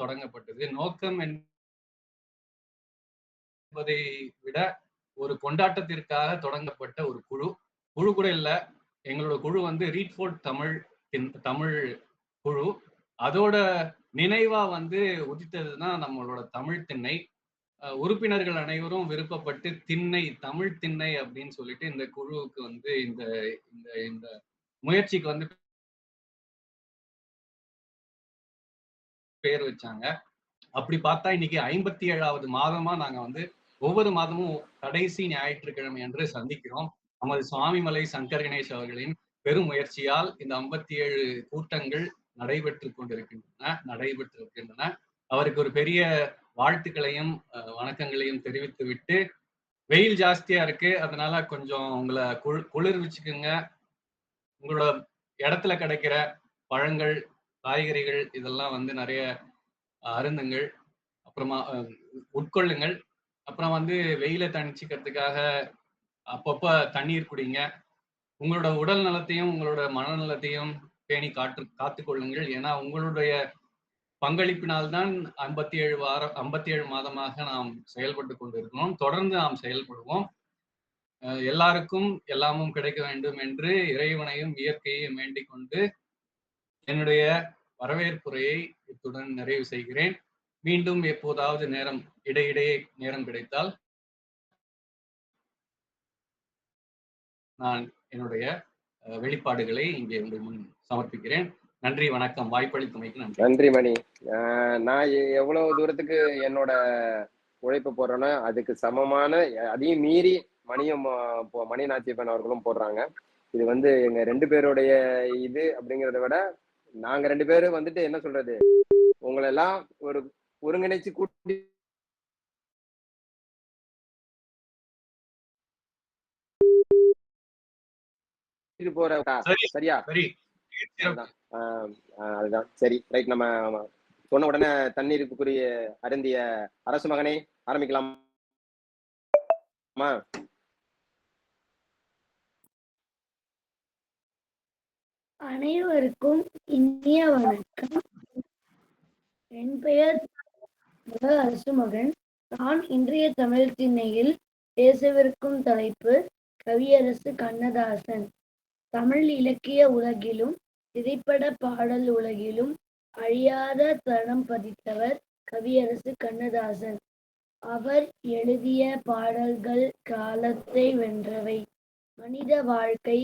தொடங்கப்பட்டது. நோக்கம் என்பதை விட ஒரு கொண்டாட்டத்திற்காக தொடங்கப்பட்ட ஒரு குழு. குழு கூட இல்ல, எங்களோட குழு வந்து ரீட் ஃபோர் தமிழ் குழு. அதோட நினைவா வந்து உதித்ததுதான் நம்மளோட தமிழ் திண்ணை. உறுப்பினர்கள் அனைவரும் விருப்பப்பட்டு தமிழ் திண்ணை அப்படின்னு சொல்லிட்டு இந்த குழுவுக்கு வந்து இந்த இந்த முயற்சிக்கு வந்து பேர் வச்சாங்க. அப்படி பார்த்தா இன்னைக்கு 57வது மாதமா நாங்க வந்து ஒவ்வொரு மாதமும் கடைசி ஞாயிற்றுக்கிழமை அன்று சந்திக்கிறோம். நமது சுவாமிமலை சங்கர் கணேஷ் அவர்களின் பெரும் முயற்சியால் இந்த 57 கூட்டங்கள் நடைபெற்றிருக்கின்றன. அவருக்கு ஒரு பெரிய வாழ்த்துக்களையும் வணக்கங்களையும் தெரிவித்துவிட்டு, வெயில் ஜாஸ்தியா இருக்கு, அதனால கொஞ்சம் உங்களை குளிர்விச்சுக்குங்க. உங்களோட இடத்துல கிடைக்கிற பழங்கள், காய்கறிகள் இதெல்லாம் வந்து நிறைய அருந்துங்கள், அப்புறமா உட்கொள்ளுங்கள். அப்புறம் வந்து வெயில தணிச்சுக்கிறதுக்காக அப்பப்ப தண்ணீர் குடிங்க. உங்களோட உடல் நலத்தையும் உங்களோட மனநலத்தையும் பேணி காத்துக்கொள்ளுங்கள். ஏன்னா உங்களுடைய பங்களிப்பினால்தான் 57 மாதமாக நாம் செயல்பட்டு கொண்டிருக்கிறோம். தொடர்ந்து நாம் செயல்படுவோம். எல்லாருக்கும் எல்லாமும் கிடைக்க வேண்டும் என்று இறைவனையும் இயற்கையையும் வேண்டிக் கொண்டு என்னுடைய வரவேற்புரையை இத்துடன் நிறைவு செய்கிறேன். மீண்டும் எப்போதாவது இடையிடையே நேரம் கிடைத்தால் நான் என்னுடைய வெளிப்பாடுகளை இங்கே உங்கள் முன் சமர்ப்பிக்கிறேன். நன்றி, வணக்கம். வாய்ப்பளித்தமைக்கு நன்றி. நன்றி மணி. நான் எவ்வளவு தூரத்துக்கு என்னோட உழைப்பு போடுறேன்னா அதுக்கு சமமான, அதையும் மீறி மணி நாச்சியப்பன் அவர்களும் போடுறாங்க. இது வந்து எங்க 2 பேருடைய இது அப்படிங்கிறத விட நாங்க 2 பேரும் வந்துட்டு என்ன சொல்றது, உங்களை எல்லாம் ஒரு ஒருங்கிணைச்சு கூட்டி போற. சரியா? அதுதான் சரி. ரைட். நம்ம சொன்ன உடனே தண்ணீருக்குரிய அருந்திய அரசு மகனே ஆரம்பிக்கலாமா? அனைவருக்கும் இனிய வணக்கம். என் பெயர் அரசு மகன். நான் இன்றைய தமிழ் திண்ணையில் பேசவிருக்கும் தலைப்பு கவியரசு கண்ணதாசன். தமிழ் இலக்கிய உலகிலும் திரைப்பட பாடல் உலகிலும் அழியாத தடம் பதித்தவர் கவியரசு கண்ணதாசன். அவர் எழுதிய பாடல்கள் காலத்தை வென்றவை. மனித வாழ்க்கை,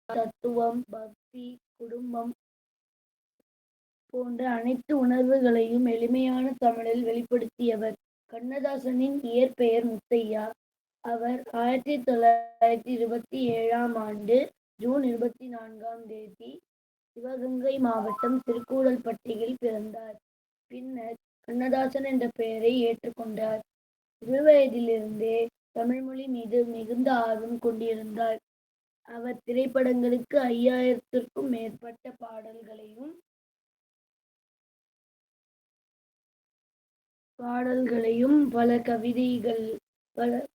தத்துவம், பக்தி, குடும்பம் போன்ற அனைத்து உணர்வுகளையும் எளிமையான தமிழில் வெளிப்படுத்தியவர். கண்ணதாசனின் இயற்பெயர் முத்தையா. அவர் 1927ஆம் ஆண்டு ஜூன் 24ஆம் தேதி சிவகங்கை மாவட்டம் திருக்கூடல்பட்டியில் பிறந்தார். பின்னர் கண்ணதாசன் என்ற பெயரை ஏற்றுக்கொண்டார். சிறுவயதிலிருந்தே தமிழ்மொழி மீது மிகுந்த ஆர்வம் கொண்டிருந்தார். அவர் திரைப்படங்களுக்கு 5000த்திற்கும் மேற்பட்ட பாடல்களையும்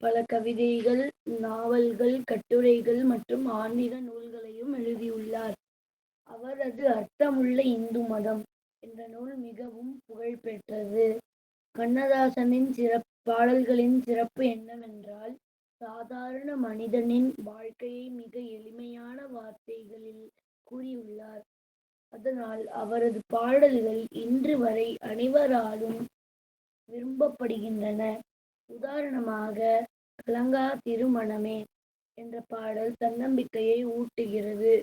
பல கவிதைகள், நாவல்கள், கட்டுரைகள் மற்றும் ஆன்மீக நூல்களையும் எழுதியுள்ளார். அவரது அர்த்தமுள்ள இந்து மதம் என்ற நூல் மிகவும் புகழ்பெற்றது. கண்ணதாசனின் பாடல்களின் சிறப்பு என்னவென்றால், சாதாரண மனிதனின் வாழ்க்கையை மிக எளிமையான வார்த்தைகளில் கூறியுள்ளார். அதனால் அவரது பாடல்கள் இன்று வரை அனைவராலும் விரும்பப்படுகின்றன. உதாரணமாக, கலங்கா திருமணமே என்ற பாடல் தன்னம்பிக்கையை ஊட்டுகிறது.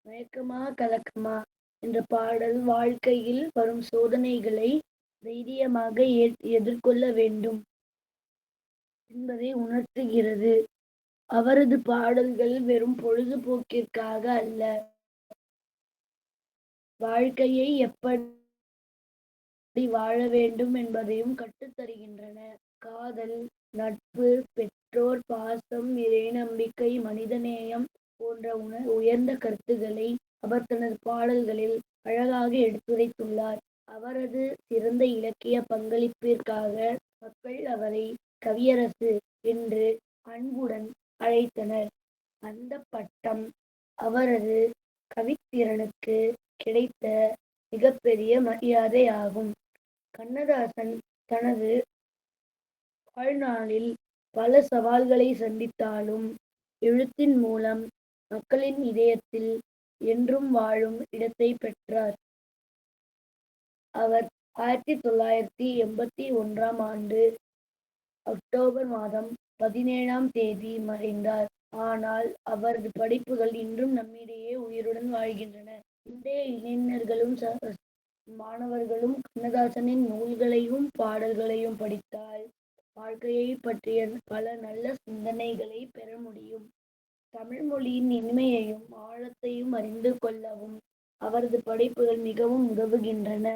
மயக்கமா கலக்கமா என்ற பாடல் வாழ்க்கையில் வரும் சோதனைகளை தைரியமாக எதிர்கொள்ள வேண்டும் என்பதை உணர்த்துகிறது. அவரது பாடல்கள் வெறும் பொழுதுபோக்கிற்காக அல்ல, வாழ்க்கையை எப்படி வாழ வேண்டும் என்பதையும் கற்றுத்தருகின்றன. காதல், நட்பு, பெற்றோர் பாசம், இறை நம்பிக்கை, மனிதநேயம் போன்ற உயர்ந்த கருத்துக்களை அவர் தனது பாடல்களில் அழகாக எடுத்துரைத்துள்ளார். அவரது சிறந்த இலக்கிய பங்களிப்பிற்காக மக்கள் அவரை கவியரசு என்று அன்புடன் அழைத்தனர். அந்த பட்டம் அவரது கவித்திறனுக்கு கிடைத்த மிகப்பெரிய மரியாதை ஆகும். கண்ணதாசன் தனது வாழ்நாளில் பல சவால்களை சந்தித்தாலும் எழுத்தின் மூலம் மக்களின் இதயத்தில் என்றும் வாழும் இடத்தை பெற்றார். அவர் 1981ஆம் ஆண்டு அக்டோபர் மாதம் 17ஆம் தேதி மறைந்தார். ஆனால் அவரது படைப்புகள் இன்றும் நம்மிடையே உயிருடன் வாழ்கின்றன. இன்றைய இளைஞர்களும் மாணவர்களும் கண்ணதாசனின் நூல்களையும் பாடல்களையும் படித்தால் வாழ்க்கையை பற்றிய பல நல்ல சிந்தனைகளை பெற முடியும். தமிழ் மொழியின் இனிமையையும் ஆழத்தையும் அறிந்து கொள்ளவும் அவரது படைப்புகள் மிகவும் உதவுகின்றன.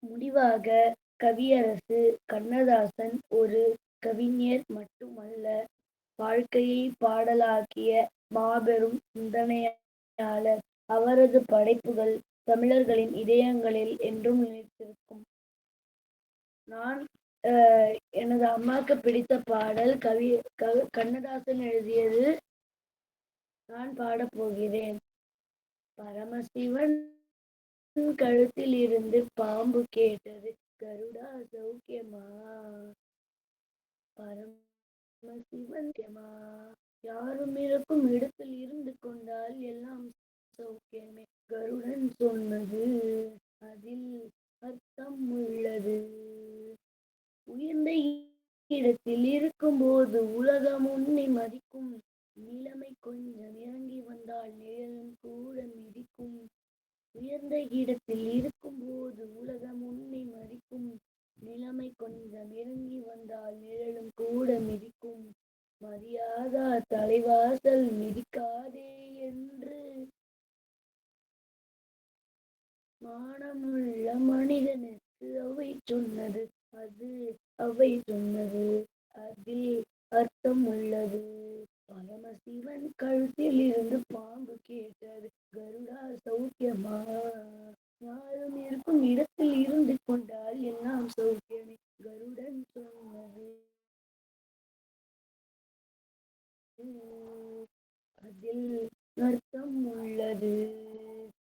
முடிவாக, கவியரசு கண்ணதாசன் ஒரு கவிஞர் மட்டுமல்ல, வாழ்க்கையை பாடலாக்கிய மாபெரும் சிந்தனையாளர். அவரது படைப்புகள் தமிழர்களின் இதயங்களில் என்றும் நிலைத்திருக்கும். நான் எனது அம்மாவுக்கு பிடித்த பாடல் கண்ணதாசன் எழுதியது நான் பாடப்போகிறேன். பரமசிவன் கழுத்தில் இருந்து பாம்பு கேட்டது, கருடா சௌக்கியமா, பரமசிவன் யாரும் இருக்கும் இடத்தில் இருந்து கொண்டால் எல்லாம் சௌக்கியமே, கருடன் சொன்னது அதில் அர்த்தம் உள்ளது. உயர்ந்த இடத்தில் இருக்கும்போது உலகம் உன்னை மதிக்கும், நிலைமை கொஞ்சம் இறங்கி வந்தால் நிழலும் கூட மிதிக்கும். உயர்ந்த இடத்தில் இருக்கும்போது உலகம் உன்னை மதிக்கும், நிலைமை கொஞ்சம் இறங்கி வந்தால் நிழலும் கூட மிதிக்கும். மரியாதா தலைவாசல் மிதிக்காதே என்று மானமுள்ள மனிதனுக்கு அவை சொன்னது, அதில் அர்த்தம் உள்ளது. பரமசிவன் கழுத்தில் இருந்து பாம்பு கேட்டது, கருடா சௌக்கியமா, யாரும் இருக்கும் இடத்தில் இருந்து கொண்டால் எல்லாம் சௌக்கியமே, கருடன் சொன்னது அதில் அர்த்தம் உள்ளது.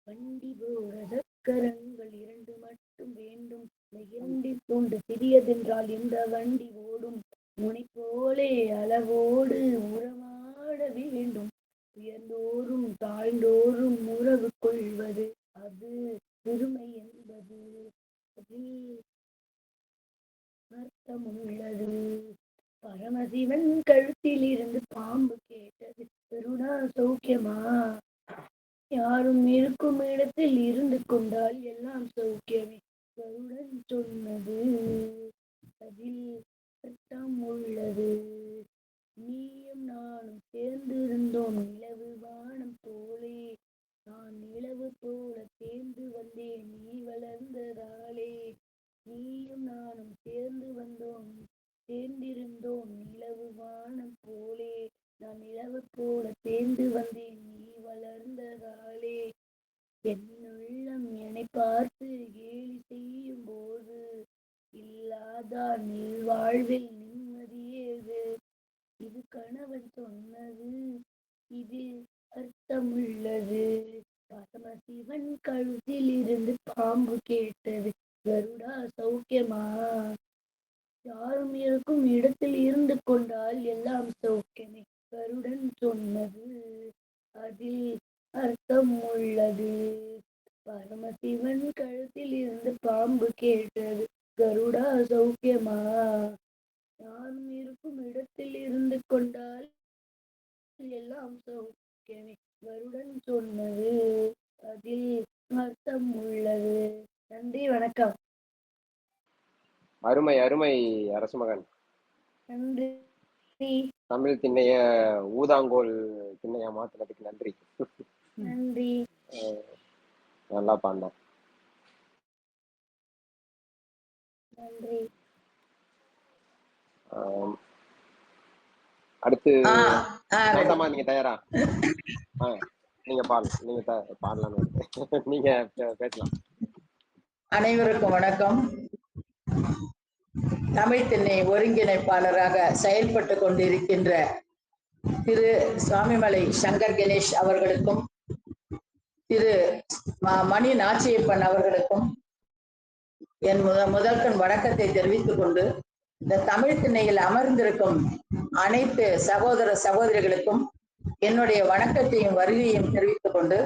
வண்டி போற சக்கரங்கள் 2 மட்டும் வேண்டும், இரண்டி போன்று சிறியதென்றால் இந்த வண்டி ஓடும், முனை போலே அளவோடு உறவாட வேண்டும், உயர்ந்தோறும் தாழ்ந்தோறும் உறவு கொள்வது அது பெருமை என்பது அதில் அர்த்தம் உள்ளது. பரமசிவன் கழுத்தில் இருந்து பாம்பு கேட்டது, கருடா சௌக்கியமா, யாரும் இருக்கும் இடத்தில் இருந்து கொண்டால் எல்லாம் சௌக்கியமே, கருடன் சொன்னது அதில் அர்த்தம் உள்ளது. நீயும் நானும் சேர்ந்திருந்தோம் நிலவு வானம் போலே, நான் நிலவு போல சேர்ந்து வந்தேன் நீ வளர்ந்ததாலே. நீயும் நானும் சேர்ந்திருந்தோம் நிலவு வானம் போலே, நான் நிலவு போல சேர்ந்து வந்தேன் நீ வளர்ந்ததாலே. என்னுள்ளம் என்னை பார்த்து கேலி செய்யும் போது இல்லாதான் வாழ்வில் நிம்மதியேது, இது கணவன் சொன்னது, இது அர்த்தம் உள்ளது. பரமசிவன் கழுத்தில் இருந்து பாம்பு கேட்டது, கருடா சௌக்கியமா, யாரும் இருக்கும் இடத்தில் இருந்து கொண்டால் எல்லாம் சௌக்கியமே, கருடன் சொன்னது அதில் அர்த்தம் உள்ளது. பரமசிவன் கழுத்தில் இருந்து பாம்பு கேட்டது, கருடா சௌக்கியமா, யாரும் இருக்கும் இடத்தில் இருந்து கொண்டால் எல்லாம் சௌக்கியமே, கருடன் சொன்னது அதில் அர்த்தம் உள்ளது. நன்றி, வணக்கம். அருமை அருமை அரசுமகன். நன்றி. தமிழ் திண்ணைய ஊதாங்கோல் திண்ணையா மாத்தினதுக்கு நன்றி. நன்றி. நல்லா பாடின. நன்றி. அடுத்து சாந்தம்மா, நீங்க தயாரா? நீங்க பாடலாம். நீங்க பேசலாம். அனைவருக்கும் வணக்கம். தமிழ் திண்ணை ஒருங்கிணைப்பாளராக செயல்பட்டு கொண்டிருக்கின்ற திரு சுவாமிமலை சங்கர் கணேஷ் அவர்களுக்கும், திரு மணி நாச்சியப்பன் அவர்களுக்கும் என் முதற்கண் வணக்கத்தை தெரிவித்துக் கொண்டு, இந்த தமிழ் திண்ணையில் அமர்ந்திருக்கும் அனைத்து சகோதர சகோதரிகளுக்கும் என்னுடைய வணக்கத்தையும் வருகையையும் தெரிவித்துக் கொண்டு,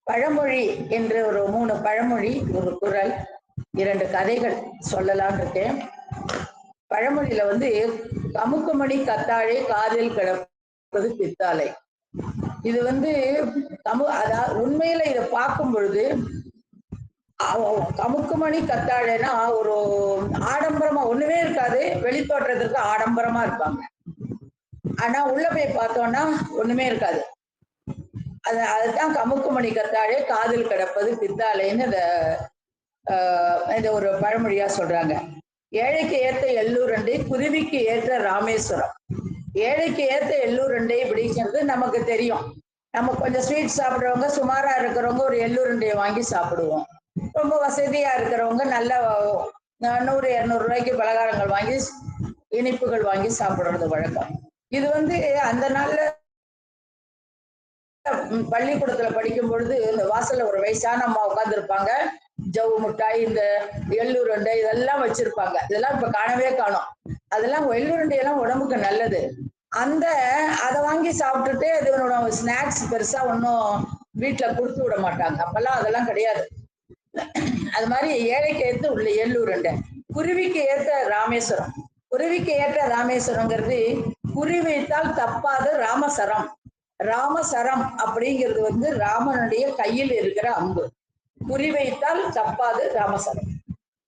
பழமொழி என்று ஒரு 3 பழமொழி, ஒரு குறள், 2 கதைகள் சொல்லலாம் இருக்கேன். பழமொழியில வந்து கமுக்குமணி கத்தாழை காதில் கிடப்பது பித்தாலை. இது வந்து அதாவது உண்மையில இதை பார்க்கும் பொழுது கமுக்குமணி கத்தாழைனா ஒரு ஆடம்பரமா ஒண்ணுமே இருக்காது, வெளித்தோற்றத்திற்கு ஆடம்பரமா இருப்பாங்க. ஆனா உள்ள போய் பார்த்தோம்னா ஒண்ணுமே இருக்காது. அதுதான் கமுக்குமணி கத்தாழை காதில் கிடப்பது பித்தாலைன்னு இந்த ஒரு பழமொழியா சொல்றாங்க. ஏழைக்கு ஏற்ற எள்ளூரண்டை, குருவிக்கு ஏற்ற ராமேஸ்வரம். ஏழைக்கு ஏற்ற எள்ளூரண்டை பிடிக்கிறது நமக்கு தெரியும். நம்ம கொஞ்சம் ஸ்வீட் சாப்பிடுறவங்க, சுமாரா இருக்கிறவங்க ஒரு எள்ளூரண்டையை வாங்கி சாப்பிடுவோம். ரொம்ப வசதியா இருக்கிறவங்க நல்ல 100-200 ரூபாய்க்கு பலகாரங்கள் வாங்கி, இனிப்புகள் வாங்கி சாப்பிடுறது வழக்கம். இது வந்து அந்த நாள்ல பள்ளிக்கூடத்துல படிக்கும் பொழுது இந்த வாசல்ல ஒரு வயசான அம்மா உட்கார்ந்துருப்பாங்க. ஜவ்வு மிட்டாய், இந்த எள்ளுருண்டை இதெல்லாம் வச்சிருப்பாங்க. இதெல்லாம் இப்ப காணவே காணோம். அதெல்லாம் எள்ளுருண்டை எல்லாம் உடம்புக்கு நல்லது. அதை வாங்கி சாப்பிட்டுட்டு இதனோட ஸ்நாக்ஸ் பெருசா ஒன்றும் வீட்டுல கொடுத்து விட மாட்டாங்க. அப்பெல்லாம் அதெல்லாம் கிடையாது. அது மாதிரி ஏழைக்கு ஏற்ற உள்ள எள்ளுருண்டை, குருவிக்கு ஏற்ற ராமேஸ்வரம். குருவிக்கு ஏற்ற ராமேஸ்வரங்கிறது குறி வைத்தால் தப்பாது ராமசரம். ராமசரம் அப்படிங்கிறது வந்து ராமனுடைய கையில் இருக்கிற அம்பு. குறி வைத்தால் தப்பாது ராமசரம்.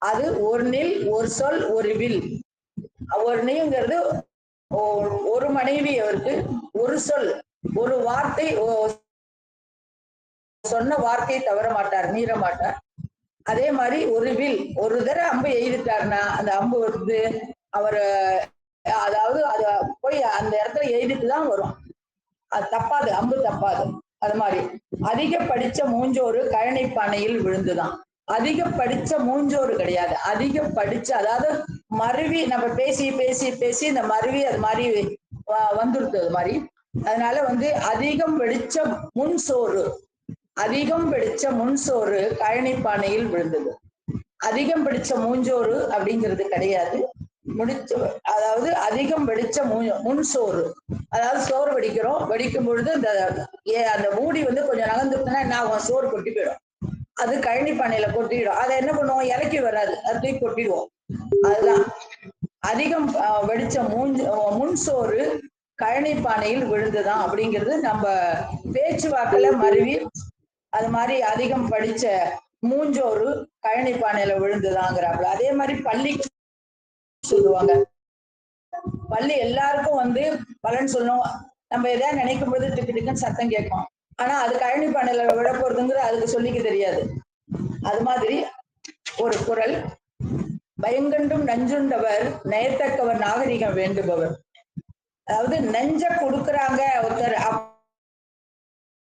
அது ஒரு நில், ஒரு சொல், ஒரு வில். ஒரு நில்ங்கிறது ஒரு மனைவி அவருக்கு, ஒரு சொல், ஒரு வார்த்தை, சொன்ன வார்த்தையை தவற மாட்டார், மீற மாட்டார். அதே மாதிரி ஒரு வில், ஒரு தடவை அம்பு எய்துட்டாருன்னா அந்த அம்பு வந்து அவர் அதாவது அது போய் அந்த இடத்துல எய்துட்டு தான் வரும். அது தப்பாது, அம்பு தப்பாது. அது மாதிரி அதிக படிச்ச மூஞ்சோறு கழனி பானையில் விழுந்துதான். அதிக படிச்ச மூஞ்சோறு கிடையாது, அதிக படிச்ச, அதாவது மருவி நம்ம பேசி பேசி பேசி இந்த மருவி அது மாதிரி வந்துருது. அது மாதிரி அதனால வந்து அதிகம் வெடிச்ச முன்சோறு, அதிகம் வெடிச்ச முன்சோறு கழனி பானையில் விழுந்தது. அதிகம் பிடிச்ச மூஞ்சோறு அப்படிங்கிறது கிடையாது. அதாவது அதிகம் வெடிச்ச முன்சோறு, அதாவது சோறு வடிக்கிறோம், வடிக்கும் பொழுது அந்த மூடி வந்து கொஞ்சம் நகர்ந்துட்டுனா என்ன ஆகும், சோறு கொட்டி போயிடும். அது கழனி பானையில கொட்டிடும். அதை என்ன பண்ணுவோம், இறக்கி வராது, அது தூக்கி கொட்டிடுவோம். அதுதான் அதிகம் வெடிச்ச முன்சோறு கழனி பானையில் விழுந்துதான் அப்படிங்கிறது நம்ம பேச்சுவாக்குல மருவி அது மாதிரி அதிகம் படிச்ச மூஞ்சோறு கழனி பானையில விழுந்துதாங்கிறாப்புல. அதே மாதிரி பள்ளிக்கு சொல்லுவாங்க, பள்ளி எல்லாருக்கும் வந்து பலன் சொல்லும். நம்ம எதாவது நினைக்கும் போது டிக்கு டிக்குன்னு சத்தம் கேட்கும். ஆனா அது கழனி பானையில விழ போறதுங்கிறது அதுக்கு சொல்லிக்க தெரியாது. அது மாதிரி ஒரு குறள், பயங்கண்டும் நஞ்சுண்டவர் நயத்தக்கவர் நாகரிகம் வேண்டுபவர். அதாவது நெஞ்ச கொடுக்குறாங்க ஒருத்தர்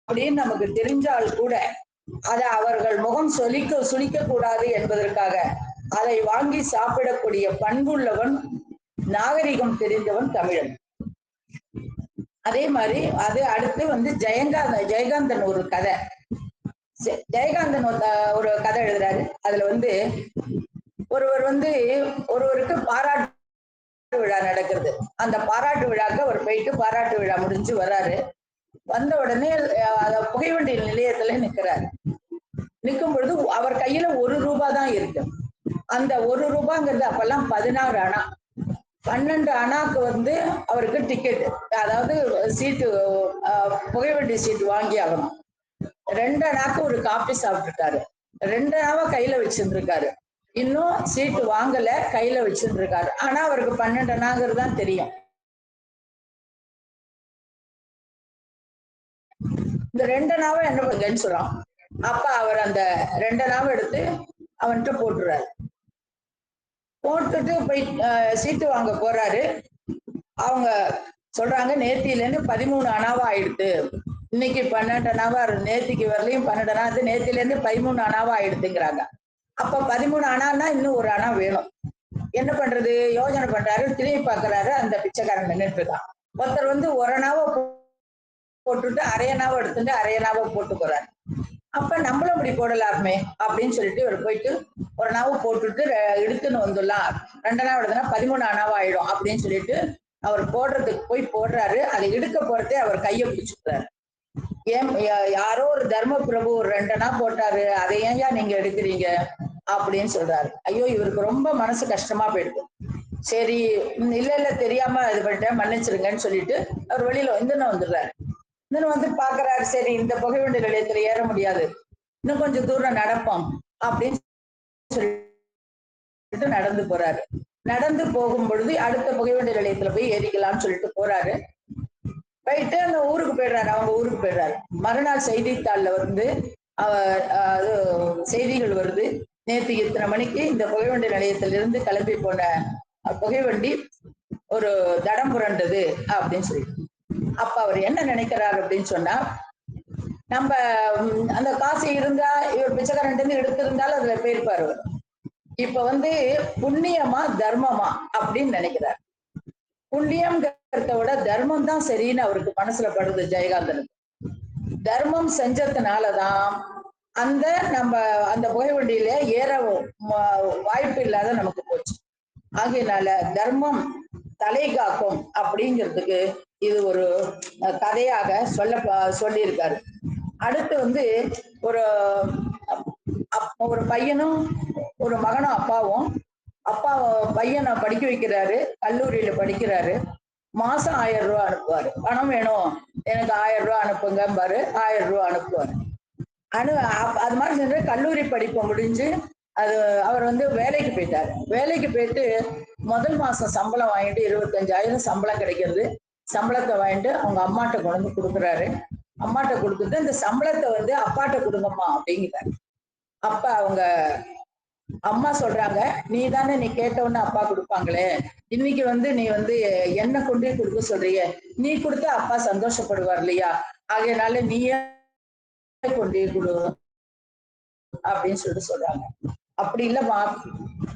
அப்படின்னு நமக்கு தெரிஞ்சால் கூட அதை அவர்கள் முகம் சுளிக்க கூடாது என்பதற்காக அதை வாங்கி சாப்பிடக்கூடிய பண்புள்ளவன், நாகரிகம் தெரிந்தவன் தமிழன். அதே மாதிரி அது அடுத்து வந்து ஜெயகாந்தன் ஒரு கதை. ஜெயகாந்தன் ஒரு கதை எழுதுறாரு. அதுல வந்து ஒருவர் வந்து ஒருவருக்கு பாராட்டு விழா நடக்கிறது. அந்த பாராட்டு விழாக்கு அவர் போயிட்டு பாராட்டு விழா முடிஞ்சு வர்றாரு. வந்த உடனே புகைவண்டி நிலையத்துல நிக்கிறாரு. நிற்கும் பொழுது அவர் கையில 1 ரூபாய் தான் இருக்கு. அந்த 1 ரூபாங்கிறது அப்பெல்லாம் 16 அணா. 12 அணாக்கு வந்து அவருக்கு டிக்கெட், அதாவது சீட்டு, புகைவண்டி சீட்டு வாங்கி ஆகணும். 2 அணாக்கு ஒரு காபி சாப்பிட்டுருக்காரு. 2 அணாவை கையில வச்சிருந்திருக்காரு. இன்னும் சீட்டு வாங்கல, கையில வச்சிருந்திருக்காரு. ஆனா அவருக்கு 12 அணாங்கிறது தான் தெரியும். இந்த 2 அணாவை என்ன பண்ணுங்கன்னு சொல்றான். அப்ப அவர் அந்த 2 அணாவை எடுத்து அவன்கிட்ட போட்டுறாரு. போட்டுட்டு போய் சீட்டு வாங்க போறாரு. அவங்க சொல்றாங்க, நேத்தில இருந்து 13 அணாவா ஆயிடுத்து, இன்னைக்கு 12 அணாவா, நேத்திக்கு வரலையும் 12 அணா, நேத்தில இருந்து 13 அணாவா ஆயிடுத்துங்கிறாங்க. அப்ப 13 அணான்னா இன்னும் 1 அணா வேணும். என்ன பண்றது யோசனை பண்றாரு. திரும்பி பாக்குறாரு, அந்த பிச்சைக்காரன் நின்றுட்டு இருக்கான். ஒருத்தர் வந்து 1 அணாவை போட்டுட்டு அரை அணாவை எடுத்துட்டு அரை அணாவை போட்டு போறாரு. அப்ப நம்மளும் அப்படி போடலாமே அப்படின்னு சொல்லிட்டு இவர் போயிட்டு ஒரு நாவு போட்டுட்டு எடுத்துன்னு வந்துடலாம், 2 நாள் எடுத்தனா 13 நாவா ஆயிடும் அப்படின்னு சொல்லிட்டு அவர் போடுறதுக்கு போய் போடுறாரு. அதை எடுக்க போறதே அவர் கையை பிடிச்சுக்கிறாரு. ஏன் யாரோ ஒரு தர்ம பிரபு ஒரு 2 அணா போட்டாரு, அதை ஏன் நீங்க எடுக்கிறீங்க அப்படின்னு சொல்றாரு. ஐயோ, இவருக்கு ரொம்ப மனசு கஷ்டமா போயிடுது. சரி, இல்ல தெரியாம இது பண்ணிட்டேன், மன்னிச்சிருங்கன்னு சொல்லிட்டு அவர் வெளியில வந்துடுறாரு. இன்னும் வந்து பாக்குறாரு, சரி இந்த புகைவண்டி நிலையத்துல ஏற முடியாது, இன்னும் கொஞ்சம் தூரம் நடப்போம் அப்படின்னு சொல்லிட்டு நடந்து போறாரு. நடந்து போகும் பொழுது அடுத்த புகைவண்டி நிலையத்துல போய் ஏறிக்கலாம்னு சொல்லிட்டு போறாரு. போயிட்டு அந்த ஊருக்கு போயிடுறாரு, அவங்க ஊருக்கு போயிடுறாரு. மறுநாள் செய்தித்தாள்ல வந்து செய்திகள் வருது, நேற்று இத்தனை மணிக்கு இந்த புகைவண்டி நிலையத்திலிருந்து கிளம்பி போன புகைவண்டி ஒரு தடம் புரண்டது அப்படின்னு சொல்லிட்டு. அப்ப அவர் என்ன நினைக்கிறார் அப்படின்னு சொன்னா, நம்ம அந்த காசு இருந்தா இவர் பிச்சைக்காரன் எடுத்திருந்தாலும் அதுல போயிருப்பாரு. இப்ப வந்து புண்ணியமா தர்மமா அப்படின்னு நினைக்கிறார். புண்ணியம்ங்கிறத விட தர்மம் தான் சரின்னு அவருக்கு மனசுல படுது ஜெயகாந்தனுக்கு. தர்மம் செஞ்சதுனாலதான் அந்த நம்ம அந்த புகைவண்டியில ஏற வாய்ப்பு இல்லாத நமக்கு போச்சு. ஆகையினால தர்மம் தலை காக்கும் அப்படிங்கிறதுக்கு இது ஒரு கதையாக சொல்லியிருக்காரு. அடுத்து வந்து ஒரு பையனும் ஒரு மகனும் அப்பாவும், அப்பா பையனை படிக்க வைக்கிறாரு, கல்லூரியில படிக்கிறாரு. மாசம் 1000 ரூபாய் அனுப்புவாரு. பணம் வேணும் எனக்கு 1000 ரூபாய் அனுப்புங்க பாரு, 1000 ரூபாய் அனுப்புவாரு. அது மாதிரி செஞ்சு கல்லூரி படிப்பு முடிஞ்சு அவர் வந்து வேலைக்கு போயிட்டாரு. வேலைக்கு போயிட்டு முதல் மாசம் சம்பளம் வாங்கிட்டு 25,000 சம்பளம் கிடைக்கிறது. சம்பளத்தை வாங்கிட்டு அவங்க அம்மாட்ட கொண்டு வந்து கொடுக்குறாரு. அம்மாட்ட கொடுத்துட்டு இந்த சம்பளத்தை வந்து அப்பாட்ட கொடுங்கம்மா அப்படிங்கிறாரு. அப்ப அவங்க அம்மா சொல்றாங்க, நீ தானே நீ கேட்டவுடனே அப்பா கொடுப்பாங்களே, இன்னைக்கு வந்து நீ வந்து என்ன கொண்டே கொடுக்க சொல்றிய, நீ கொடுத்தா அப்பா சந்தோஷப்படுவார் இல்லையா, ஆகையனால நீயே கொண்டே கொடு அப்படின்னு சொல்றாங்க. அப்படி இல்லம்மா,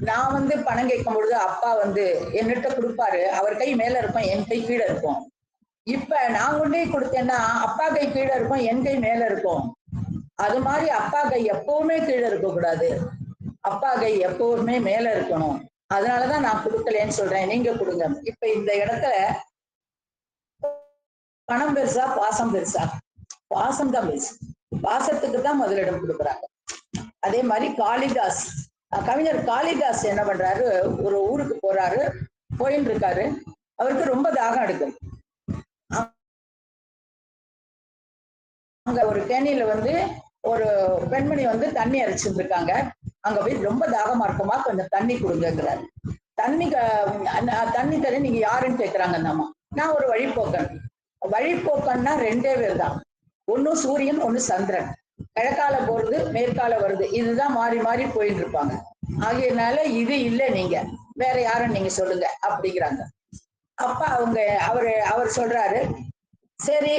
நான் வந்து பணம் கேட்கும் பொழுது அப்பா வந்து என்னிட்ட கொடுப்பாரு, அவர் கை மேல இருக்கும், என் கை கீழே இருக்கும். இப்ப நான் கொண்டே கொடுத்தேன்னா அப்பா கை கீழே இருக்கும், என் கை மேல இருக்கும். அது மாதிரி அப்பா கை எப்பவுமே கீழே இருக்க கூடாது, அப்பா கை எப்பவுமே மேல இருக்கணும். அதனாலதான் நான் கொடுக்கலன்னு சொல்றேன், நீங்க கொடுங்க. இப்ப இந்த இடத்துல பணம் பெருசா பாசம் பெருசா? பாசம் தான் பெருசு. பாசத்துக்கு தான் முதலிடம் கொடுக்குறாங்க. அதே மாதிரி காளிதாஸ், கவிஞர் காளிதாஸ் என்ன பண்றாரு, ஒரு ஊருக்கு போறாரு, போயின்னு இருக்காரு. அவருக்கு ரொம்ப தாகம் எடுக்கும். அங்க ஒரு கேணியில வந்து ஒரு பெண்மணி வந்து தண்ணி அரைச்சிட்டு இருக்காங்க. அங்க போய் ரொம்ப தாகமா இருக்குமா, கொஞ்சம் தண்ணி கொடுங்கிறாரு. தண்ணி தண்ணி நீங்க யாருன்னு கேட்கிறாங்க அந்த அம்மா. நான் ஒரு வழிபோக்கன். வழிபோக்கன்னா 2 பேர் தான், ஒன்னு சூரியன், ஒன்னு சந்திரன். கிழக்கால போறது, மேற்கால வருது, இதுதான் மாறி மாறி போயிட்டு இருப்பாங்க. ஆகையினால இது இல்லை, நீங்க வேற யாரும் நீங்க சொல்லுங்க அப்படிங்கிறாங்க. அப்ப அவர் சொல்றாரு, சரி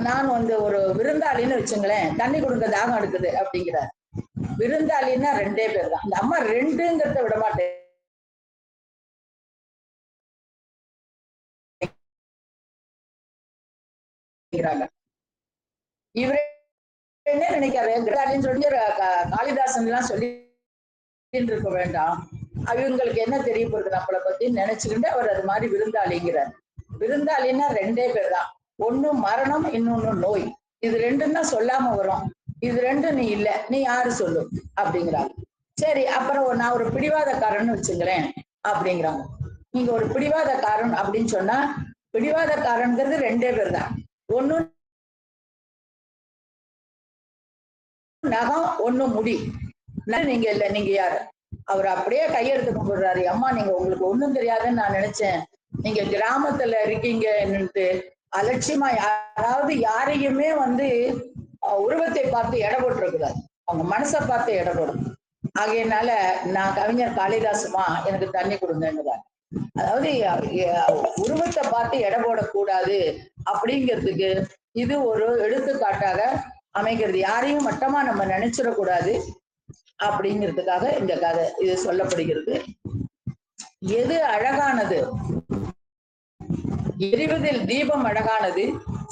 நான் வந்து ஒரு விருந்தாளின்னு வச்சுங்களேன், தண்ணி கொடுக்க தாகம் எடுக்குது அப்படிங்கிறார். விருந்தாளின்னா 2 பேர் தான். இந்த அம்மா 2ங்கிறத விட மாட்டேன். இவரே என்ன நினைக்காரு, சொல்லி காளிதாசன் எல்லாம் சொல்லி இருக்க வேண்டாம், அவங்களுக்கு என்ன தெரிய போறது நம்மளை பத்தி நினைச்சுக்கிட்டு அவர் அது மாதிரி விருந்தாளிங்கிறார். விருந்தாளின்னா 2 பேர் தான், ஒண்ணு மரணம், இன்னொன்னு நோய். இது 2 தான் சொல்லாம வரும். இது 2 நீ இல்ல, நீ யாரு சொல்லு அப்படிங்கிறாங்க. சரி, அப்புறம் நான் ஒரு பிடிவாதக்காரன்னு வச்சுங்களேன் அப்படிங்கிறாங்க. நீங்க ஒரு பிடிவாதக்காரன் அப்படின்னு சொன்னா, பிடிவாதக்காரன்கிறது 2 பேர் தான், ஒண்ணு நகம், ஒண்ணு முடி. நீங்க இல்ல, நீங்க யாரு? அவர் அப்படியே கையெடுத்து கும்பிடுறாரு. அம்மா, நீங்க உங்களுக்கு ஒண்ணும் தெரியாதுன்னு நான் நினைச்சேன், நீங்க கிராமத்துல இருக்கீங்கன்னுட்டு அலட்சியமா யாராவது யாரையுமே வந்து உருவத்தை பார்த்து எடை போட்டுறக்கூடாது, அவங்க மனசை பார்த்து எடை போடணும். ஆகையினால நான் கவிஞர் காளிதாசுமா எனக்கு தண்ணி கொடுங்கிறார். அதாவது உருவத்தை பார்த்து எடை போடக்கூடாது அப்படிங்கிறதுக்கு இது ஒரு எடுத்துக்காட்டாக அமைகிறது. யாரையும் மட்டமா நம்ம நினைச்சிடக்கூடாது அப்படிங்கிறதுக்காக இந்த கதை இது சொல்லப்படுகிறது. எது அழகானது? எரிவதில் தீபம் அழகானது,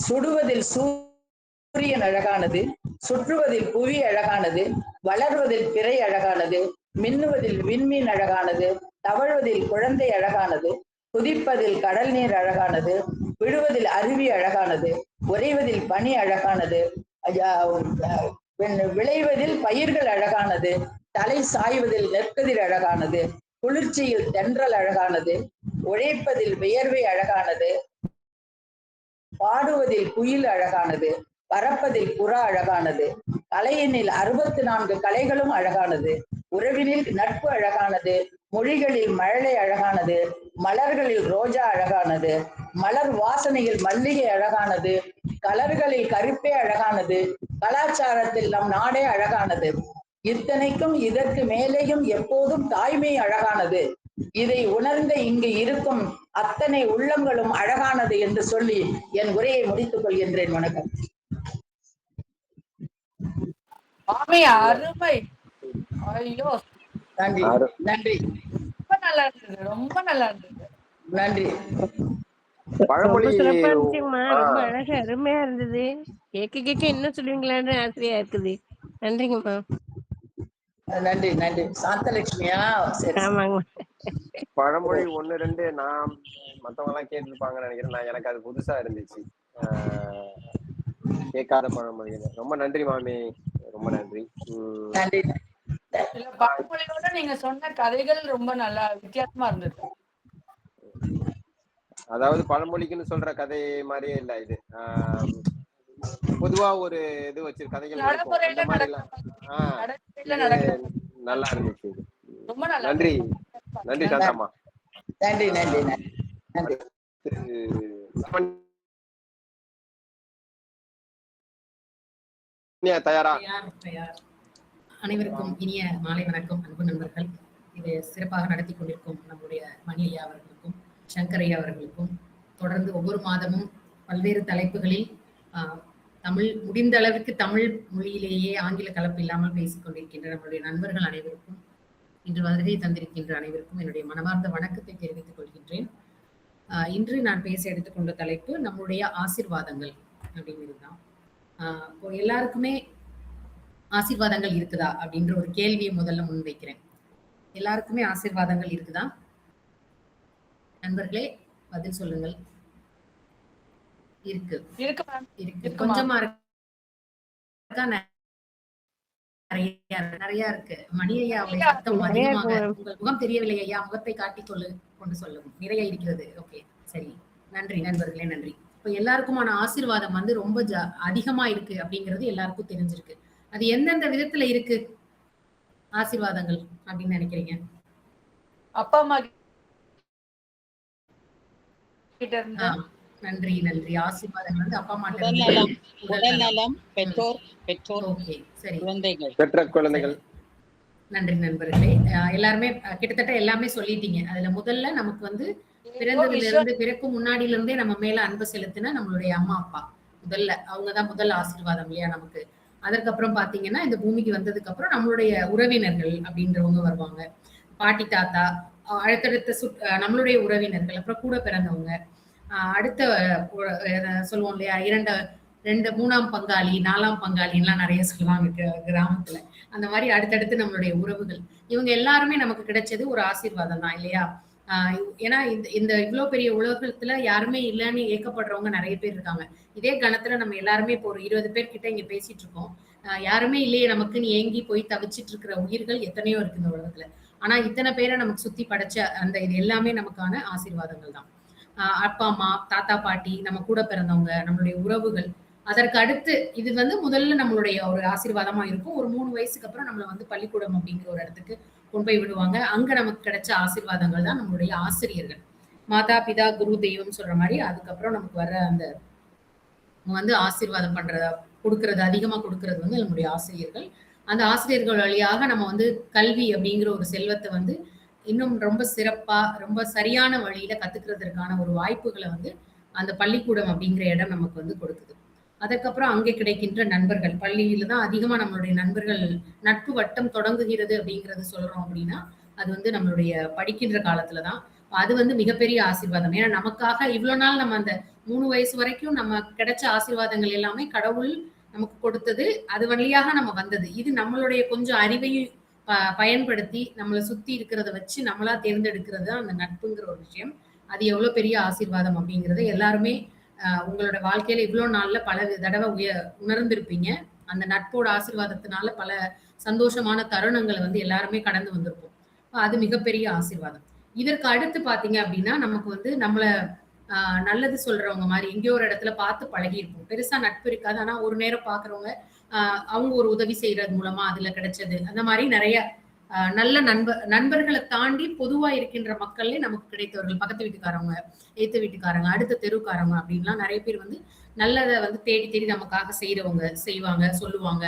சுடுவதில் சூரியன் அழகானது, சுற்றுவதில் புவி அழகானது, வளர்வதில் பிறை அழகானது, மின்னுவதில் விண்மீன் அழகானது, தவழ்வதில் குழந்தை அழகானது, குதிப்பதில் கடல் நீர் அழகானது, விழுவதில் அருவி அழகானது, உறைவதில் பனி அழகானது, விளைவதில் பயிர்கள் அழகானது, தலை சாய்வதில் நெற்கதிர் அழகானது, குளிர்ச்சியில் தென்றல் அழகானது, உழைப்பதில் வியர்வை அழகானது, பாடுவதில் குயில் அழகானது, பறப்பதில் புறா அழகானது, கலையினில் 64 கலைகளும் அழகானது, உறவினில் நட்பு அழகானது, மொழிகளில் மழலை அழகானது, மலர்களில் ரோஜா அழகானது, மலர் வாசனையில் மல்லிகை அழகானது, கலர்களில் கருப்பே அழகானது, கலாச்சாரத்தில் நம் நாடே அழகானது. இத்தனைக்கும் இதற்கு மேலேயும் எப்போதும் தாய்மை அழகானது. இதை உணர்ந்த இங்கு இருக்கும் அத்தனை உள்ளங்களும் அழகானது என்று சொல்லி என் உரையை முடித்துக் கொள்கின்றேன். வணக்கம். அருமை. ஐயோ, நன்றி நன்றி, ரொம்ப நல்லா இருந்தது, ரொம்ப நல்லா இருந்தது. நன்றி. பழமொழி சிறப்பா இருந்துச்சுங்கம்மா, ரொம்ப அழகா அருமையா இருந்தது. கேட்க இன்னும் சொல்லுவீங்களான்னு ஆசையா இருக்குது. நன்றிங்கம்மா. நன்றி நன்றி. சாந்தலட்சுமியா? சரி. ஆமாங்கம்மா. பழமொழி 1, 2 நான் மத்தவங்க எல்லாம் கேட்டிருப்பாங்கன்னு நினைக்கிறேன். எனக்கு அது புதுசா இருந்துச்சு. கேட்காத பழமொழி. ரொம்ப நன்றி மாமி, ரொம்ப நன்றி. நன்றி. பழமொழியோட நீங்க சொன்ன கதைகள் ரொம்ப நல்லா வித்தியாசமா இருந்தது. அதாவது பழமொழிக்குன்னு சொல்ற கதை மாதிரியே இல்ல இது. பொதுவா ஒரு இது வச்சு கதைகள் இருக்கும். அந்த மாதிரி எல்லாம் நல்லா இருந்துச்சு. ரொம்ப நல்லா. நன்றி நன்றி சாந்தாம்மா. நன்றி நன்றி நன்றி. தயாரா? அனைவருக்கும் இனிய மாலை வணக்கம். அன்பு நண்பர்கள், இது சிறப்பாக நடத்தி கொண்டிருக்கும் நம்முடைய மணி ஐயா அவர்களுக்கும் சங்கர் ஐயா அவர்களுக்கும், தொடர்ந்து ஒவ்வொரு மாதமும் பல்வேறு தலைப்புகளில் தமிழ் முடிந்த அளவுக்கு தமிழ் மொழியிலேயே ஆங்கில கலப்பு இல்லாமல் பேசிக் கொண்டிருக்கின்ற நம்முடைய நண்பர்கள் அனைவருக்கும், இன்று வருகை தந்திருக்கின்ற அனைவருக்கும் என்னுடைய மனமார்ந்த வணக்கத்தை தெரிவித்துக் கொள்கின்றேன். இன்று நான் பேச எடுத்துக்கொண்ட தலைப்பு நம்முடைய ஆசீர்வாதங்கள் அப்படிங்கிறதுதான். எல்லாருக்குமே ஆசீர்வாதங்கள் இருக்குதா அப்படின்ற ஒரு கேள்வியை முதல்ல முன்வைக்கிறேன். எல்லாருக்குமே ஆசீர்வாதங்கள் இருக்குதா? நண்பர்களே பதில் சொல்லுங்கள். இருக்கு இருக்கு. கொஞ்சமா இருக்கா? நிறைய இருக்கு. மணி ஐயா அவருடைய சத்தம் அதிகமாக. உங்கள் முகம் தெரியவில்லை ஐயா, முகத்தை காட்டிக் கொண்டு சொல்லவும். நிறைய இருக்கிறது. ஓகே, சரி, நன்றி நண்பர்களே, நன்றி. இப்ப எல்லாருக்குமான ஆசீர்வாதம் வந்து ரொம்ப அதிகமா இருக்கு அப்படிங்கிறது எல்லாருக்கும் தெரிஞ்சிருக்கு. அது எந்தெந்த விதத்துல இருக்கு ஆசீர்வாதங்கள் அப்படின்னு நினைக்கிறீங்க? அப்பா அம்மா கிட்ட இருந்து. நன்றி நன்றி. ஆசீர்வாதங்கள் வந்து அப்பா அம்மா, உடல் நலம், பெற்றோர், ஓகே, சரி, பெற்ற குழந்தைகள். நன்றி நண்பர்களே. எல்லாருமே கிட்டத்தட்ட எல்லாமே சொல்லிட்டீங்க. அதுல முதல்ல நமக்கு வந்து பிறந்ததுல இருந்து, பிறக்கும் முன்னாடில இருந்தே நம்ம மேல அன்பு செலுத்தின நம்மளுடைய அம்மா அப்பா, முதல்ல அவங்கதான் முதல் ஆசீர்வாதம் இல்லையா நமக்கு. அதற்கப்புறம் பாத்தீங்கன்னா இந்த பூமிக்கு வந்ததுக்கு அப்புறம் நம்மளுடைய உறவினர்கள் அப்படின்றவங்க வருவாங்க. பாட்டி தாத்தா, அடுத்தடுத்த நம்மளுடைய உறவினர்கள், அப்புறம் கூட பிறந்தவங்க, அடுத்த சொல்லுவோம் இல்லையா, 2 3ஆம் பங்காளி, 4ஆம் பங்காளின்லாம் நிறைய சொல்லுவாங்க கிராமத்துல. அந்த மாதிரி அடுத்தடுத்து நம்மளுடைய உறவுகள், இவங்க எல்லாருமே நமக்கு கிடைச்சது ஒரு ஆசீர்வாதம் தான் இல்லையா? ஏன்னா இந்த இவ்வளவு பெரிய உலகத்துல யாருமே இல்லைன்னு ஏக்கப்படுறவங்க நிறைய பேர் இருக்காங்க. இதே கணத்துல நம்ம எல்லாருமே இப்போ ஒரு 20 பேர் கிட்ட இங்க பேசிட்டு இருக்கோம். யாருமே இல்லையே நமக்குன்னு ஏங்கி போய் தவிச்சிட்டு இருக்கிற உயிர்கள் எத்தனையோ இருக்கு இந்த உலகத்துல. ஆனா இத்தனை பேரை நமக்கு சுத்தி படைச்ச அந்த இது எல்லாமே நமக்கான ஆசீர்வாதங்கள் தான். அப்பா அம்மா, தாத்தா பாட்டி, நம்ம கூட பிறந்தவங்க, நம்மளுடைய உறவுகள். அதற்கு அடுத்து இது வந்து முதல்ல நம்மளுடைய ஒரு ஆசீர்வாதமா இருக்கும். ஒரு 3 வயசுக்கு அப்புறம் நம்மள வந்து பள்ளிக்கூடம் அப்படிங்கிற ஒரு இடத்துக்கு கொண்டு போய் விடுவாங்க. அங்க நமக்கு கிடைச்ச ஆசீர்வாதங்கள் தான் நம்மளுடைய ஆசிரியர்கள். மாதா பிதா குரு தெய்வம் சொல்ற மாதிரி அதுக்கப்புறம் நமக்கு வர்ற அந்த வந்து ஆசீர்வாதம் கொடுக்கறது, அதிகமா கொடுக்கறது வந்து நம்முடைய ஆசிரியர்கள். அந்த ஆசிரியர்கள் வழியாக நம்ம வந்து கல்வி அப்படிங்கிற ஒரு செல்வத்தை வந்து இன்னும் ரொம்ப சிறப்பா, ரொம்ப சரியான வழியில கத்துக்கிறதுக்கான ஒரு வாய்ப்புகளை வந்து அந்த பள்ளிக்கூடம் அப்படிங்கிற இடம் நமக்கு வந்து கொடுக்குது. அதுக்கப்புறம் அங்கே கிடைக்கின்ற நண்பர்கள், பள்ளியில தான் அதிகமா நம்மளுடைய நண்பர்கள் நட்பு வட்டம் தொடங்குகிறது அப்படிங்கறது சொல்றோம் அப்படின்னா அது வந்து நம்மளுடைய படிக்கின்ற காலத்துலதான். அது வந்து மிகப்பெரிய ஆசீர்வாதம். ஏன்னா நமக்காக இவ்வளவு நாள் நம்ம அந்த 3 வயசு வரைக்கும் நம்ம கிடைச்ச ஆசீர்வாதங்கள் எல்லாமே கடவுள் நமக்கு கொடுத்தது, அது வழியாக நம்ம வந்தது. இது நம்மளுடைய கொஞ்சம் அறிவையும் பயன்படுத்தி நம்மளை சுத்தி இருக்கிறத வச்சு நம்மளா தேர்ந்தெடுக்கிறது தான் அந்த நட்புங்கிற ஒரு விஷயம். அது எவ்வளவு பெரிய ஆசீர்வாதம் அப்படிங்கறத எல்லாருமே உங்களோட வாழ்க்கையில இவ்வளவு நாள்ல பல தடவை உணர்ந்திருப்பீங்க. அந்த நட்போட ஆசீர்வாதத்தினால பல சந்தோஷமான தருணங்களை வந்து எல்லாருமே கடந்து வந்திருப்போம். அது மிகப்பெரிய ஆசீர்வாதம். இதற்கு அடுத்து பாத்தீங்க அப்படின்னா நமக்கு வந்து நம்மள நல்லது சொல்றவங்க மாதிரி எங்கேயோ ஒரு இடத்துல பார்த்து பழகி இருப்போம். பெருசா நட்பு இருக்காது. ஆனா ஒரு நேரம் பாக்குறவங்க அவங்க ஒரு உதவி செய்யறது மூலமா அதுல கிடைச்சது, அந்த மாதிரி நிறைய நல்ல நண்பர்களை தாண்டி பொதுவா இருக்கின்ற மக்கள்ல நமக்கு கிடைத்தவர்கள், பக்கத்து வீட்டுக்காரவங்க, ஏத்த வீட்டுக்காரங்க, அடுத்த தெருக்காரங்க அப்படின்லாம் நிறைய பேர் வந்து நல்லதை வந்து தேடி தேடி நமக்காக செய்வாங்க, சொல்லுவாங்க,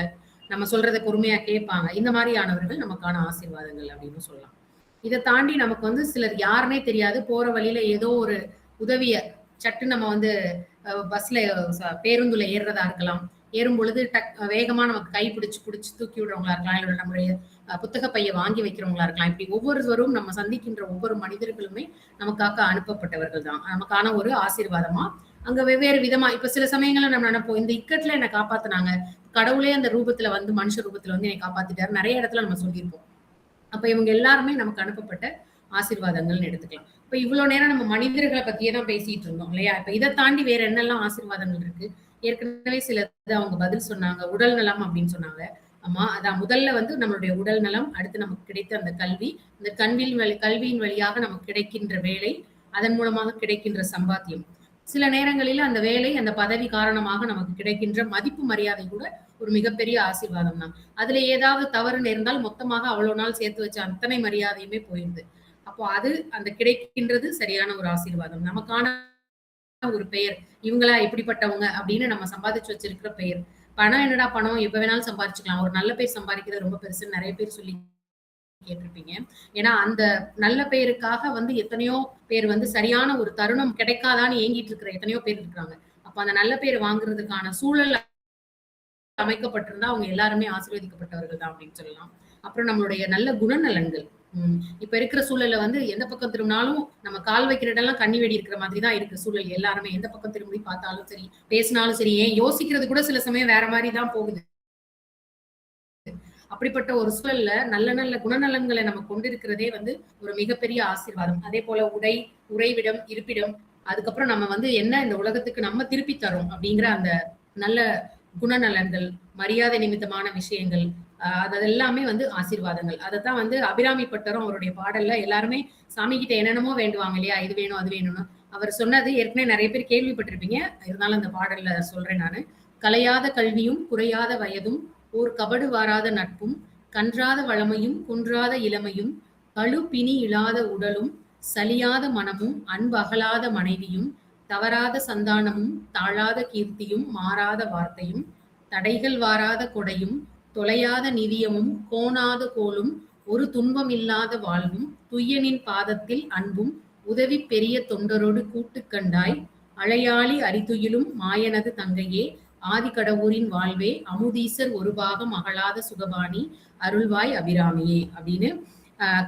நம்ம சொல்றதை பொறுமையா கேட்பாங்க. இந்த மாதிரியானவர்கள் நமக்கான ஆசீர்வாதங்கள் அப்படின்னு சொல்லலாம். இதை தாண்டி நமக்கு வந்து சிலர் யாருன்னே தெரியாது, போற வழியில ஏதோ ஒரு உதவிய சட்டு நம்ம வந்து பஸ்ல பேருந்துல ஏறுறதா இருக்கலாம், ஏறும் பொழுது வேகமா நமக்கு கை பிடிச்சு தூக்கி விடுறவங்களா இருக்கலாம், இல்ல நம்மளுடைய புத்தக பைய வாங்கி வைக்கிறவங்களா இருக்கலாம். இப்படி ஒவ்வொருவரும் நம்ம சந்திக்கின்ற ஒவ்வொரு மனிதர்களுமே நமக்காக அனுப்பப்பட்டவர்கள் தான், நமக்கான ஒரு ஆசீர்வாதமா அங்க வெவ்வேறு விதமா. இப்ப சில சமயங்கள்ல நம்ம நினைப்போம், இந்த இக்கட்டுல என்னை காப்பாத்தினாங்க, கடவுளே அந்த ரூபத்துல வந்து மனுஷ ரூபத்துல வந்து என்னை காப்பாத்திட்டாரு, நிறைய இடத்துல நம்ம சொல்லியிருப்போம். அப்ப இவங்க எல்லாருமே நமக்கு அனுப்பப்பட்ட ஆசீர்வாதங்கள்னு எடுத்துக்கலாம். இப்ப இவ்வளவு நேரம் நம்ம மனிதர்களை பத்தியே தான் பேசிட்டு இருந்தோம் இல்லையா? இப்ப இதை தாண்டி வேற என்னெல்லாம் ஆசீர்வாதங்கள் இருக்கு? ஏற்கனவே சில அவங்க பதில் சொன்னாங்க. உடல் நலம் அப்படின்னு சொன்னாங்க. ஆமா, அதான் முதல்ல வந்து நம்மளுடைய உடல் நலம், அடுத்து நமக்கு கிடைத்த அந்த கல்வி, இந்த கல்வியின் வழியாக நமக்கு கிடைக்கின்ற வேலை, அதன் மூலமாக கிடைக்கின்ற சம்பாத்தியம், சில நேரங்களில் அந்த வேலை அந்த பதவி காரணமாக நமக்கு கிடைக்கின்ற மதிப்பு மரியாதை கூட ஒரு மிகப்பெரிய ஆசீர்வாதம் தான். அதுல ஏதாவது தவறு நேர்ந்தால் மொத்தமாக அவ்வளவு நாள் சேர்த்து வச்ச அத்தனை மரியாதையுமே போயிருது. அப்போ அது அந்த கிடைக்கின்றது சரியான ஒரு ஆசீர்வாதம். நமக்கான ஒரு பெயர், இவங்களா இப்படிப்பட்டவங்க அப்படின்னு நம்ம சம்பாதிச்சு வச்சிருக்கிற பெயர். பணம் என்னடா பணம், எப்ப வேணாலும் சம்பாதிச்சுக்கலாம், ஒரு நல்ல பேர் சம்பாதிக்கிறது ரொம்ப பெருசுன்னு நிறைய பேர் சொல்லி கேட்டிருப்பீங்க. ஏன்னா அந்த நல்ல பெயருக்காக வந்து எத்தனையோ பேர் வந்து சரியான ஒரு தருணம் கிடைக்காதான்னு ஏங்கிட்டு இருக்கிற எத்தனையோ பேர் இருக்கிறாங்க. அப்ப அந்த நல்ல பேர் வாங்குறதுக்கான சூழல் அமைக்கப்பட்டிருந்தா அவங்க எல்லாருமே ஆசீர்வதிக்கப்பட்டவர்கள் தான் அப்படின்னு சொல்லலாம். அப்புறம் நம்மளுடைய நல்ல குணநலன்கள், இப்ப இருக்கிற சூழல்ல வந்து எந்த பக்கம் திரும்பினாலும் நம்ம கால் வைக்கிற இடம்லாம் கண்ணி வெடி இருக்கிற மாதிரி தான் இருக்கு சூழல். எல்லாருமே எந்த பக்கம் திரும்பி பார்த்தாலும் சரி, பேசினாலும் சரி, ஏன் யோசிக்கிறது கூட சில சமயம் வேற மாதிரி தான் போகுது. அப்படிப்பட்ட ஒரு சூழல்ல நல்ல நல்ல குணநலன்களை நம்ம கொண்டிருக்கிறதே வந்து ஒரு மிகப்பெரிய ஆசீர்வாதம். அதே போல உறைவிடம், இருப்பிடம், அதுக்கப்புறம் நம்ம வந்து என்ன இந்த உலகத்துக்கு நம்ம திருப்பி தரோம் அப்படிங்கிற அந்த நல்ல குணநலன்கள், மரியாதை நிமித்தமான விஷயங்கள், அதெல்லாமே வந்து ஆசீர்வாதங்கள். அதைத்தான் வந்து அபிராமி பட்டரும் அவருடைய பாடல்ல எல்லாருமே சாமி கிட்ட என்னென்னமோ வேண்டுவாங்க இல்லையா, இது வேணும் அது வேணும்னு. அவர் சொன்னது ஏற்கனவே நிறைய பேர் கேள்விப்பட்டிருப்பீங்க, இருந்தாலும் அந்த பாடல்ல சொல்றேன் நானு. கலையாத கல்வியும் குறையாத வயதும் ஓர் கபடு வாராத நட்பும் கன்றாத வளமையும் குன்றாத இளமையும் கழு பிணி இழாத உடலும் சலியாத மனமும் அன்பகலாத மனைவியும் தவறாத சந்தானமும் தாழாத கீர்த்தியும் மாறாத வார்த்தையும் தடைகள் வாராத கொடையும் தொலையாத நிதியமும் கோணாத கோலும் ஒரு துன்பம் இல்லாத வாழ்வும் துய்யனின் பாதத்தில் அன்பும் உதவி பெரிய தொண்டரோடு கூட்டு கண்டாய் அழையாளி அரிதுயிலும் மாயனது தங்கையே ஆதிக்கடவுரின் வாழ்வே அமுதீசர் ஒரு பாகம் அகலாத சுகபாணி அருள்வாய் அபிராமியே அப்படின்னு.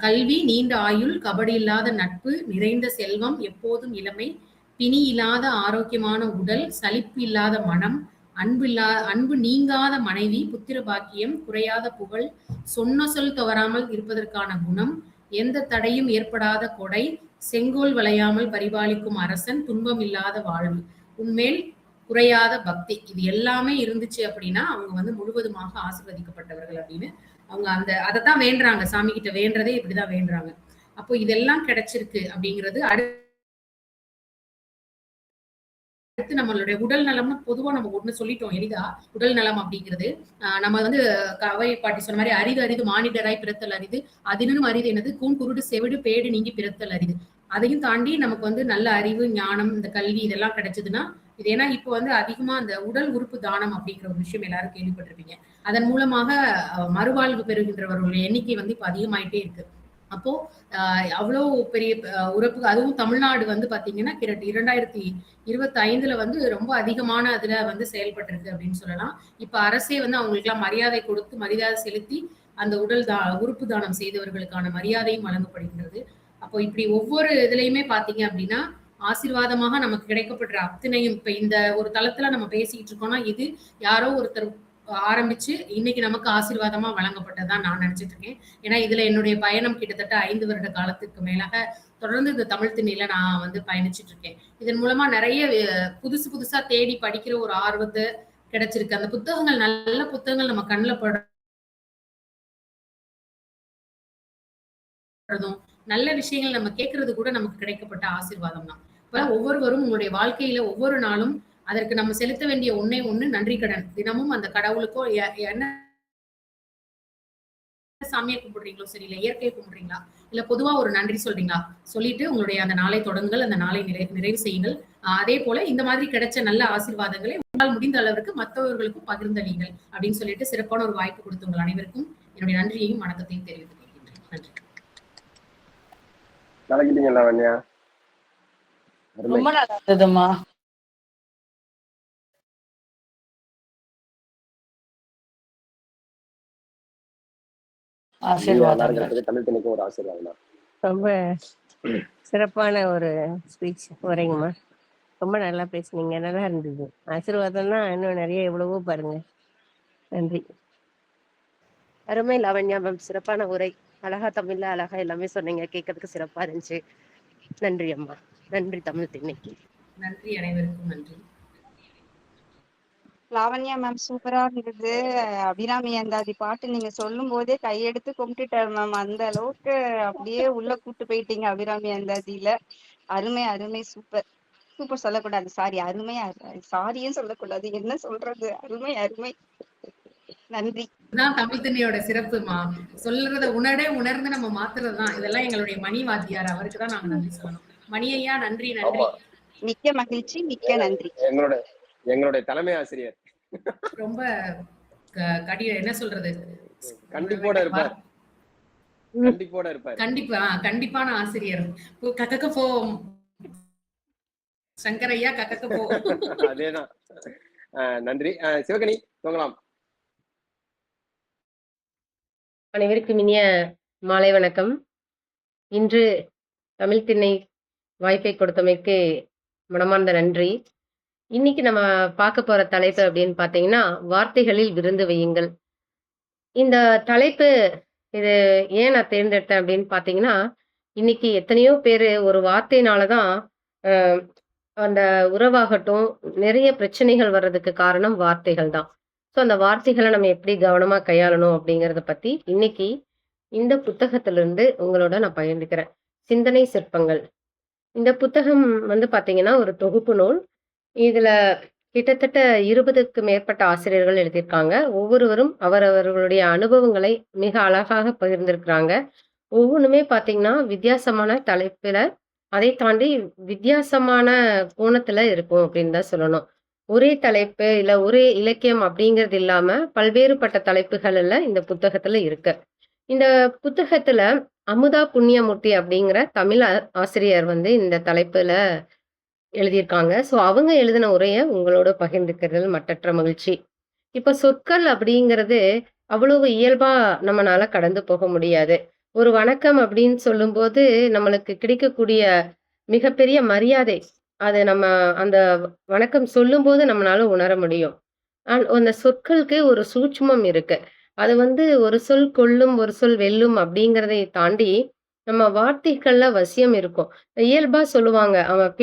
கல்வி, நீண்ட ஆயுள், கபடி இல்லாத நட்பு, நிறைந்த செல்வம், எப்போதும் இளமை, பிணி இல்லாத ஆரோக்கியமான உடல், சலிப்பு இல்லாத மனம், அன்பு நீங்காத மனைவி, புத்திர பாக்கியம், குறையாத புகழ், சொன்ன சொல் தவறாமல் இருப்பதற்கான குணம், எந்த தடையும் ஏற்படாத கொடை, செங்கோல் வளையாமல் பரிபாலிக்கும் அரசன், துன்பம் இல்லாத வாழ்வு, உன்மேல் குறையாத பக்தி. இது எல்லாமே இருந்துச்சு அப்படின்னா அவங்க வந்து முழுவதுமாக ஆசீர்வதிக்கப்பட்டவர்கள் அப்படின்னு அவங்க அதைத்தான் வேண்டுறாங்க. சாமி கிட்ட வேண்டதே இப்படிதான் வேண்டுறாங்க. அப்போ இதெல்லாம் கிடைச்சிருக்கு அப்படிங்கிறது. அடுத்து நம்மளுடைய உடல் நலம்னு பொதுவா நம்ம ஒண்ணு சொல்லிட்டோம் எளிதா. உடல் நலம் அப்படிங்கிறது நம்ம வந்து கவை பாட்டி சொன்ன மாதிரி அரிது அரிது மானிடராய் பிறத்தல் அரிது, அதினும் அரிது என்னது கூன் குருடு செவிடு பேடு நீங்கி பிறத்தல் அரிது. அதையும் தாண்டி நமக்கு வந்து நல்ல அறிவு, ஞானம், இந்த கல்வி இதெல்லாம் கிடைச்சதுன்னா இது ஏன்னா இப்ப வந்து அதிகமா அந்த உடல் உறுப்பு தானம் அப்படிங்கிற ஒரு விஷயம் எல்லாரும் கேள்விப்பட்டிருப்பீங்க. அதன் மூலமாக மறுவாழ்வு பெறுகின்றவர்களுடைய எண்ணிக்கை வந்து இப்ப அதிகமாயிட்டே இருக்கு. அப்போ அவ்வளவு பெரிய உறுப்பு, அதுவும் தமிழ்நாடு வந்து பாத்தீங்கன்னா 2025 வந்து ரொம்ப அதிகமான அதுல வந்து செயல்பட்டிருக்கு அப்படின்னு சொல்லலாம். இப்ப அரசே வந்து அவங்களுக்கு எல்லாம் மரியாதை கொடுத்து மரியாதை செலுத்தி அந்த உறுப்பு தானம் செய்தவர்களுக்கான மரியாதையும் வழங்கப்படுகின்றது. அப்போ இப்படி ஒவ்வொரு இதுலயுமே பாத்தீங்க அப்படின்னா ஆசீர்வாதமாக நமக்கு கிடைக்கப்படுற அத்தனையும் இப்ப இந்த ஒரு தளத்துல நம்ம பேசிக்கிட்டு இருக்கோம்னா இது யாரோ ஒருத்தர் ஆரம்பிச்சு இன்னைக்கு நமக்கு ஆசீர்வாதமா வழங்கப்பட்டதான் நான் நினைச்சிட்டு இருக்கேன். ஏன்னா இதுல என்னுடைய பயணம் கிட்டத்தட்ட 5 வருட காலத்துக்கு மேலாக தொடர்ந்து இந்த தமிழ் திண்ணையில நான் வந்து பயணிச்சுட்டு இருக்கேன். இதன் மூலமா நிறைய புதுசு புதுசா தேடி படிக்கிற ஒரு ஆர்வத்தை கிடைச்சிருக்கு. அந்த புத்தகங்கள் நல்ல புத்தகங்கள் நம்ம கண்ணில் படுறதும் நல்ல விஷயங்கள் நம்ம கேட்கறது கூட நமக்கு கிடைக்கப்பட்ட ஆசீர்வாதம் தான். இப்ப ஒவ்வொருவரும் உங்களுடைய வாழ்க்கையில ஒவ்வொரு நாளும் அதற்கு நம்ம செலுத்த வேண்டிய ஒண்ணே ஒண்ணு நன்றி கடன். தினமும் அந்த கடவுளுக்கோ என்ன சாமியை கும்பிடுறீங்களோ சரி, இல்ல இயற்கையை கும்பிடுறீங்களா, இல்ல பொதுவா ஒரு நன்றி சொல்றீங்களா, சொல்லிட்டு உங்களுடைய அந்த நாளை தொடங்குங்கள், அந்த நாளை நிறைவு செய்யுங்கள். அதே போல இந்த மாதிரி கிடைச்ச நல்ல ஆசீர்வாதங்களை உங்களால் முடிந்த அளவிற்கு மற்றவர்களுக்கும் பகிர்ந்தளிங்கள் அப்படின்னு சொல்லிட்டு சிறப்பான ஒரு வாய்ப்பு கொடுத்த உங்கள் அனைவருக்கும் என்னுடைய நன்றியையும் வணக்கத்தையும் தெரிவித்துக் கொள்கின்றேன். நன்றி. கலக்கிட்டீங்களா வன்யா? ரொம்ப நல்லா இருந்ததுமா. தமிழ் திணைக்கு ஒரு ஆசீர்வாதம் தான். ரொம்ப சிறப்பான ஒரு ஸ்பீச் வரீங்கம்மா. ரொம்ப நல்லா பேசுனீங்க, நல்லா இருந்தது. ஆசீர்வாதம்னா இன்னும் நிறைய எவ்வளவோ பாருங்க. நன்றி. அருமை லாவண்யா மேம், சிறப்பான உரை. அழகா தமிழ்ல அழகா எல்லாமே சொன்னீங்க, கேட்கறதுக்கு சிறப்பா இருந்துச்சு. நன்றி அம்மா. நன்றி தமிழ் திண்ணைக்கு. நன்றி அனைவருக்கும் நன்றி. லாவண்யா மேம் சூப்பரா இருந்தது. அபிராமி அந்தாதி பாட்டு நீங்க சொல்லும் போதே கையெடுத்து கும்பிட்டுட்டாரு மேம். அந்த அளவுக்கு அப்படியே உள்ள கூட்டு போயிட்டீங்க அபிராமி அந்தாதியில. அருமை அருமை, சூப்பர். சூப்பர் சொல்லக்கூடாது, சாரி, அருமை. சாரியும் சொல்லக்கூடாது, என்ன சொல்றது, அருமை அருமை. நன்றி. இதுதான் தமிழ் திண்ணையோட சிறப்புமா. சொல்றத உணர்ந்து நம்ம மாத்துறதுதான். இதெல்லாம் எங்களுடைய மணி வாத்தியார், அவருக்கு தான் நாங்க நன்றி சொல்லணும். மணி ஐயா நன்றி. நன்றி, மிக்க மகிழ்ச்சி, மிக்க நன்றி. எங்களுடைய தலைமை ஆசிரியர் ரொம்ப என்ன சொல்றது, கண்டிப்போட இருப்பார். கண்டிப்பான ஆசிரியர். கக்கக்க போ சங்கரையா, கக்கக்க போ. அதேதான். நன்றி. சிவகனி தூங்கலாம். அனைவருக்கும் இனிய மாலை வணக்கம். இன்று தமிழ் திண்ணை வாய்ப்பை கொடுத்தமைக்கு மனமார்ந்த நன்றி. இன்னைக்கு நம்ம பார்க்க போற தலைப்பு அப்படின்னு பார்த்தீங்கன்னா, வார்த்தைகளில் விருந்து வையுங்கள். இந்த தலைப்பு இது ஏன் நான் தேர்ந்தெடுத்தேன் அப்படின்னு பார்த்தீங்கன்னா, இன்னைக்கு எத்தனையோ பேர் ஒரு வார்த்தையினாலதான் அந்த உறவாகட்டும் நிறைய பிரச்சனைகள் வர்றதுக்கு காரணம் வார்த்தைகள் தான். ஸோ அந்த வார்த்தைகளை நம்ம எப்படி கவனமா கையாளணும் அப்படிங்கிறத பத்தி இன்னைக்கு இந்த புத்தகத்திலிருந்து உங்களோட நான் பகிர்ந்துக்கிறேன். சிந்தனை சிற்பங்கள். இந்த புத்தகம் வந்து பாத்தீங்கன்னா ஒரு தொகுப்பு நூல். இதுல கிட்டத்தட்ட 20க்கு மேற்பட்ட ஆசிரியர்கள் எழுதியிருக்காங்க. ஒவ்வொருவரும் அவரவர்களுடைய அனுபவங்களை மிக அழகாக பகிர்ந்திருக்கிறாங்க. ஒவ்வொன்றுமே பாத்தீங்கன்னா வித்தியாசமான தலைப்புல, அதை தாண்டி வித்தியாசமான கோணத்துல இருக்கும் அப்படின்னு தான் சொல்லணும். ஒரே தலைப்பு இல்ல ஒரே இலக்கியம் அப்படிங்கிறது இல்லாம பல்வேறுபட்ட தலைப்புகள் எல்லாம் இந்த புத்தகத்துல இருக்கு. இந்த புத்தகத்துல அமுதா புண்ணியமூர்த்தி அப்படிங்கிற தமிழ் ஆசிரியர் வந்து இந்த தலைப்புல எழுதியிருக்காங்க. ஸோ அவங்க எழுதின உரையை உங்களோட பகிர்ந்துக்கிறது மட்டற்ற மகிழ்ச்சி. இப்ப சொற்கள் அப்படிங்கிறது அவ்வளவு இயல்பா நம்மளால கடந்து போக முடியாது. ஒரு வணக்கம் அப்படின்னு சொல்லும்போது நம்மளுக்கு கிடைக்கக்கூடிய மிகப்பெரிய மரியாதை, அது நம்ம அந்த வணக்கம் சொல்லும்போது நம்மளால உணர முடியும். அந்த சொற்களுக்கு ஒரு சூட்சுமம் இருக்கு. அது வந்து ஒரு சொல் கொல்லும் ஒரு சொல் வெல்லும் அப்படிங்கிறதை தாண்டி நம்ம வார்த்தைகள்ல வசியம் இருக்கும். இயல்பா சொல்லுவாங்க, அவன்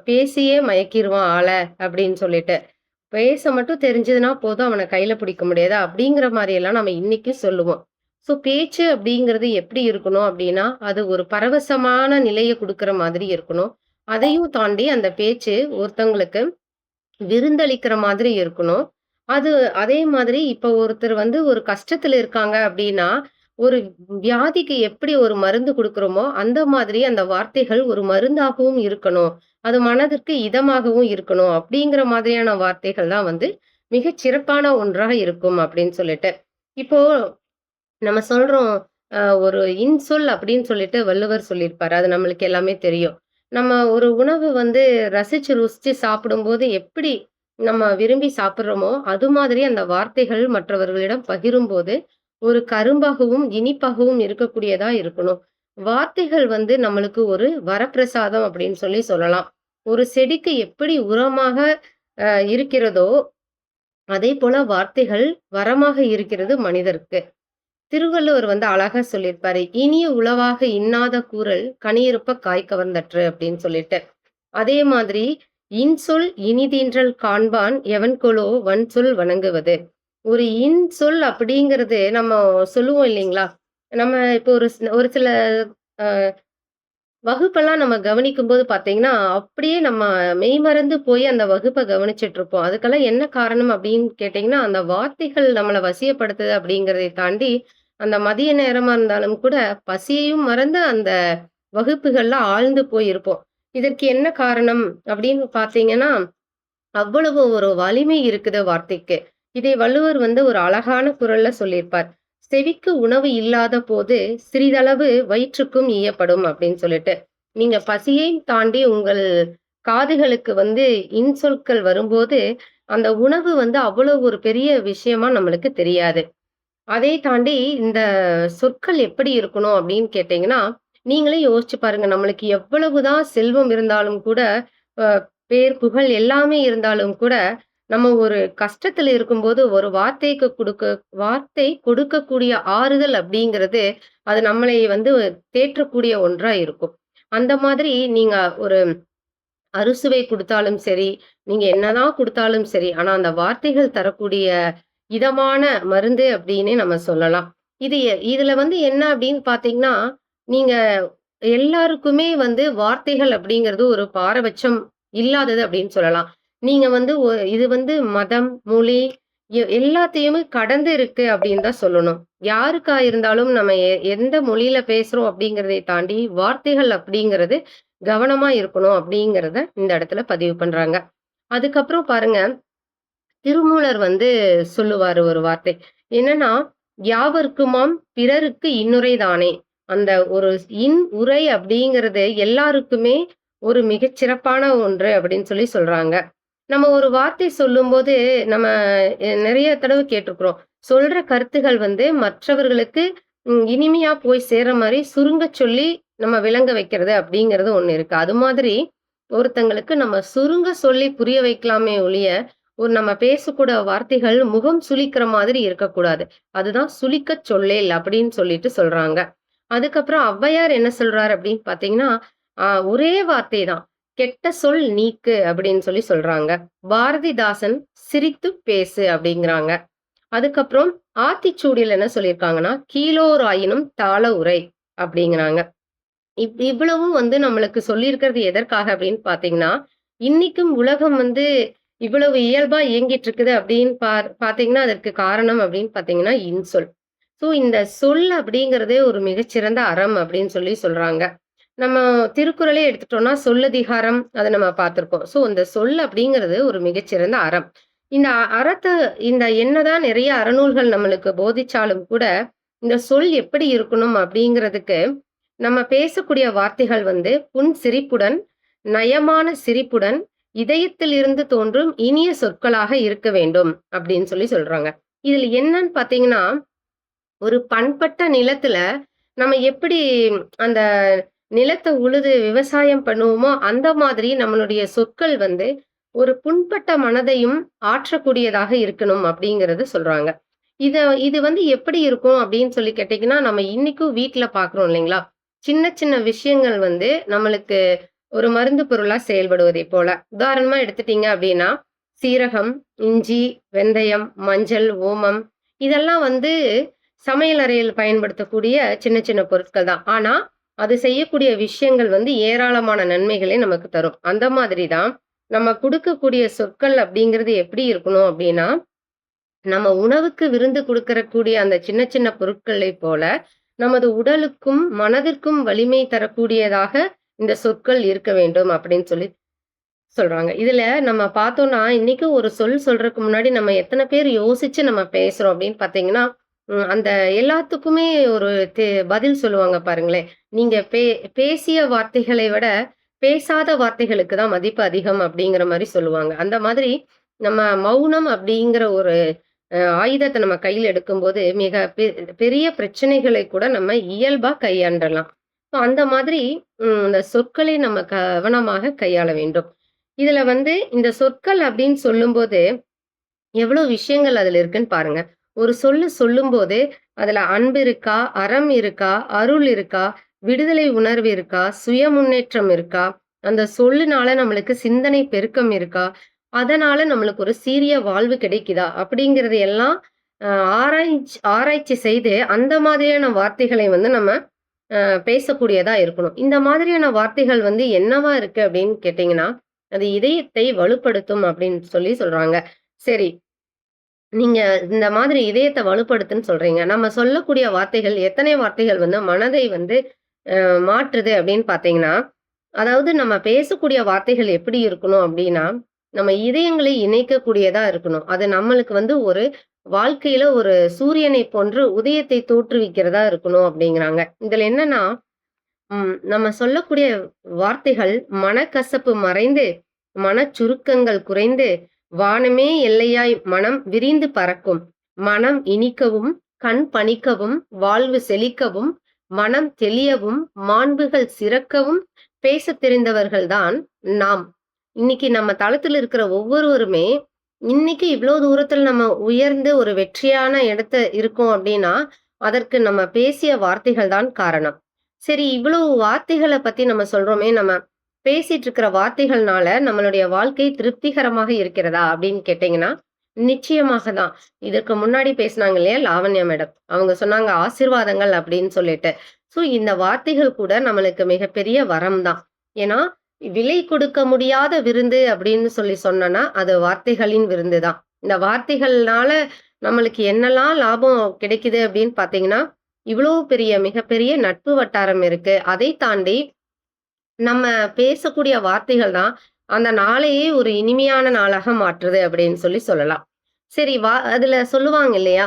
பேசியே மயக்கிருவான் ஆளை அப்படின்னு சொல்லிட்டு. பேச மட்டும் தெரிஞ்சதுன்னா போதும், அவனை கையில பிடிக்க முடியாது அப்படிங்கிற மாதிரி எல்லாம் நம்ம இன்னைக்கும் சொல்லுவோம். ஸோ பேச்சு அப்படிங்கிறது எப்படி இருக்கணும் அப்படின்னா, அது ஒரு பரவசமான நிலையை கொடுக்குற மாதிரி இருக்கணும். அதையும் தாண்டி அந்த பேச்சு ஒருத்தவங்களுக்கு விருந்தளிக்கிற மாதிரி இருக்கணும். அதே மாதிரி இப்ப ஒருத்தர் வந்து ஒரு கஷ்டத்துல இருக்காங்க அப்படின்னா, ஒரு வியாதிக்கு எப்படி ஒரு மருந்து கொடுக்கிறோமோ அந்த மாதிரி அந்த வார்த்தைகள் ஒரு மருந்தாகவும் இருக்கணும். அது மனதிற்கு இதமாகவும் இருக்கணும் அப்படிங்கிற மாதிரியான வார்த்தைகள் தான் வந்து மிகச் சிறப்பான ஒன்றாக இருக்கும் அப்படின்னு சொல்லிட்டு. இப்போ நம்ம சொல்றோம், ஒரு இன்சொல் அப்படின்னு சொல்லிட்டு வள்ளுவர் சொல்லியிருப்பாரு. அது நம்மளுக்கு எல்லாமே தெரியும். நம்ம ஒரு உணவு வந்து ரசிச்சு ருசிச்சு சாப்பிடும்போது எப்படி நம்ம விரும்பி சாப்பிடுறோமோ அது மாதிரி அந்த வார்த்தைகள் மற்றவர்களிடம் பகிரும்போது ஒரு கரும்பாகவும் இனிப்பாகவும் இருக்கக்கூடியதா இருக்கணும். வார்த்தைகள் வந்து நம்மளுக்கு ஒரு வரப்பிரசாதம் அப்படின்னு சொல்லலாம். ஒரு செடிக்கு எப்படி உரமாக இருக்கிறதோ, அதே போல வார்த்தைகள் வரமாக இருக்கிறது மனிதருக்கு. திருவள்ளுவர் வந்து அழகா சொல்லியிருப்பாரு. "இனிய உளவாக இன்னாத கூறல் கனியிருப்ப காய் கவர்ந்தற்று" அப்படின்னு சொல்லிட்டு. அதே மாதிரி இன்சொல் இனிதீன்றல் காண்பான் எவன்கொலோ வன்சொல் வணங்குவது. ஒரு இன்சொல் அப்படிங்கிறது நம்ம சொல்லுவோம் இல்லைங்களா? நம்ம இப்போ ஒரு சில அ வகுப்பெல்லாம் நம்ம கவனிக்கும்போது பார்த்தீங்கன்னா, அப்படியே நம்ம மெய்மறந்து போய் அந்த வகுப்ப கவனிச்சுட்டு இருப்போம். அதுக்கெல்லாம் என்ன காரணம் அப்படின்னு கேட்டீங்கன்னா, அந்த வார்த்தைகள் நம்மள வசியப்படுத்துது அப்படிங்கிறதை தாண்டி, அந்த மதிய நேரமா இருந்தாலும் கூட பசியையும் மறந்து அந்த வகுப்புகள்ல ஆழ்ந்து போயிருப்போம். இதற்கு என்ன காரணம் அப்படின்னு பார்த்தீங்கன்னா, அவ்வளவு ஒரு வலிமை இருக்குது வார்த்தைக்கு. இதை வள்ளுவர் வந்து ஒரு அழகான குறள்ல சொல்லியிருப்பார். "செவிக்கு உணவு இல்லாத போது சிறிதளவு வயிற்றுக்கும் ஈயப்படும்" அப்படின்னு சொல்லிட்டு. நீங்க பசியையும் தாண்டி உங்கள் காதுகளுக்கு வந்து இன்சொற்கள் வரும்போது, அந்த உணவு வந்து அவ்வளவு ஒரு பெரிய விஷயமா நம்மளுக்கு தெரியாது. அதை தாண்டி இந்த சொற்கள் எப்படி இருக்கணும் அப்படின்னு கேட்டீங்கன்னா, நீங்களே யோசிச்சு பாருங்க. நம்மளுக்கு எவ்வளவுதான் செல்வம் இருந்தாலும் கூட, அ பேர், புகழ் எல்லாமே இருந்தாலும் கூட, நம்ம ஒரு கஷ்டத்துல இருக்கும்போது ஒரு வார்த்தை கொடுக்கக்கூடிய ஆறுதல் அப்படிங்கிறது, அது நம்மளை வந்து தேற்றக்கூடிய ஒன்றா இருக்கும். அந்த மாதிரி நீங்க ஒரு அறுசுவை குடுத்தாலும் சரி, நீங்க என்னதான் குடுத்தாலும் சரி, ஆனா அந்த வார்த்தைகள் தரக்கூடிய இதமான மருந்து அப்டின்னே நம்ம சொல்லலாம். இதுல வந்து என்ன அப்டின்னு பார்த்தீங்கன்னா, நீங்க எல்லாருக்குமே வந்து வார்த்தைகள் அப்டிங்கிறது ஒரு பாரபட்சம் இல்லாதது அப்டின்னு சொல்லலாம். நீங்க வந்து இது வந்து மதம், மொழி எல்லாத்தையுமே கடந்து இருக்கு அப்டின்னு தான் சொல்லணும். யாருக்கா இருந்தாலும் நம்ம எந்த மொழியில பேசுறோம் அப்டிங்கிறதை தாண்டி, வார்த்தைகள் அப்டிங்கிறது கவனமா இருக்கணும் அப்டிங்கிறத இந்த இடத்துல பதிவு பண்றாங்க. அதுக்கப்புறம் பாருங்க திருமூலர் வந்து சொல்லுவாரு ஒரு வார்த்தை. என்னன்னா, "யாவர்க்குமாம் பிறருக்கு இன்னுரை தானே." அந்த ஒரு உரை அப்படிங்கிறது எல்லாருக்குமே ஒரு மிகச் சிறப்பான ஒன்று அப்படின்னு சொல்றாங்க. நம்ம ஒரு வார்த்தை சொல்லும்போது, நம்ம நெறைய தடவ கேட்டுருக்குறோம். சொல்ற கருத்துகள் வந்து மற்றவர்களுக்கு இனிமையா போய் சேர்ற மாரி சுருங்கச் சொல்லி நம்ம விளங்க வைக்கிறது அப்படிங்கிறது ஒண்ணு இருக்கு. அது மாதிரி ஒருத்தங்களுக்கு நம்ம சுருங்க சொல்லி புரிய வைக்கலாமே ஒழிய, நம்ம பேசக்கூட வார்த்தைகள் முகம் சுளிக்கிற மாதிரி இருக்கக்கூடாது. அதுதான் சுளிக்கச் சொல்லேல் அப்படின்னு சொல்றாங்க. அதுக்கப்புறம் ஔவையார் என்ன சொல்றாரு அப்படின்னு பார்த்தீங்கன்னா, ஒரே வார்த்தை தான். "கெட்ட சொல் நீக்கு" அப்படின்னு சொல்றாங்க. பாரதிதாசன் "சிரித்துப் பேசு" அப்படிங்கிறாங்க. அதுக்கப்புறம் ஆத்திச்சூடியில என்ன சொல்லியிருக்காங்கன்னா, "கீழோர் ஆயினும் தாழ உரை" அப்படிங்கிறாங்க. இவ்வளவும் வந்து நம்மளுக்கு சொல்லியிருக்கிறது எதற்காக அப்படின்னு பார்த்தீங்கன்னா, இன்னைக்கும் உலகம் வந்து இவ்வளவு இயல்பா இயங்கிட்டு இருக்குது அப்படின்னு பார்த்தீங்கன்னா, அதற்கு காரணம் அப்படின்னு பார்த்தீங்கன்னா, இன்சொல். ஸோ இந்த சொல் அப்படிங்கிறதே ஒரு மிகச்சிறந்த அறம் அப்படின்னு சொல்றாங்க. நம்ம திருக்குறளே எடுத்துட்டோம்னா, சொல்லதிகாரம் அத நம்ம பார்த்திருக்கோம். ஸோ இந்த சொல் அப்படிங்கிறது ஒரு மிகச்சிறந்த அறம். இந்த இந்த என்னதான் நிறைய அறநூல்கள் நம்மளுக்கு போதிச்சாலும் கூட, இந்த சொல் எப்படி இருக்கணும் அப்படிங்கிறதுக்கு, நம்ம பேசக்கூடிய வார்த்தைகள் வந்து புன்சிரிப்புடன், நயமான சிரிப்புடன், இதயத்தில் இருந்து தோன்றும் இனிய சொற்களாக இருக்க வேண்டும் அப்படின்னு சொல்றாங்க. இதுல என்னன்னு பார்த்தீங்கன்னா, ஒரு பண்பட்ட நிலத்துல நம்ம எப்படி அந்த நிலத்த உழுது விவசாயம் பண்ணுவோமோ, அந்த மாதிரி நம்மளுடைய சொற்கள் வந்து ஒரு புண்பட்ட மனதையும் ஆற்றக்கூடியதாக இருக்கணும் அப்படிங்கிறது சொல்றாங்க. இது வந்து எப்படி இருக்கும் அப்படின்னு கேட்டீங்கன்னா, நம்ம இன்னைக்கும் வீட்ல பார்க்குறோம் இல்லைங்களா? சின்ன சின்ன விஷயங்கள் வந்து நம்மளுக்கு ஒரு மருந்து பொருளா செயல்படுவதைப் போல. உதாரணமா எடுத்துட்டீங்க அப்படின்னா, சீரகம், இஞ்சி, வெந்தயம், மஞ்சள், ஓமம் இதெல்லாம் வந்து சமையல் அறையில் பயன்படுத்தக்கூடிய சின்ன சின்ன பொருட்கள் தான். ஆனா, அது செய்யக்கூடிய விஷயங்கள் வந்து ஏராளமான நன்மைகளை நமக்கு தரும். அந்த மாதிரி தான் நம்ம குடுக்கக்கூடிய சொற்கள் அப்படிங்கிறது எப்படி இருக்கணும் அப்படின்னா, நம்ம உணவுக்கு விருந்து குடுக்கக்கூடிய அந்த சின்ன சின்ன பொருட்களைப் போல, நமது உடலுக்கும், மனதிற்கும் வலிமை தரக்கூடியதாக இந்த சொற்கள் இருக்க வேண்டும் அப்படின்னு சொல்றாங்க. இதுல நம்ம பார்த்தோம்னா, இன்னைக்கு ஒரு சொல்றதுக்கு முன்னாடி நம்ம எத்தன பேர் யோசிச்சு நம்ம பேசுறோம் அப்படின்னு பார்த்தீங்கன்னா, அந்த எல்லாத்துக்குமே ஒரு பதில் சொல்லுவாங்க பாருங்களேன். நீங்க பேசிய வார்த்தைகளை விட, பேசாத வார்த்தைகளுக்கு தான் மதிப்பு அதிகம் அப்படிங்கிற மாரி சொல்லுவாங்க. அந்த மாதிரி நம்ம மௌனம் அப்படிங்கிற ஒரு ஆயுதத்த நம்ம கையில எடுக்கும்போது, மிக பெரிய பிரச்சனைகளை கூட நம்ம இயல்பா கையாண்டலாம். அந்த மாதிரி இந்த சொற்களை நம்ம கவனமாக கையாள வேண்டும். இதுல வந்து இந்த சொற்கள் அப்படின்னு சொல்லும்போது எவ்வளோ விஷயங்கள் அதுல இருக்குன்னு பாருங்க. ஒரு சொல்லு சொல்லும்போது, அதுல அன்பு இருக்கா? அறம் இருக்கா? அருள் இருக்கா? விடுதலை உணர்வு இருக்கா? சுய முன்னேற்றம் இருக்கா? அந்த சொல்லுனால நம்மளுக்கு சிந்தனை பெருக்கம் இருக்கா? அதனால நம்மளுக்கு ஒரு சீரிய வாழ்வு கிடைக்குதா? அப்படிங்கிறது எல்லாம் அ ஆராய்ச்சி செய்து, அந்த மாதிரியான வார்த்தைகளை வந்து நம்ம பேசக்கூடியதா இருக்கணும். இந்த மாதிரியான வார்த்தைகள் வந்து என்னவா இருக்கு அப்படின்னு கேட்டீங்கன்னா, அது இதயத்தை வலுப்படுத்தும் அப்படின்னு சொல்றாங்க. சரி, நீங்க இந்த மாதிரி இதயத்த வலுப்படுத்துன்னு சொல்றீங்க. நம்ம சொல்லக்கூடிய வார்த்தைகள் எத்தனை வார்த்தைகள் வந்து மனதை வந்து மாற்றுது அப்படின்னு பார்த்தீங்கன்னா, அதாவது நம்ம பேசக்கூடிய வார்த்தைகள் எப்படி இருக்கணும் அப்படின்னா, நம்ம இதயங்களை இணைக்கக்கூடியதா இருக்கணும். அது நம்மளுக்கு வந்து ஒரு வாழ்க்கையில ஒரு சூரியனை போன்று உதயத்தை தோற்றுவிக்கிறதா இருக்கணும் அப்படிங்கிறாங்க. இதுல என்னன்னா, நம்ம சொல்லக்கூடிய வார்த்தைகள் மனக்கசப்பு மறைந்து, மனச்சுருக்கங்கள் குறைந்து, வானமே எல்லையாய் மனம் விரிந்து பறக்கும். மனம் இனிக்கவும், கண் பனிக்கவும், வாழ்வு செழிக்கவும், மனம் தெளியவும், மாண்புகள் சிறக்கவும் பேசத் தெரிந்தவர்கள்தான் நாம். இன்னைக்கு நம்ம தளத்துல இருக்கிற ஒவ்வொருவருமே, இன்னைக்கு இவ்ளோ தூரத்துல நம்ம உயர்ந்து ஒரு வெற்றியான இருக்கோம் அப்படின்னா, அதற்கு நம்ம பேசிய வார்த்தைகள் தான் காரணம். சரி, இவ்வளவு வார்த்தைகள பத்தி நம்ம சொல்றோமே, நம்ம பேசிட்டு இருக்கிற வார்த்தைகள்னால நம்மளுடைய வாழ்க்கை திருப்திகரமாக இருக்கிறதா அப்படின்னு கேட்டீங்கன்னா, நிச்சயமாக தான். இதற்கு முன்னாடி பேசினாங்க இல்லையா லாவண்யா மேடம். அவங்க சொன்னாங்க ஆசீர்வாதங்கள் அப்படின்னு சொல்லிட்டு. ஸோ இந்த வார்த்தைகள் கூட நம்மளுக்கு மிகப்பெரிய வரம் தான். ஏன்னா, விலை கொடுக்க முடியாத விருந்து அப்படின்னு சொன்னோம்னா, அது வார்த்தைகளின் விருந்து தான். இந்த வார்த்தைகள்னால நம்மளுக்கு என்னெல்லாம் லாபம் கிடைக்குது அப்படின்னு பார்த்தீங்கன்னா, இவ்வளோ பெரிய மிகப்பெரிய நட்பு வட்டாரம் இருக்கு. அதை தாண்டி நம்ம பேசக்கூடிய வார்த்தைகள் தான் அந்த நாளையே ஒரு இனிமையான நாளாக மாற்றுது அப்படின்னு சொல்லலாம். சரி, அதுல சொல்லுவாங்க இல்லையா?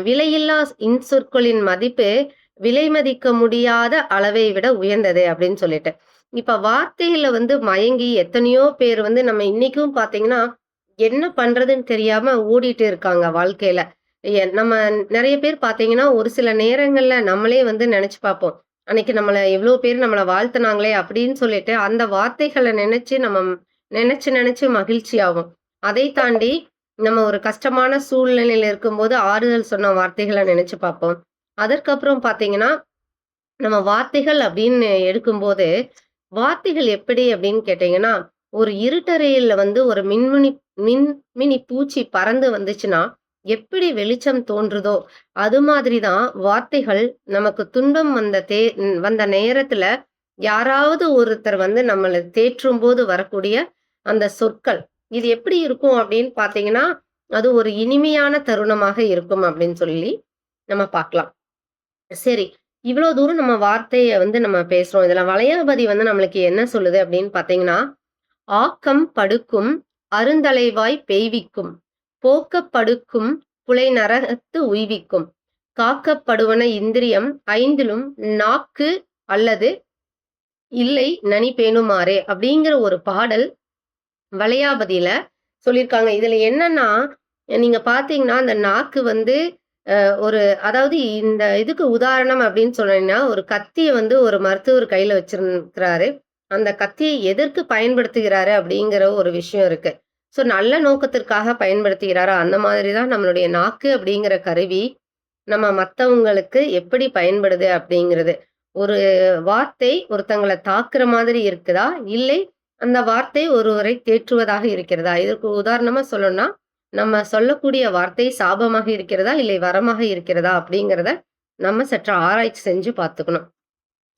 விலையில்லா இன்சொற்களின் மதிப்பு விலை மதிக்க முடியாத அளவை விட உயர்ந்தது அப்படின்னு சொல்லிட்டு. இப்ப வார்த்தையில வந்து மயங்கி எத்தனையோ பேர் வந்து நம்ம இன்னைக்கும் பார்த்தீங்கன்னா, என்ன பண்றதுன்னு தெரியாம ஓடிட்டு இருக்காங்க வாழ்க்கையில. நம்ம நெறைய பேர் பார்த்தீங்கன்னா, ஒரு சில நேரங்கள்ல நம்மளே வந்து நெனச்சு பார்ப்போம். அன்னைக்கு நம்மள எவ்ளோ பேர் நம்மள வாழ்த்துனாங்களே அப்படின்னு சொல்லிட்டு, அந்த வார்த்தைகள நெனச்சு மகிழ்ச்சி ஆவோம். அதை தாண்டி நம்ம ஒரு கஷ்டமான சூழ்நிலையில இருக்கும்போது ஆறுதல் சொன்ன வார்த்தைகள நெனச்சு பார்ப்போம். அதற்கப்புறம் பார்த்தீங்கன்னா, நம்ம வார்த்தைகள் அப்படின்னு எடுக்கும்போது, வார்த்தைகள் எப்படி அப்படின்னு கேட்டீங்கன்னா, ஒரு இருட்டறையில வந்து ஒரு மின்மினி பூச்சி பறந்து வந்துச்சுன்னா, எப்படி வெளிச்சம் தோன்றுதோ, அது மாதிரி தான் வார்த்தைகள் நமக்கு துன்பம் வந்த நேரத்துல யாராவது ஒருத்தர் வந்து நம்மள தேற்றும்போது வரக்கூடிய அந்த சொற்கள். இது எப்படி இருக்கும் அப்படின்னு பார்த்தீங்கன்னா, அது ஒரு இனிமையான தருணமாக இருக்கும் அப்படின்னு சொல்லி நம்ம பார்க்கலாம். சரி, இவ்வளோ தூரம் நம்ம வார்த்தைய வந்து நம்ம பேசுறோம். இதுல வளையாபதி வந்து நம்மளுக்கு என்ன சொல்லுது அப்படின்னு பார்த்தீங்கன்னா, ஆக்கம் படுக்கும் அருந்தலைவாய் பெய்விக்கும், போக்கப் படுக்கும் புலை நரகத்து உய்விக்கும், காக்கப்படுவன இந்திரியம் ஐந்திலும் நாக்கு அல்லது இல்லை நனி பேணுமாறே அப்படிங்கிற ஒரு பாடல் வளையாபதியில சொல்லியிருக்காங்க. இதுல என்னன்னா, நீங்க பார்த்தீங்கன்னா, அந்த நாக்கு வந்து அதாவது இந்த இதுக்கு உதாரணம் அப்படின்னு சொன்னீங்கன்னா, ஒரு கத்திய வந்து ஒரு மருத்துவர் கையில வச்சிருக்கிறாரு. அந்த கத்தியை எதற்கு பயன்படுத்துகிறாரு அப்படிங்கிற ஒரு விஷயம் இருக்கு. ஸோ நல்ல நோக்கத்திற்காக பயன்படுத்துகிறாரா? அந்த மாதிரி தான் நம்மளுடைய நாக்கு அப்படிங்கிற கருவி, நம்ம மத்தவங்களுக்கு எப்படி பயன்படுது அப்படிங்கிறது. ஒரு வார்த்தை ஒருத்தங்கள தாக்குற மாதிரி இருக்குதா? இல்லை அந்த வார்த்தை ஒருவரை தேற்றுவதாக இருக்கிறதா? இதற்கு உதாரணமா சொல்லணும்னா, நம்ம சொல்லக்கூடிய வார்த்தை சாபமாக இருக்கிறதா? இல்லை வரமாக இருக்கிறதா? அப்படிங்கிறத நம்ம சற்று ஆராய்ச்சி செஞ்சு பார்த்துக்கணும்.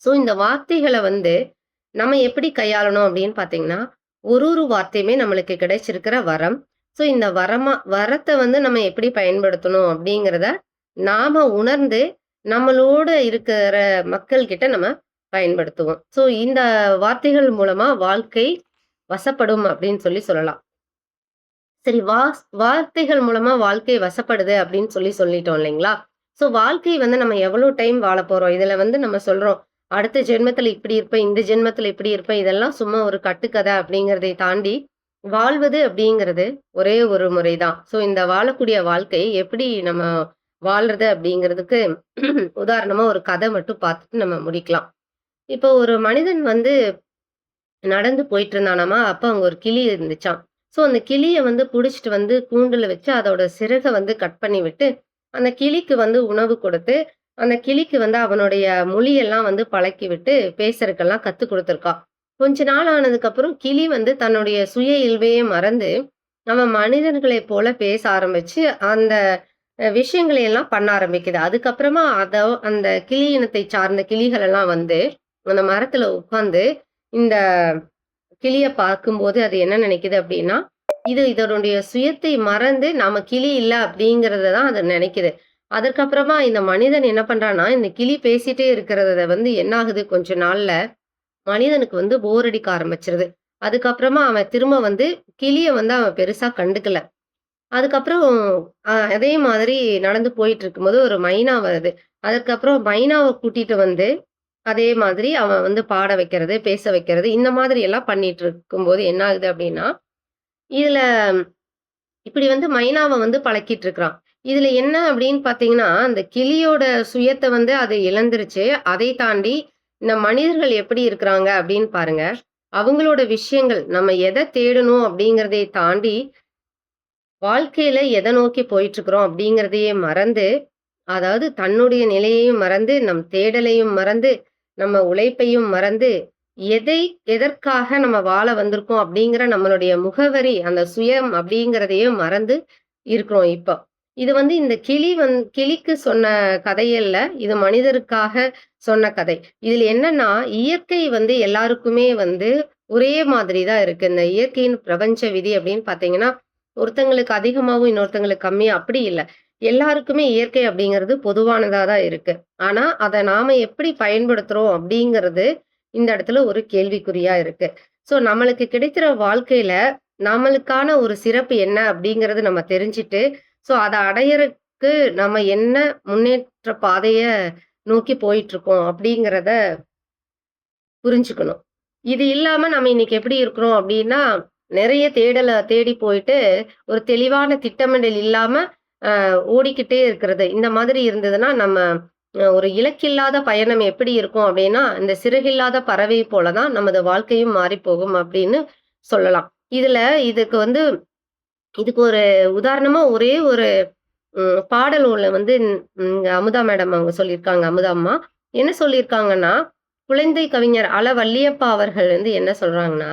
ஸோ இந்த வார்த்தைகள வந்து நம்ம எப்படி கையாளணும் அப்படின்னு பார்த்தீங்கன்னா, ஒரு வார்த்தையுமே நம்மளுக்கு கிடைச்சிருக்கிற வரம். ஸோ இந்த வரத்த வந்து நம்ம எப்படி பயன்படுத்தணும் அப்படிங்கிறத நாம உணர்ந்து, நம்மளோட இருக்கிற மக்கள் கிட்ட நம்ம பயன்படுத்துவோம். ஸோ இந்த வார்த்தைகள் மூலமா வாழ்க்கை வசப்படும் அப்படின்னு சொல்லலாம். சரி, வார்த்தைகள் மூலமா வாழ்க்கை வசப்படுது அப்படின்னு சொல்லிட்டோம் இல்லைங்களா? ஸோ வாழ்க்கை வந்து நம்ம எவ்வளோ டைம் வாழப் போறோம்? இதுல வந்து நம்ம சொல்றோம், அடுத்த ஜென்மத்துல இப்படி இருப்பேன், இந்த ஜென்மத்துல இப்படி இருப்பேன். இதெல்லாம் சும்மா ஒரு கட்டுக்கதை அப்படிங்கிறதை தாண்டி, வாழ்வது அப்படிங்கிறது ஒரே ஒரு முறை தான். ஸோ இந்த வாழக்கூடிய வாழ்க்கை எப்படி நம்ம வாழ்றது அப்படிங்கிறதுக்கு உதாரணமா ஒரு கதை மட்டும் பார்த்துட்டு நம்ம முடிக்கலாம். இப்போ ஒரு மனிதன் வந்து நடந்து போயிட்டு இருந்தானாமா, அப்ப அங்க ஒரு கிளி இருந்துச்சாம். ஸோ அந்த கிளிய வந்து புடிச்சிட்டு வந்து கூண்டுல வச்சு அதோட சிறக வந்து கட் பண்ணி விட்டு, அந்த கிளிக்கு வந்து உணவு கொடுத்து, அந்த கிளிக்கு வந்து அவனுடைய மொழியெல்லாம் வந்து பழக்கி விட்டு பேசுறதுக்கெல்லாம் கத்துக் குடுத்துருக்கான். கொஞ்ச நாள் ஆனதுக்கப்புறம் கிளி வந்து தன்னுடைய சுய இயல்பையே மறந்து, நம்ம மனிதர்களைப் போல பேச ஆரம்பிச்சு, அந்த விஷயங்களை எல்லாம் பண்ண ஆரம்பிக்குது. அதுக்கப்புறமா அந்த கிளி இனத்தை சார்ந்த கிளிகள் எல்லாம் வந்து, அந்த மரத்துல உட்கார்ந்து இந்த கிளிய பார்க்கும்போது அது என்ன நினைக்குது அப்படின்னா, இது இதனுடைய சுயத்தை மறந்து நாம கிளி இல்ல அப்படிங்கிறத தான் அது நினைக்குது. அதற்கப்புறமா இந்த மனிதன் என்ன பண்றான்னா, இந்த கிளி பேசிட்டே இருக்கிறத வந்து என்ன ஆகுது கொஞ்ச நாள்ல, மனிதனுக்கு வந்து போர் அடிக்க ஆரம்பிச்சுருது. அதுக்கப்புறமா அவன் திரும்ப வந்து கிளிய வந்து அவன் பெருசா கண்டுக்கல. அதுக்கப்புறம் அதே மாதிரி நடந்து போயிட்டு இருக்கும்போது ஒரு மைனா வருது. அதுக்கப்புறம் மைனாவ கூட்டிட்டு வந்து அதே மாதிரி அவன் வந்து பாட வைக்கிறது, பேச வைக்கிறது, இந்த மாதிரி எல்லாம் பண்ணிட்டு இருக்கும்போது என்ன ஆகுது அப்படின்னா, இதுல இப்படி வந்து மைனாவ வந்து பழக்கிட்டு இருக்கிறான். இதுல என்ன அப்படின்னு பார்த்தீங்கன்னா, அந்த கிளியோட சுயத்த வந்து அது இழந்துருச்சு. அதை தாண்டி இந்த மனிதர்கள் எப்படி இருக்கிறாங்க அப்படின்னு பாருங்க. அவங்களோட விஷயங்கள் நம்ம எத தேடணும் அப்படிங்கிறதை தாண்டி, வாழ்க்கையில எத நோக்கி போயிட்டுருக்கிறோம் அப்படிங்கிறதையே மறந்து, அதாவது தன்னுடைய நிலையையும் மறந்து, நம் தேடலையும் மறந்து, நம்ம உழைப்பையும் மறந்து, எதை எதற்காக நம்ம வாழ வந்திருக்கோம் அப்படிங்கிற நம்மளுடைய முகவரி, அந்த சுயம் அப்படிங்கிறதையே மறந்து இருக்கிறோம் இப்போ. இது வந்து இந்த கிளிக்கு சொன்ன கதை அல்ல. இது மனிதருக்காக சொன்ன கதை. இதில என்னன்னா, இயற்கை வந்து எல்லாருக்குமே வந்து ஒரே மாதிரி தான் இருக்கு. இந்த இயற்கையின் பிரபஞ்ச விதி அப்படின்னு பார்த்தீங்கன்னா, ஒருத்தங்களுக்கு அதிகமாவும், இன்னொருத்தங்களுக்கு கம்மியா அப்படி இல்ல. எல்லாருக்குமே இயற்கை அப்படிங்கிறது பொதுவானதா தான் இருக்கு. ஆனா, அத நாம எப்படி பயன்படுத்துறோம் அப்படிங்கிறது இந்த இடத்துல ஒரு கேள்விக்குறியா இருக்கு. ஸோ நம்மளுக்கு கிடைக்கிற வாழ்க்கையில நம்மளுக்கான ஒரு சிறப்பு என்ன அப்படிங்கிறது நம்ம தெரிஞ்சுட்டு, ஸோ அத அடையறக்கு நம்ம என்ன முன்னேற்ற பாதைய நோக்கி போயிட்டுருக்கோம் அப்படிங்கிறத புரிஞ்சுக்கணும். இது இல்லாம நம்ம இன்னைக்கு எப்படி இருக்கிறோம் அப்படின்னா, நெறைய தேடல தேடி போயிட்டு, ஒரு தெளிவான திட்டமிடல் இல்லாம ஓடிக்கிட்டே இருக்கிறது. இந்த மாதிரி இருந்ததுன்னா, நம்ம ஒரு இலக்கில்லாத பயணம் எப்படி இருக்கும் அப்படின்னா, இந்த சிறகில்லாத பறவை போல தான் நமது வாழ்க்கையும் மாறிப்போகும் அப்படின்னு சொல்லலாம். இதுல இதுக்கு ஒரு உதாரணமா ஒரே ஒரு பாடல் ஒண்ணு வந்து அமுதா மேடம் அவங்க சொல்லியிருக்காங்க. அமுதா அம்மா. என்ன சொல்லியிருக்காங்கன்னா, குழந்தை கவிஞர் வள்ளியப்பா அவர்கள் வந்து என்ன சொல்றாங்கன்னா,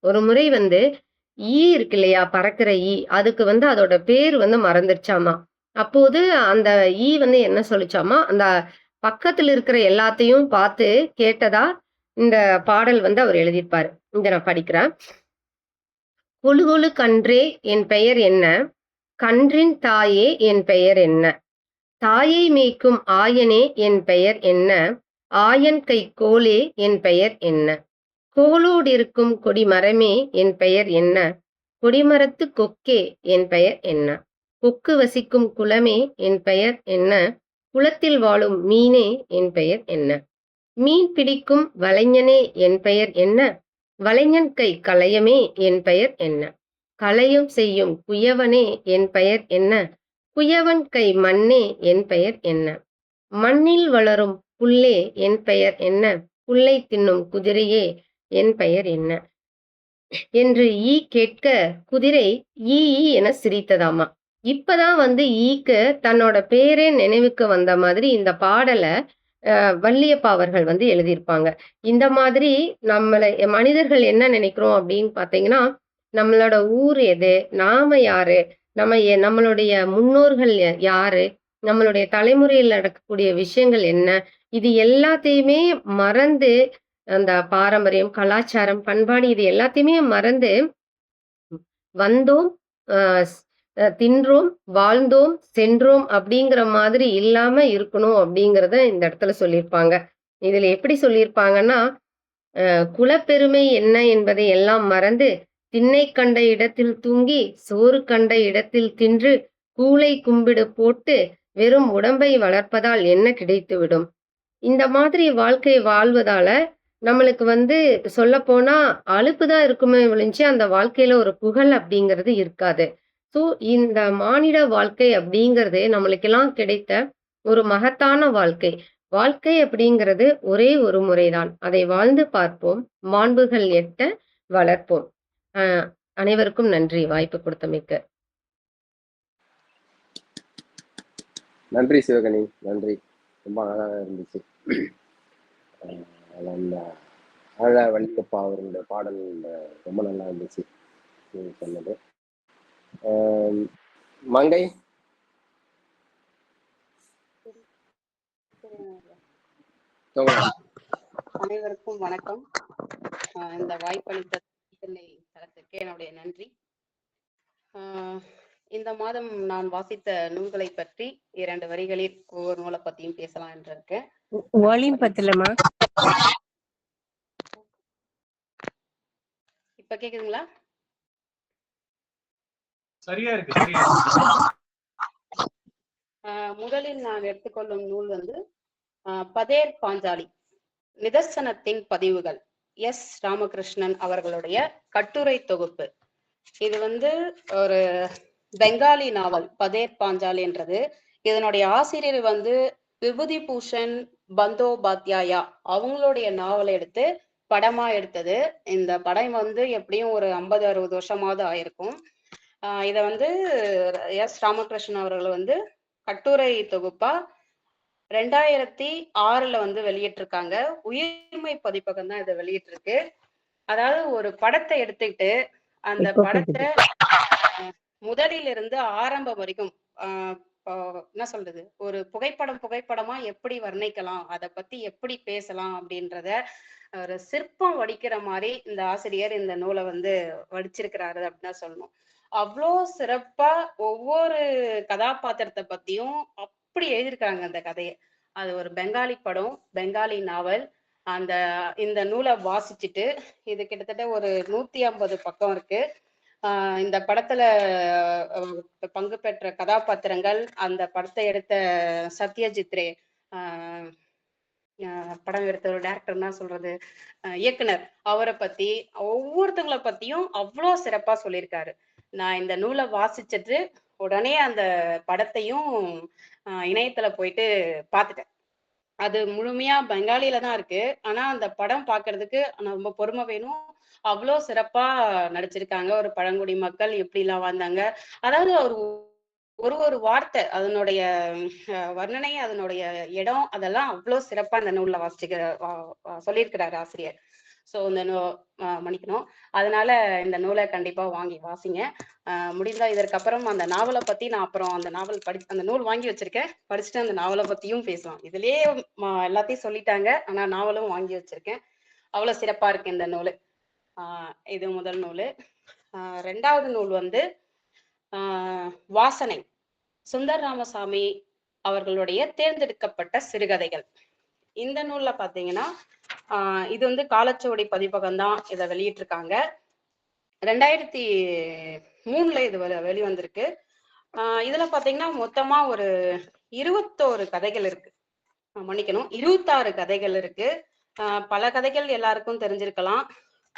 ஒரு முறை வந்து ஈ இருக்கு இல்லையா? பறக்கிற ஈ. அதுக்கு வந்து அதோட பேர் வந்து மறந்துருச்சாமா. அப்போது அந்த ஈ வந்து என்ன சொல்லுச்சாமா, அந்த பக்கத்துல இருக்கிற எல்லாத்தையும் பார்த்து கேட்டதா இந்த பாடல் வந்து அவர் எழுதியிருப்பாரு. இங்க நான் படிக்கிறேன். "கொழு கொழு கன்றே என் பெயர் என்ன? கன்றின் தாயே என் பெயர் என்ன? தாயை மேய்க்கும் ஆயனே என் பெயர் என்ன? ஆயன் கைக் கோலே என் பெயர் என்ன? கோலோடிருக்கும் கொடிமரமே என் பெயர் என்ன? கொடிமரத்துக் கொக்கே என் பெயர் என்ன? கொக்கு வசிக்கும் குளமே என் பெயர் என்ன? குளத்தில் வாழும் மீனே என் பெயர் என்ன? மீன் பிடிக்கும் வலைஞனே என் பெயர் என்ன? வலைஞன் கைக் கலயமே என் பெயர் என்ன? கலயம் செய்யும் குயவனே என் பெயர் என்ன? குயவன் கை மண்ணே என் பெயர் என்ன? மண்ணில் வளரும் புல்லே என் பெயர் என்ன? புல்லைத் தின்னும் குதிரையே என் பெயர் என்ன?" என்று ஈ கேட்க, குதிரை ஈ ஈ என சிரித்ததாமா. இப்பதான் வந்து ஈக்கு தன்னோட பேரே நினைவுக்கு வந்த மாதிரி இந்த பாடல வள்ளியப்பா அவர்கள் வந்து எழுதியிருப்பாங்க. இந்த மாதிரி மனிதர்கள் என்ன நினைக்கிறோம் அப்படின்னு பார்த்தீங்கன்னா, நம்மளோட ஊர் எது? நாம யாரு? நம்மளுடைய முன்னோர்கள் யாரு? நம்மளுடைய தலைமுறையில் நடக்கக்கூடிய விஷயங்கள் என்ன? இது எல்லாத்தையுமே மறந்து, அந்த பாரம்பரியம், கலாச்சாரம், பண்பாடு இது எல்லாத்தையுமே மறந்து வந்தோம், அ தின்றோம், வாழ்ந்தோம், சென்றோம் அப்படிங்கிற மாதிரி இல்லாம இருக்கணும் அப்படிங்கிறத இந்த இடத்துல சொல்லியிருப்பாங்க. இதுல எப்படி சொல்லியிருப்பாங்கன்னா, குலப்பெருமை என்ன என்பதை எல்லாம் மறந்து, திண்ணை கண்ட இடத்தில் தூங்கி, சோறு கண்ட இடத்தில் தின்று, கூழை கும்பிடு போட்டு, வெறும் உடம்பை வளர்ப்பதால் என்ன கிடைத்துவிடும்? இந்த மாதிரி வாழ்க்கை வாழ்வதால, நம்மளுக்கு வந்து சொல்லப்போனா அலுப்பு தான் இருக்குமே ஒழிஞ்சு, அந்த வாழ்க்கையில ஒரு புகழ் அப்படிங்கிறது இருக்காது. ஸோ, இந்த மானிட வாழ்க்கை அப்படிங்கிறது நம்மளுக்கெல்லாம் கிடைத்த ஒரு மகத்தான வாழ்க்கை. வாழ்க்கை அப்படிங்கிறது ஒரே ஒரு முறைதான். அதை வாழ்ந்து பார்ப்போம். மாண்புகள் எட்ட வளர்ப்போம். அனைவருக்கும் நன்றி வாய்ப்பு கொடுத்தமைக்கு. நன்றி சிவகணி, நன்றி. ரொம்ப அழகாக இருந்துச்சு. அந்த அழ வள்ளியப்பா அவர்களுடைய பாடல் ரொம்ப நல்லா இருந்துச்சு சொன்னது. மங்கை, அனைவருக்கும் வணக்கம். இந்த வாய்ப்பளித்த தளத்திற்கு என்னுடைய நன்றி. இந்த மாதம் நான் வாசித்த நூல்களை பற்றி 2 வரிகளில் ஒவ்வொரு நூலை பத்தியும் பேசலாம் என்று இருக்கேன். இப்ப கேக்குதுங்களா? சரியா இருக்கு. முதலில் நான் எடுத்துக்கொள்ளும் நூல் வந்து பதேர் பாஞ்சாலி நிதர்சனத்தின் பதிவுகள், எஸ் ராமகிருஷ்ணன் அவர்களுடைய கட்டுரை தொகுப்பு. இது வந்து ஒரு பெங்காலி நாவல். பதேர் பாஞ்சாலின்றது இதனுடைய ஆசிரியர் வந்து விபூதி பூஷன் பந்தோபாத்யாயா அவங்களுடைய நாவலை எடுத்து படமா எடுத்தது. இந்த படம் வந்து எப்படியும் ஒரு 50-60 வருஷமாவது ஆயிருக்கும். இத வந்து எஸ் ராமகிருஷ்ணன் அவர்கள் வந்து கட்டுரை தொகுப்பா 2006 வந்து வெளியிட்டிருக்காங்க. உயிர்மை பதிப்பகம் தான் இதை வெளியிட்டிருக்கு. அதாவது ஒரு படத்தை எடுத்துக்கிட்டு அந்த படத்தை முதலிலிருந்து ஆரம்பம் வரைக்கும் என்ன சொல்றது, ஒரு புகைப்படமா எப்படி வர்ணிக்கலாம், அதை பத்தி எப்படி பேசலாம் அப்படின்றத ஒரு சிற்பம் வடிக்கிற மாதிரி இந்த ஆசிரியர் இந்த நூலை வந்து வடிச்சிருக்கிறாரு அப்படின்னு சொல்லணும். அவ்வளோ சிறப்பா ஒவ்வொரு கதாபாத்திரத்தை பத்தியும் அப்படி எழுதியிருக்காங்க அந்த கதையை. அது ஒரு பெங்காலி படம், பெங்காலி நாவல். இந்த நூலை வாசிச்சுட்டு இது கிட்டத்தட்ட ஒரு 150 பக்கம் இருக்கு. இந்த படத்துல பங்கு பெற்ற கதாபாத்திரங்கள், அந்த படத்தை எடுத்த சத்யஜித் ரே, படம் எடுத்த ஒரு டைரக்டர் தான் சொல்றது, இயக்குனர், அவரை பத்தி ஒவ்வொருத்தவங்களை பத்தியும் அவ்வளோ சிறப்பா சொல்லியிருக்காரு. நான் இந்த நூலை வாசிச்சுட்டு உடனே அந்த படத்தையும் இணையத்துல போயிட்டு பார்த்துட்டேன். அது முழுமையா பெங்காலில தான் இருக்கு. ஆனா அந்த படம் பாக்குறதுக்கு ரொம்ப பொறுமை வேணும். அவ்வளோ சிறப்பா நடிச்சிருக்காங்க. ஒரு பழங்குடி மக்கள் எப்படி எல்லாம் வந்தாங்க, அதாவது ஒரு வார்த்தை அதனுடைய வர்ணனை, அதனுடைய இடம், அதெல்லாம் அவ்வளோ சிறப்பா இந்த நூல்ல சொல்லியிருக்கிறாரு ஆசிரியர். ஸோ இந்த மன்னிக்கணும். அதனால இந்த நூலை கண்டிப்பா வாங்கி வாசிங்க. முடிந்தா இதற்கப்புறம் அந்த நாவலை பத்தி நான் அப்புறம் அந்த நாவல் அந்த நூல் வாங்கி வச்சிருக்கேன், படிச்சுட்டு அந்த நாவலை பத்தியும் பேசலாம். இதுலயே எல்லாத்தையும் சொல்லிட்டாங்க, ஆனா நாவலும் வாங்கி வச்சிருக்கேன். அவ்வளவு சிறப்பா இருக்கு இந்த நூல். இது முதல் நூல். 2வது நூல் வந்து வாசனை, சுந்தர் ராமசாமி அவர்களுடைய தேர்ந்தெடுக்கப்பட்ட சிறுகதைகள். இந்த நூல்ல பாத்தீங்கன்னா இது வந்து காலச்சுவடி பதிப்பகம் தான் இதை வெளியிட்டிருக்காங்க. 2003 இது வெளிவந்திருக்கு. இதுல பாத்தீங்கன்னா மொத்தமா ஒரு 21 கதைகள் இருக்கு, மன்னிக்கணும் 26 கதைகள் இருக்கு. பல கதைகள் எல்லாருக்கும் தெரிஞ்சிருக்கலாம்.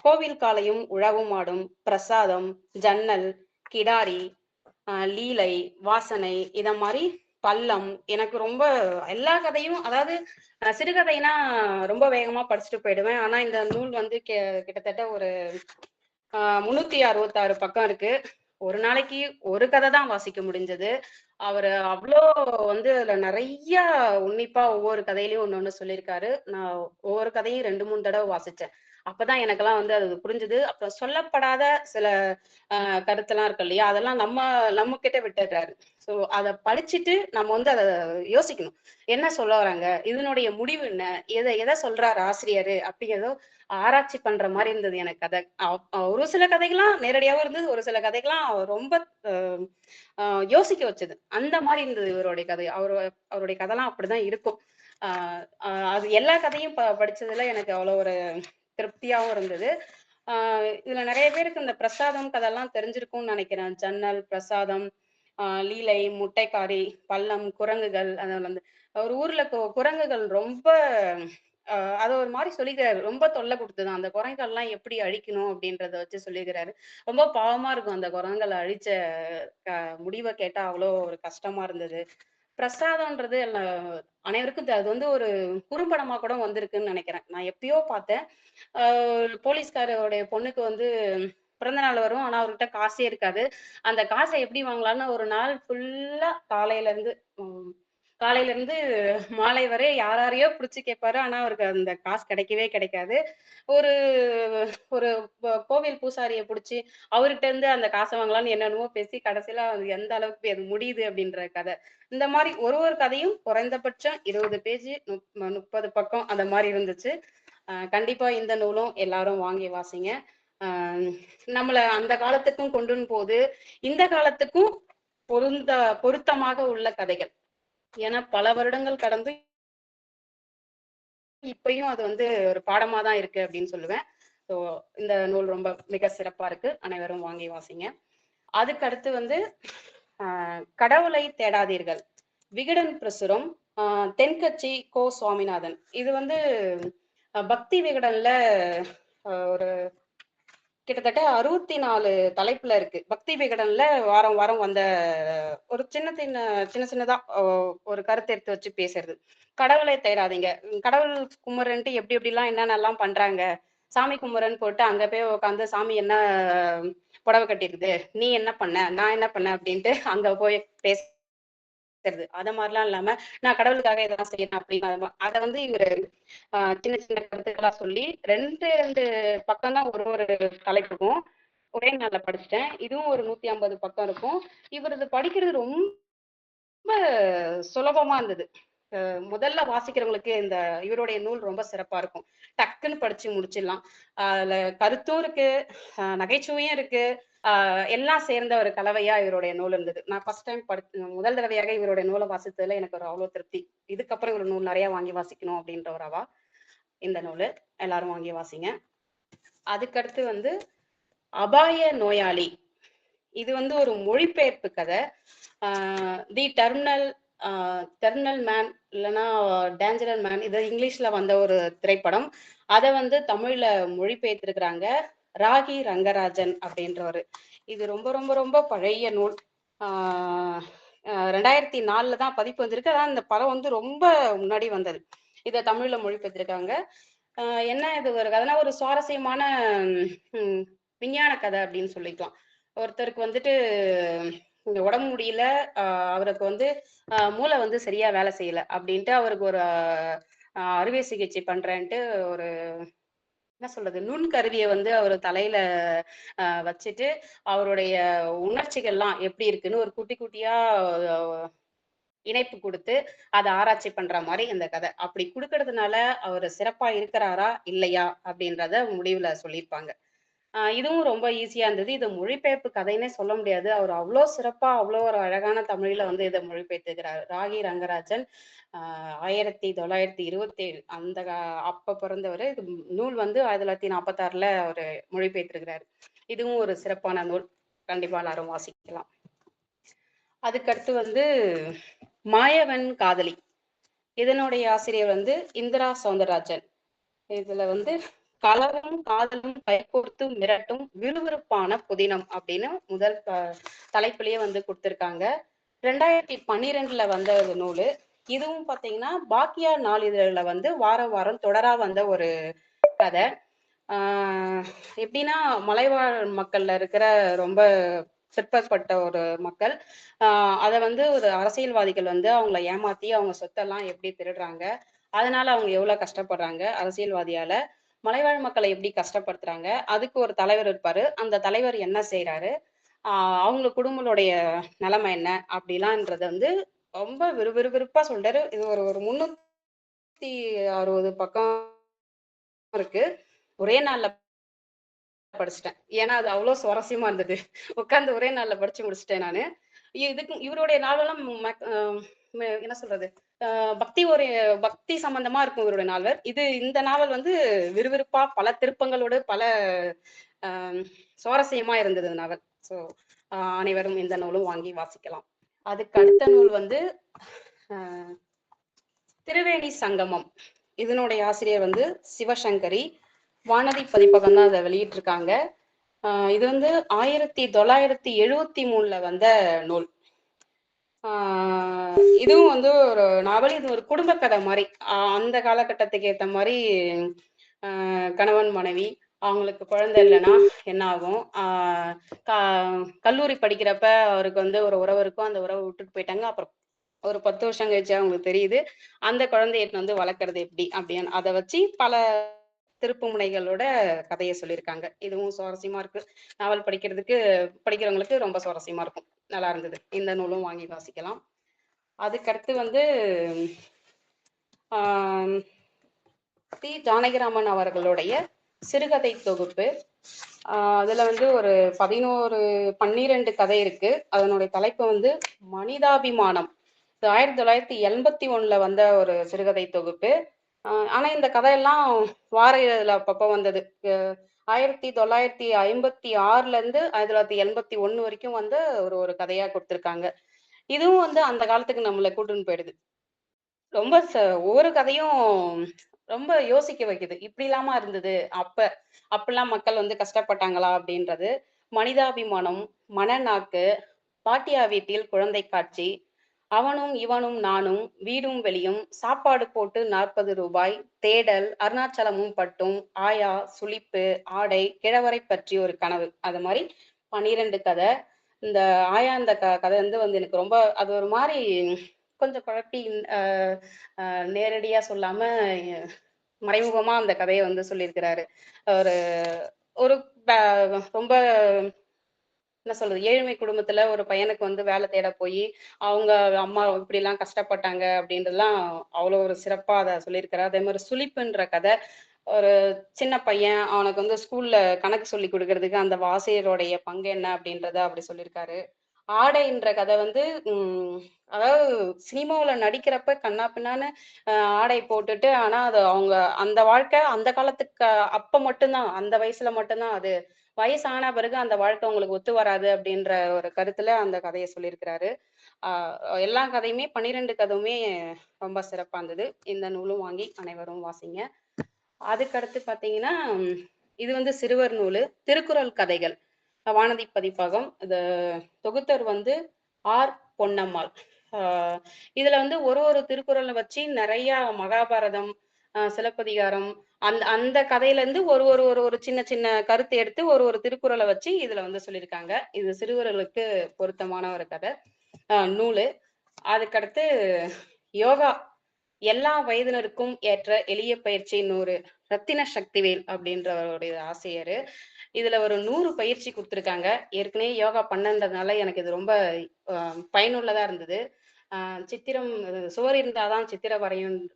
கோவில் காலையும் உழவும் ஆடும், பிரசாதம், ஜன்னல், கிடாரி, லீலை, வாசனை, இத மாதிரி பள்ளம். எனக்கு ரொம்ப எல்லா கதையும், அதாவது சிறுகதைனா ரொம்ப வேகமா படிச்சுட்டு போயிடுவேன். ஆனா இந்த நூல் வந்து கிட்டத்தட்ட ஒரு 366 பக்கம் இருக்கு. ஒரு நாளைக்கு ஒரு கதை தான் வாசிக்க முடிஞ்சது. அவர் அவ்வளோ வந்து அதுல நிறைய உன்னிப்பா ஒவ்வொரு கதையிலயும் ஒண்ணு சொல்லியிருக்காரு. நான் ஒவ்வொரு கதையும் 2-3 தடவை வாசிச்சேன். அப்பதான் எனக்கெல்லாம் வந்து அது புரிஞ்சுது. அப்புறம் சொல்லப்படாத சில கருத்தெல்லாம் இருக்கு இல்லையா, அதெல்லாம் நம்ம கிட்ட விட்டுடுறாரு. ஸோ அதை படிச்சுட்டு நம்ம வந்து அதை யோசிக்கணும், என்ன சொல்ல வராங்க, இதனுடைய முடிவு என்ன, எதை சொல்றாரு ஆசிரியர் அப்படிங்கிறதோ ஆராய்ச்சி பண்ற மாதிரி இருந்தது எனக்கு கதை. ஒரு சில கதைகள்லாம் நேரடியாகவும் இருந்தது, ஒரு சில கதைகள்லாம் ரொம்ப யோசிக்க வச்சது. அந்த மாதிரி இருந்தது இவருடைய கதை. அவருடைய கதைலாம் அப்படிதான் இருக்கும். அது எல்லா கதையும் படிச்சதுல எனக்கு அவ்வளோ ஒரு திருப்தியாகவும் இருந்தது. இதுல நிறைய பேருக்கு இந்த பிரசாதம் கதெல்லாம் தெரிஞ்சிருக்கும்னு நினைக்கிறேன். ஜன்னல், பிரசாதம், லீலை, முட்டைக்காரி, பள்ளம், குரங்குகள். அதில் வந்து ஒரு ஊர்ல குரங்குகள் ரொம்ப அதை ஒரு மாதிரி சொல்லிக்கிறாரு, ரொம்ப தொல்லை கொடுத்துதான். அந்த குரங்குகள்லாம் எப்படி அழிக்கணும் அப்படின்றத வச்சு சொல்லிக்கிறாரு. ரொம்ப பாவமா இருக்கும் அந்த குரங்குகளை அழிச்ச முடிவை கேட்டா, அவ்வளோ ஒரு கஷ்டமா இருந்தது. பிரசாதம்ன்றது அனைவருக்கும் அது வந்து ஒரு குறும்படமா கூட வந்திருக்குன்னு நினைக்கிறேன். நான் எப்பயோ பார்த்தேன். போலீஸ்காரோடைய பொண்ணுக்கு வந்து பிறந்த நாள் வரும். ஆனா அவர்கிட்ட காசே இருக்காது. அந்த காசை எப்படி வாங்கலாம்னு ஒரு நாள் ஃபுல்லா காலையில இருந்து மாலை வரை யாரையோ புடிச்சு கேட்பாரு. ஆனா அவருக்கு அந்த காசு கிடைக்கவே கிடைக்காது. ஒரு ஒரு கோவில் பூசாரிய புடிச்சு அவர்கிட்ட இருந்து அந்த காசை வாங்கலாம்னு என்னென்னமோ பேசி கடைசியில அது எந்த அளவுக்கு அது முடியுது அப்படின்ற கதை. இந்த மாதிரி ஒரு கதையும் குறைந்தபட்சம் 20 பேஜ் 30 பக்கம் அந்த மாதிரி இருந்துச்சு. கண்டிப்பா இந்த நூலும் எல்லாரும் வாங்கி வாசிங்க. நம்மள அந்த காலத்துக்கும் கொண்டு போது இந்த காலத்துக்கும் பொருத்தமாக உள்ள கதைகள். ஏன்னா பல வருடங்கள் கடந்து இப்பயும் அது வந்து ஒரு பாடமா தான் இருக்கு அப்படின்னு சொல்லுவேன். ஸோ இந்த நூல் ரொம்ப மிக சிறப்பா இருக்கு. அனைவரும் வாங்கி வாசிங்க. அதுக்கு அடுத்து வந்து கடவுளை தேடாதீர்கள், விகடன் பிரசுரம், தென்கட்சி கோ சுவாமிநாதன். இது வந்து பக்தி விகடன்ல ஒரு கிட்டத்தட்ட 64 தலைப்புல இருக்கு. பக்தி விகடன்ல வாரம் வாரம் வந்த ஒரு சின்னதா ஒரு கருத்து எடுத்து வச்சு பேசுறது. கடவுளை தேடாதீங்க, கடவுள் கும்புறன்ட்டு எப்படி எப்படிலாம் என்னென்னலாம் பண்றாங்க, சாமி கும்புறன்னு போட்டு அங்க போய் உட்காந்து சாமி என்ன புடவை கட்டிருக்குது, நீ என்ன பண்ண, நான் என்ன பண்ண அப்படின்ட்டு அங்க போய் பேசுறது. அத மாதிரிலாம் இல்லாம நான் கடவுளுக்காக இதெல்லாம் செய்யணும் அப்படின்னு அதை வந்து இவரு சின்ன சின்ன கருத்துக்களா சொல்லி 2 பக்கம் தான் ஒரு தலைப்புக்கும் ஒரே நாள்ல படிச்சுட்டேன். இதுவும் ஒரு 150 பக்கம் இருக்கும். இவரது படிக்கிறது ரொம்ப சுலபமா இருந்தது. முதல்ல வாசிக்கிறவங்களுக்கு இவருடைய நூல் ரொம்ப சிறப்பா இருக்கும். டக்குன்னு படிச்சு முடிச்சிடலாம். அதுல கருத்தும் இருக்கு, நகைச்சுவையும் இருக்கு, எல்லாம் சேர்ந்த ஒரு கலவையா இவருடைய நூல் இருந்தது. நான் ஃபர்ஸ்ட் டைம் முதல் தடவையாக இவருடைய நூலை வாசித்ததுல எனக்கு ஒரு அவ்வளவு திருப்தி. இதுக்கப்புறம் இவரோட நூல் நிறைய வாங்கி வாசிக்கணும் அப்படின்ற ஒரு அவா. இந்த நூல் எல்லாரும் வாங்கி வாசிங்க. அதுக்கடுத்து வந்து அபாய நோயாளி. இது வந்து ஒரு மொழிபெயர்ப்பு கதை. தி டெர்மினல் மேன் இல்லைன்னா டேஞ்சரல் மேன், இது இங்கிலீஷ்ல வந்த ஒரு திரைப்படம். அதை வந்து தமிழ்ல மொழிபெயர்த்திருக்கிறாங்க ராகி ரங்கராஜன் அப்படின்றவர். இது ரொம்ப ரொம்ப ரொம்ப பழைய நூல். 2004 தான் பதிப்பு வந்திருக்கு. அதான் இந்த படம் வந்து ரொம்ப முன்னாடி வந்தது. இதை தமிழ்ல மொழிபெயர்த்திருக்காங்க. என்ன இது ஒரு கதைனா ஒரு சுவாரஸ்யமான விஞ்ஞான கதை அப்படின்னு சொல்லிக்கலாம். ஒருத்தருக்கு வந்துட்டு இந்த உடம்பு முடியல, அவருக்கு வந்து மூளை வந்து சரியா வேலை செய்யல அப்படின்ட்டு அவருக்கு ஒரு அறுவை சிகிச்சை பண்றேன்ட்டு ஒரு என்ன சொல்றது நுண்கருவியை வந்து அவர் தலையில வச்சுட்டு அவருடைய உணர்ச்சிகள்லாம் எப்படி இருக்குன்னு ஒரு குட்டி குட்டியா இணைப்பு கொடுத்து அதை ஆராய்ச்சி பண்ற மாதிரி இந்த கதை. அப்படி கொடுக்கறதுனால அவர் சிறப்பா இருக்கிறாரா இல்லையா அப்படின்றத முடிவுல சொல்லியிருப்பாங்க. இதுவும் ரொம்ப ஈஸியா இருந்தது. இது மொழிபெயர்ப்பு கதைன்னே சொல்ல முடியாது. அவர் அவ்வளோ சிறப்பா அவ்வளோ ஒரு அழகான தமிழ்ல வந்து இதை மொழிபெயர்த்துக்கிறார். ராகி ரங்கராஜன் 1927 அந்த அப்ப பிறந்தவர். இது நூல் வந்து 1946 அவர் மொழிபெயர்த்திருக்கிறார். இதுவும் ஒரு சிறப்பான நூல். கண்டிப்பா எல்லாரும் வாசிக்கலாம். அதுக்கடுத்து வந்து மாயவன் காதலி. இதனுடைய ஆசிரியர் வந்து இந்திரா சௌந்தரராஜன். இதுல வந்து கலரும் காதலும் கைகோர்த்து மிரட்டும் விறுவிறுப்பான புதினம் அப்படின்னு முதல் தலைப்பிலேயே வந்து கொடுத்திருக்காங்க. 2012 வந்த ஒரு நூல். இதுவும் பாத்தீங்கன்னா பாக்கியா நாளிதழ்ல வந்து வாரம் வாரம் தொடரா வந்த ஒரு கதை. எப்படின்னா மலைவாழ் மக்கள்ல இருக்கிற ரொம்ப சிற்பப்பட்ட ஒரு மக்கள், அதை வந்து ஒரு அரசியல்வாதிகள் வந்து அவங்கள ஏமாத்தி அவங்க சொத்தெல்லாம் எப்படி திருடுறாங்க, அதனால அவங்க எவ்வளவு கஷ்டப்படுறாங்க, அரசியல்வாதியால மலைவாழ் மக்களை எப்படி கஷ்டப்படுத்துறாங்க, அதுக்கு ஒரு தலைவர் இருப்பாரு, அந்த தலைவர் என்ன செய்யறாரு, அவங்க குடும்பங்களுடைய நிலைமை என்ன அப்படிலாம்ன்றது வந்து ரொம்ப விறுவிறுப்பா சொல்றாரு. இது ஒரு 360 பக்கம் இருக்கு. ஒரே நாள்ல படிச்சுட்டேன். ஏன்னா அது அவ்வளவு சுவாரஸ்யமா இருந்தது. உட்கார்ந்து ஒரே நாள்ல படிச்சு முடிச்சுட்டேன் நானு. இவருடைய நாவெல்லாம் என்ன சொல்றது பக்தி சம்பந்தமா இருக்கும் இவருடைய நாவல். இந்த நாவல் வந்து விறுவிறுப்பா பல திருப்பங்களோடு பல சுவாரஸ்யமா இருந்தது நாவல். ஸோ அனைவரும் இந்த நூலும் வாங்கி வாசிக்கலாம். அதுக்கு அடுத்த நூல் வந்து திருவேணி சங்கமம். இதனுடைய ஆசிரியர் வந்து சிவசங்கரி. வானதி பதிப்பகம் தான் அதை வெளியிட்டு இருக்காங்க. இது வந்து 1973 வந்த நூல். இதுவும் வந்து ஒரு நாவல். இது ஒரு குடும்ப கதை மாதிரி. அந்த காலகட்டத்துக்கு ஏத்த மாதிரி கணவன் மனைவி, அவங்களுக்கு குழந்தை இல்லைன்னா என்ன ஆகும். கல்லூரி படிக்கிறப்ப அவருக்கு வந்து ஒரு உறவு இருக்கும், அந்த உறவை விட்டுட்டு போயிட்டாங்க. அப்புறம் ஒரு 10 வருஷம் கழிச்சு அவங்களுக்கு தெரியுது அந்த குழந்தைய வந்து வளர்க்கறது எப்படி அப்படின்னு. அதை வச்சு பல திருப்பு முனைகளோட கதையை சொல்லியிருக்காங்க. இதுவும் சுவாரஸ்யமா இருக்கு. நாவல் படிக்கிறவங்களுக்கு ரொம்ப சுவாரஸ்யமா இருக்கும். நல்லா இருந்தது. இந்த நூலும் வாங்கி வாசிக்கலாம். அதுக்கடுத்து வந்து தி ஜானகிராமன் அவர்களுடைய சிறுகதை தொகுப்பு. அதுல வந்து ஒரு 12 கதை இருக்கு. அதனுடைய தலைப்பு வந்து மனிதாபிமானம். 1981 வந்த ஒரு சிறுகதை தொகுப்பு. ஆனா இந்த கதையெல்லாம் வார இதழில் அப்பப்போ வந்தது. 1956 இருந்து 1981 வரைக்கும் வந்து ஒரு கதையா கொடுத்துருக்காங்க. இதுவும் வந்து அந்த காலத்துக்கு நம்மளை கூட்டுன்னு போயிடுது. ரொம்ப ஒவ்வொரு கதையும் ரொம்ப யோசிக்க வைக்குது. இப்படி இல்லாம இருந்தது அப்பெல்லாம் மக்கள் வந்து கஷ்டப்பட்டாங்களா அப்படின்றது. மனிதாபிமானம், மனநாக்கு, பாட்டியா வீட்டில் குழந்தை காட்சி, அவனும் இவனும் நானும், வீடும் வெளியும், சாப்பாடு போட்டு 40 ரூபாய், தேடல், அருணாச்சலமும் பட்டும், ஆயா, சுளிப்பு, ஆடை, கிழவரை பற்றி ஒரு கனவு. அது மாதிரி 12 கதை. இந்த ஆயா இந்த கதை வந்து எனக்கு ரொம்ப அது ஒரு மாதிரி கொஞ்சம் குழப்பி நேரடியா சொல்லாம மறைமுகமா அந்த கதையை வந்து சொல்லியிருக்கிறாரு. ஒரு ஒரு ரொம்ப என்ன சொல்றது, ஏழ்மை குடும்பத்துல ஒரு பையனுக்கு வந்து வேலை தேட போய் அவங்க அம்மா இப்படி எல்லாம் கஷ்டப்பட்டாங்க அப்படின்றதுலாம் அவ்வளோ ஒரு சிறப்பா அதை சொல்லியிருக்கிறாரு. அதே மாதிரி சுளிப்புன்ற கதை. ஒரு சின்ன பையன், அவனுக்கு வந்து ஸ்கூல்ல கணக்கு சொல்லி கொடுக்கறதுக்கு அந்த ஆசிரியருடைய பங்கு என்ன அப்படின்றத அப்படி சொல்லியிருக்காரு. ஆடைன்ற கதை வந்து அதாவது சினிமாவுல நடிக்கிறப்ப கண்ணா பின்னான்னு ஆடை போட்டுட்டு, ஆனா அது அவங்க அந்த வாழ்க்கை அந்த காலத்துக்கு அப்ப மட்டும்தான், அந்த வயசுல மட்டும்தான். அது வயசான பிறகு அந்த வாழ்க்கை உங்களுக்கு ஒத்து வராது அப்படின்ற ஒரு கருத்துல அந்த கதையை சொல்லியிருக்கிறாரு. எல்லா கதையுமே 12 கதையுமே ரொம்ப சிறப்பா இருந்தது. இந்த நூலும் வாங்கி அனைவரும் வாசிங்க. அதுக்கடுத்து பாத்தீங்கன்னா, இது வந்து சிறுவர் நூலு, திருக்குறள் கதைகள், வானதி பதிப்பகம். இது தொகுத்தர் வந்து ஆர் பொன்னம்மாள். இதுல வந்து ஒரு திருக்குறளை வச்சு நிறைய மகாபாரதம், சிலப்பதிகாரம், அந்த கதையில இருந்து ஒரு சின்ன சின்ன கருத்து எடுத்து ஒரு திருக்குறளை வச்சு இதுல வந்து சொல்லியிருக்காங்க. இது சிறுவர்களுக்கு பொருத்தமான ஒரு கதை நூலு. அதுக்கடுத்து யோகா, எல்லா வயதினருக்கும் ஏற்ற எளிய பயிற்சி 100, ரத்தின சக்திவேல் அப்படின்றவருடைய ஆசிரியர். இதுல ஒரு 100 பயிற்சி கொடுத்துருக்காங்க. ஏற்கனவே யோகா பண்ணன்றதுனால எனக்கு இது ரொம்ப பயனுள்ளதா இருந்தது. சித்திரம் சுவர் இருந்தாதான் சித்திரம்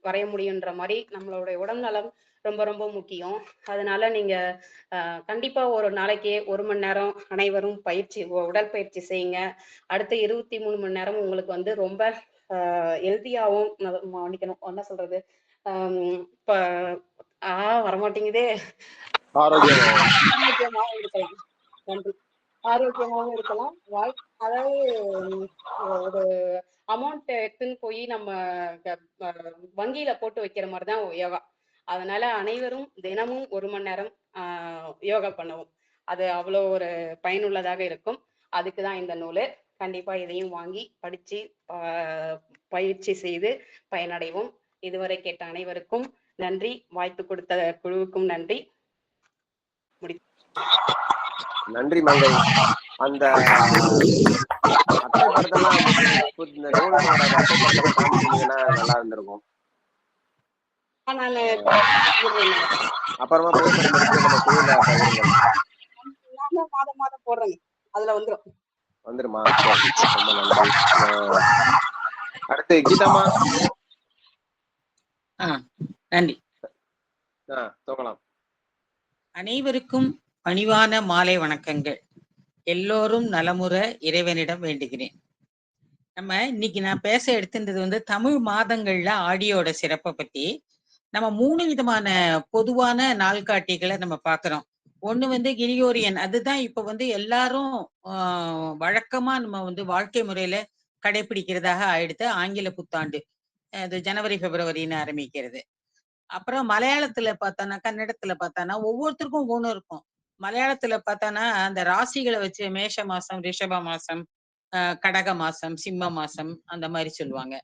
வரைய முடியுன்ற மாதிரி நம்மளுடைய உடல்நலம் ரொம்ப ரொம்ப முக்கியம். அதனால நீங்க கண்டிப்பா ஒரு நாளைக்கே 1 மணி நேரம் அனைவரும் உடற்பயிற்சி செய்யுங்க. அடுத்த 23 மணி நேரம் உங்களுக்கு வந்து ரொம்ப ஹெல்த்தியாவும் மன்னிக்கணும் என்ன சொல்றது, இப்ப வரமாட்டேங்குதே, ஆரோக்கியமாவும் இருக்கலாம். நன்றி. ஆரோக்கியமாகவும் இருக்கலாம். அதாவது ஒரு அமௌண்ட் எடுத்துன்னு போய் நம்ம வங்கியில போட்டு வைக்கிற மாதிரிதான் யோகா. அதனால அனைவரும் தினமும் 1 மணி நேரம் யோகா பண்ணவும். அது அவ்வளோ ஒரு பயனுள்ளதாக இருக்கும். அதுக்குதான் இந்த நூலு. கண்டிப்பா இதையும் வாங்கி படிச்சு பயிற்சி செய்து பயனடைவோம். இதுவரை கேட்ட அனைவருக்கும் நன்றி. வாய்ப்பு கொடுத்த குழுவுக்கும் நன்றி. நன்றி மங்கை. அந்த அட்டைப்படத்தெல்லாம் இந்த நூலனோட அட்டைப்படத்தெல்லாம் காமிச்சீங்கன்னா நல்லா இருந்திருக்கும். அப்புறமா புகைப்படம் எடுத்து நம்ம குழுல மாதம் போடுறேன், அதுல வந்துருமா? ரொம்ப நன்றி. அடுத்து கீதாமா. நன்றி. தோங்கலாம். அனைவருக்கும் பணிவான மாலை வணக்கங்கள். எல்லோரும் நலமுற இறைவனிடம் வேண்டுகிறேன். நம்ம இன்னைக்கு நான் பேச எடுத்துன்றது வந்து தமிழ் மாதங்கள்ல ஆடியோட சிறப்பை பத்தி. நம்ம 3 விதமான பொதுவான நாள்காட்டிகளை நம்ம பாக்குறோம். ஒண்ணு வந்து கிரிகோரியன், அதுதான் இப்ப வந்து எல்லாரும் வழக்கமா நம்ம வந்து வாழ்க்கை முறையில கடைபிடிக்கிறதாக ஆயிடுத்து. ஆங்கில புத்தாண்டு அது ஜனவரி பிப்ரவரின்னு ஆரம்பிக்கிறது. அப்புறம் மலையாளத்துல பார்த்தானா, கன்னடத்துல பார்த்தானா ஒவ்வொருத்தருக்கும் ஒவ்வொன்றும் இருக்கும். மலையாளத்துல பார்த்தானா அந்த ராசிகளை வச்சு மேஷ மாசம், ரிஷப மாசம், கடக மாசம், சிம்ம மாசம் அந்த மாதிரி சொல்லுவாங்க.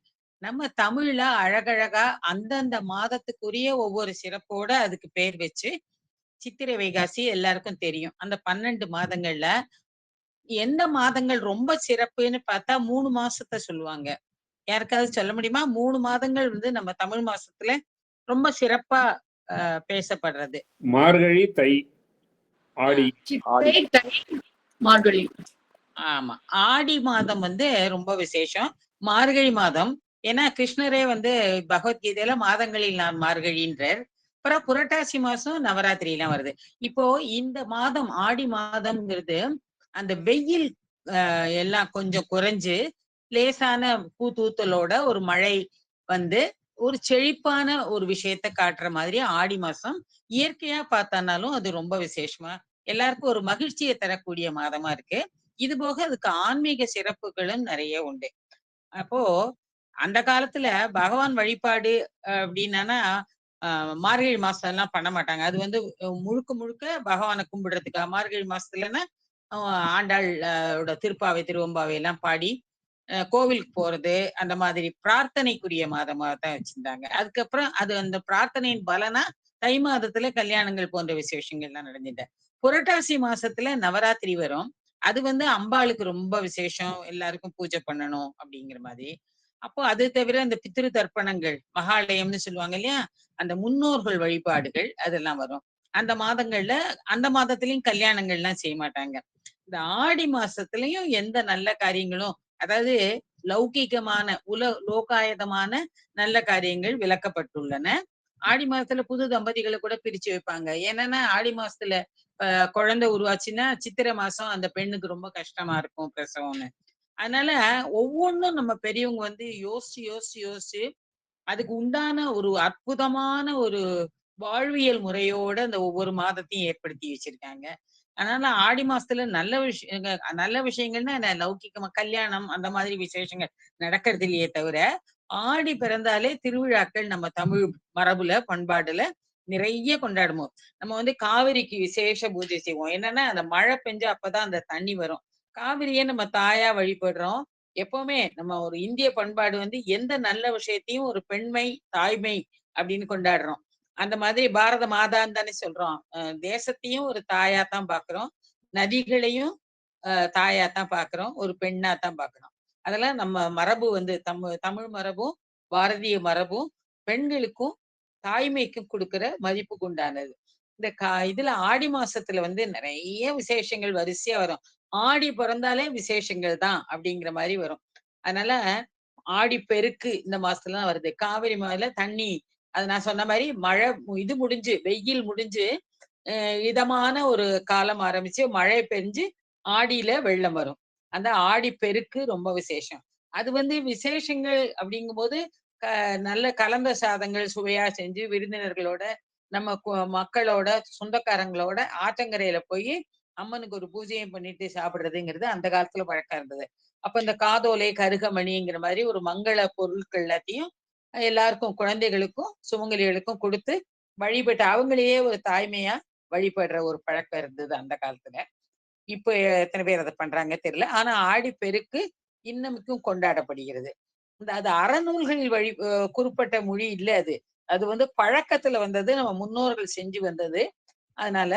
நம்ம தமிழ்ல அழகழகா அந்தந்த மாதத்துக்குரிய ஒவ்வொரு சிறப்போட அதுக்கு பேர் வச்சு சித்திரை வைகாசி எல்லாருக்கும் தெரியும். அந்த 12 மாதங்கள்ல எந்த மாதங்கள் ரொம்ப சிறப்புன்னு பார்த்தா 3 மாசத்த சொல்லுவாங்க. யாருக்காவது சொல்ல முடியுமா? 3 மாதங்கள் வந்து நம்ம தமிழ் மாசத்துல ரொம்ப சிறப்பா பேசப்படுறது. மார்கழி, தை, ஆடி. சித்திரை, தை, மார்கழி. ஆமா. ஆடி மாதம் வந்து ரொம்ப விசேஷம். மார்கழி மாதம் ஏன்னா கிருஷ்ணரே வந்து பகவத்கீதையில மாதங்களில் நான் மார்கழின்றார். அப்புறம் புரட்டாசி மாசம் நவராத்திரி எல்லாம் வருது. இப்போ இந்த மாதம் ஆடி மாதம்ங்கிறது அந்த வெயில் எல்லாம் கொஞ்சம் குறைஞ்சு லேசான பூத்தூத்தலோட ஒரு மழை வந்து ஒரு செழிப்பான ஒரு விஷயத்த காட்டுற மாதிரி ஆடி மாசம் இயற்கையா பார்த்தானாலும் அது ரொம்ப விசேஷமா எல்லாருக்கும் ஒரு மகிழ்ச்சியை தரக்கூடிய மாதமா இருக்கு. இது போக அதுக்கு ஆன்மீக சிறப்புகளும் நிறைய உண்டு. அப்போ அந்த காலத்துல பகவான் வழிபாடு அப்படின்னா மார்கழி மாசம் எல்லாம் பண்ண மாட்டாங்க. அது வந்து முழுக்க முழுக்க பகவானை கும்பிடுறதுக்காக மார்கழி மாசத்துலன்னா ஆண்டாள் திருப்பாவை திருவம்பாவை எல்லாம் பாடி கோவிலுக்கு போறது அந்த மாதிரி பிரார்த்தனைக்குரிய மாதமா தான் வச்சிருந்தாங்க. அதுக்கப்புறம் அது அந்த பிரார்த்தனையின் பலனா தை மாதத்துல கல்யாணங்கள் போன்ற விசேஷங்கள்லாம் நடந்துட்ட. புரட்டாசி மாசத்துல நவராத்திரி வரும். அது வந்து அம்பாளுக்கு ரொம்ப விசேஷம், எல்லாருக்கும் பூஜை பண்ணணும் அப்படிங்கிற மாதிரி. அப்போ அது தவிர இந்த பித்திரு தர்ப்பணங்கள் மகாலயம்னு சொல்லுவாங்க இல்லையா, அந்த முன்னோர்கள் வழிபாடுகள் அதெல்லாம் வரும். அந்த மாதங்கள்ல அந்த மாதத்திலயும் கல்யாணங்கள்லாம் செய்ய மாட்டாங்க. இந்த ஆடி மாசத்துலயும் எந்த நல்ல காரியங்களும் அதாவது லௌகிகமான லோகாயதமான நல்ல காரியங்கள் விளக்கப்பட்டுள்ளன. ஆடி மாசத்துல புது தம்பதிகளை கூட பிரிச்சு வைப்பாங்க. ஏன்னா ஆடி மாசத்துல குழந்தை உருவாச்சுன்னா சித்திரை மாசம் அந்த பெண்ணுக்கு ரொம்ப கஷ்டமா இருக்கும் பிரசவம்னு. அதனால ஒவ்வொன்றும் நம்ம பெரியவங்க வந்து யோசிச்சு யோசிச்சு யோசிச்சு அதுக்கு உண்டான ஒரு அற்புதமான ஒரு வாழ்வியல் முறையோட அந்த ஒவ்வொரு மாதத்தையும் ஏற்படுத்தி வச்சிருக்காங்க. அதனால ஆடி மாசத்துல நல்ல விஷயங்கள்னா லௌகிகமா கல்யாணம் அந்த மாதிரி விசேஷங்கள் நடக்கிறது இல்லையே தவிர ஆடி பிறந்தாலே திருவிழாக்கள் நம்ம தமிழ் மரபுல பண்பாடுல நிறைய கொண்டாடுவோம். நம்ம வந்து காவிரிக்கு விசேஷ பூஜை செய்வோம். என்னன்னா அந்த மழை பெஞ்சா அப்பதான் அந்த தண்ணி வரும். காவிரியை நம்ம தாயா வழிபடுறோம். எப்பவுமே நம்ம ஒரு இந்திய பண்பாடு வந்து எந்த நல்ல விஷயத்தையும் ஒரு பெண்மை தாய்மை அப்படின்னு கொண்டாடுறோம். அந்த மாதிரி பாரத மாதான்னு தானே சொல்றோம். தேசத்தையும் ஒரு தாயா தான் பாக்குறோம், நதிகளையும் தாயா தான் பாக்குறோம், ஒரு பெண்ணா தான் பாக்குறோம். அதெல்லாம் நம்ம மரபு வந்து தமிழ் மரபும் பாரதிய மரபும் பெண்களுக்கும் தாய்மைக்கும் கொடுக்கிற மதிப்புக்கு உண்டானது. இந்த இதுல ஆடி மாசத்துல வந்து நிறைய விசேஷங்கள் வரிசையா வரும். ஆடி பிறந்தாலே விசேஷங்கள் தான் அப்படிங்கிற மாதிரி வரும். அதனால ஆடி பெருக்கு இந்த மாசத்துல தான் வருது. காவிரி மலையில தண்ணி அது நான் சொன்ன மாதிரி மழை இது முடிஞ்சு வெயில் முடிஞ்சு இதமான ஒரு காலம் ஆரம்பிச்சு மழை பெஞ்சு ஆடியில வெள்ளம் வரும். அந்த ஆடி பெருக்கு ரொம்ப விசேஷம். அது வந்து விசேஷங்கள் அப்படிங்கும் போது நல்ல கலந்த சாதங்கள் சுவையா செஞ்சு விருந்தினர்களோட நம்ம மக்களோட சொந்தக்காரங்களோட ஆற்றங்கரையில போய் அம்மனுக்கு ஒரு பூஜையும் பண்ணிட்டு சாப்பிடுறதுங்கிறது அந்த காலத்துல பழக்கம் இருந்தது. அப்ப இந்த காதோலை கருகமணிங்கிற மாதிரி ஒரு மங்கள பொருட்கள் எல்லாத்தையும் எல்லாருக்கும் குழந்தைகளுக்கும் சுமங்கலிகளுக்கும் கொடுத்து வழிபட்டு அவங்களையே ஒரு தாய்மையா வழிபடுற ஒரு பழக்கம் இருந்தது அந்த காலத்துல. இப்ப எத்தனை பேர் அதை பண்றாங்க தெரியல. ஆனா ஆடி பெருக்கு இன்னமுக்கும் கொண்டாடப்படுகிறது. அது அறநூல்களில் குறிப்பிட்ட மொழி இல்ல அது. அது வந்து பழக்கத்துல வந்தது, நம்ம முன்னோர்கள் செஞ்சு வந்தது. அதனால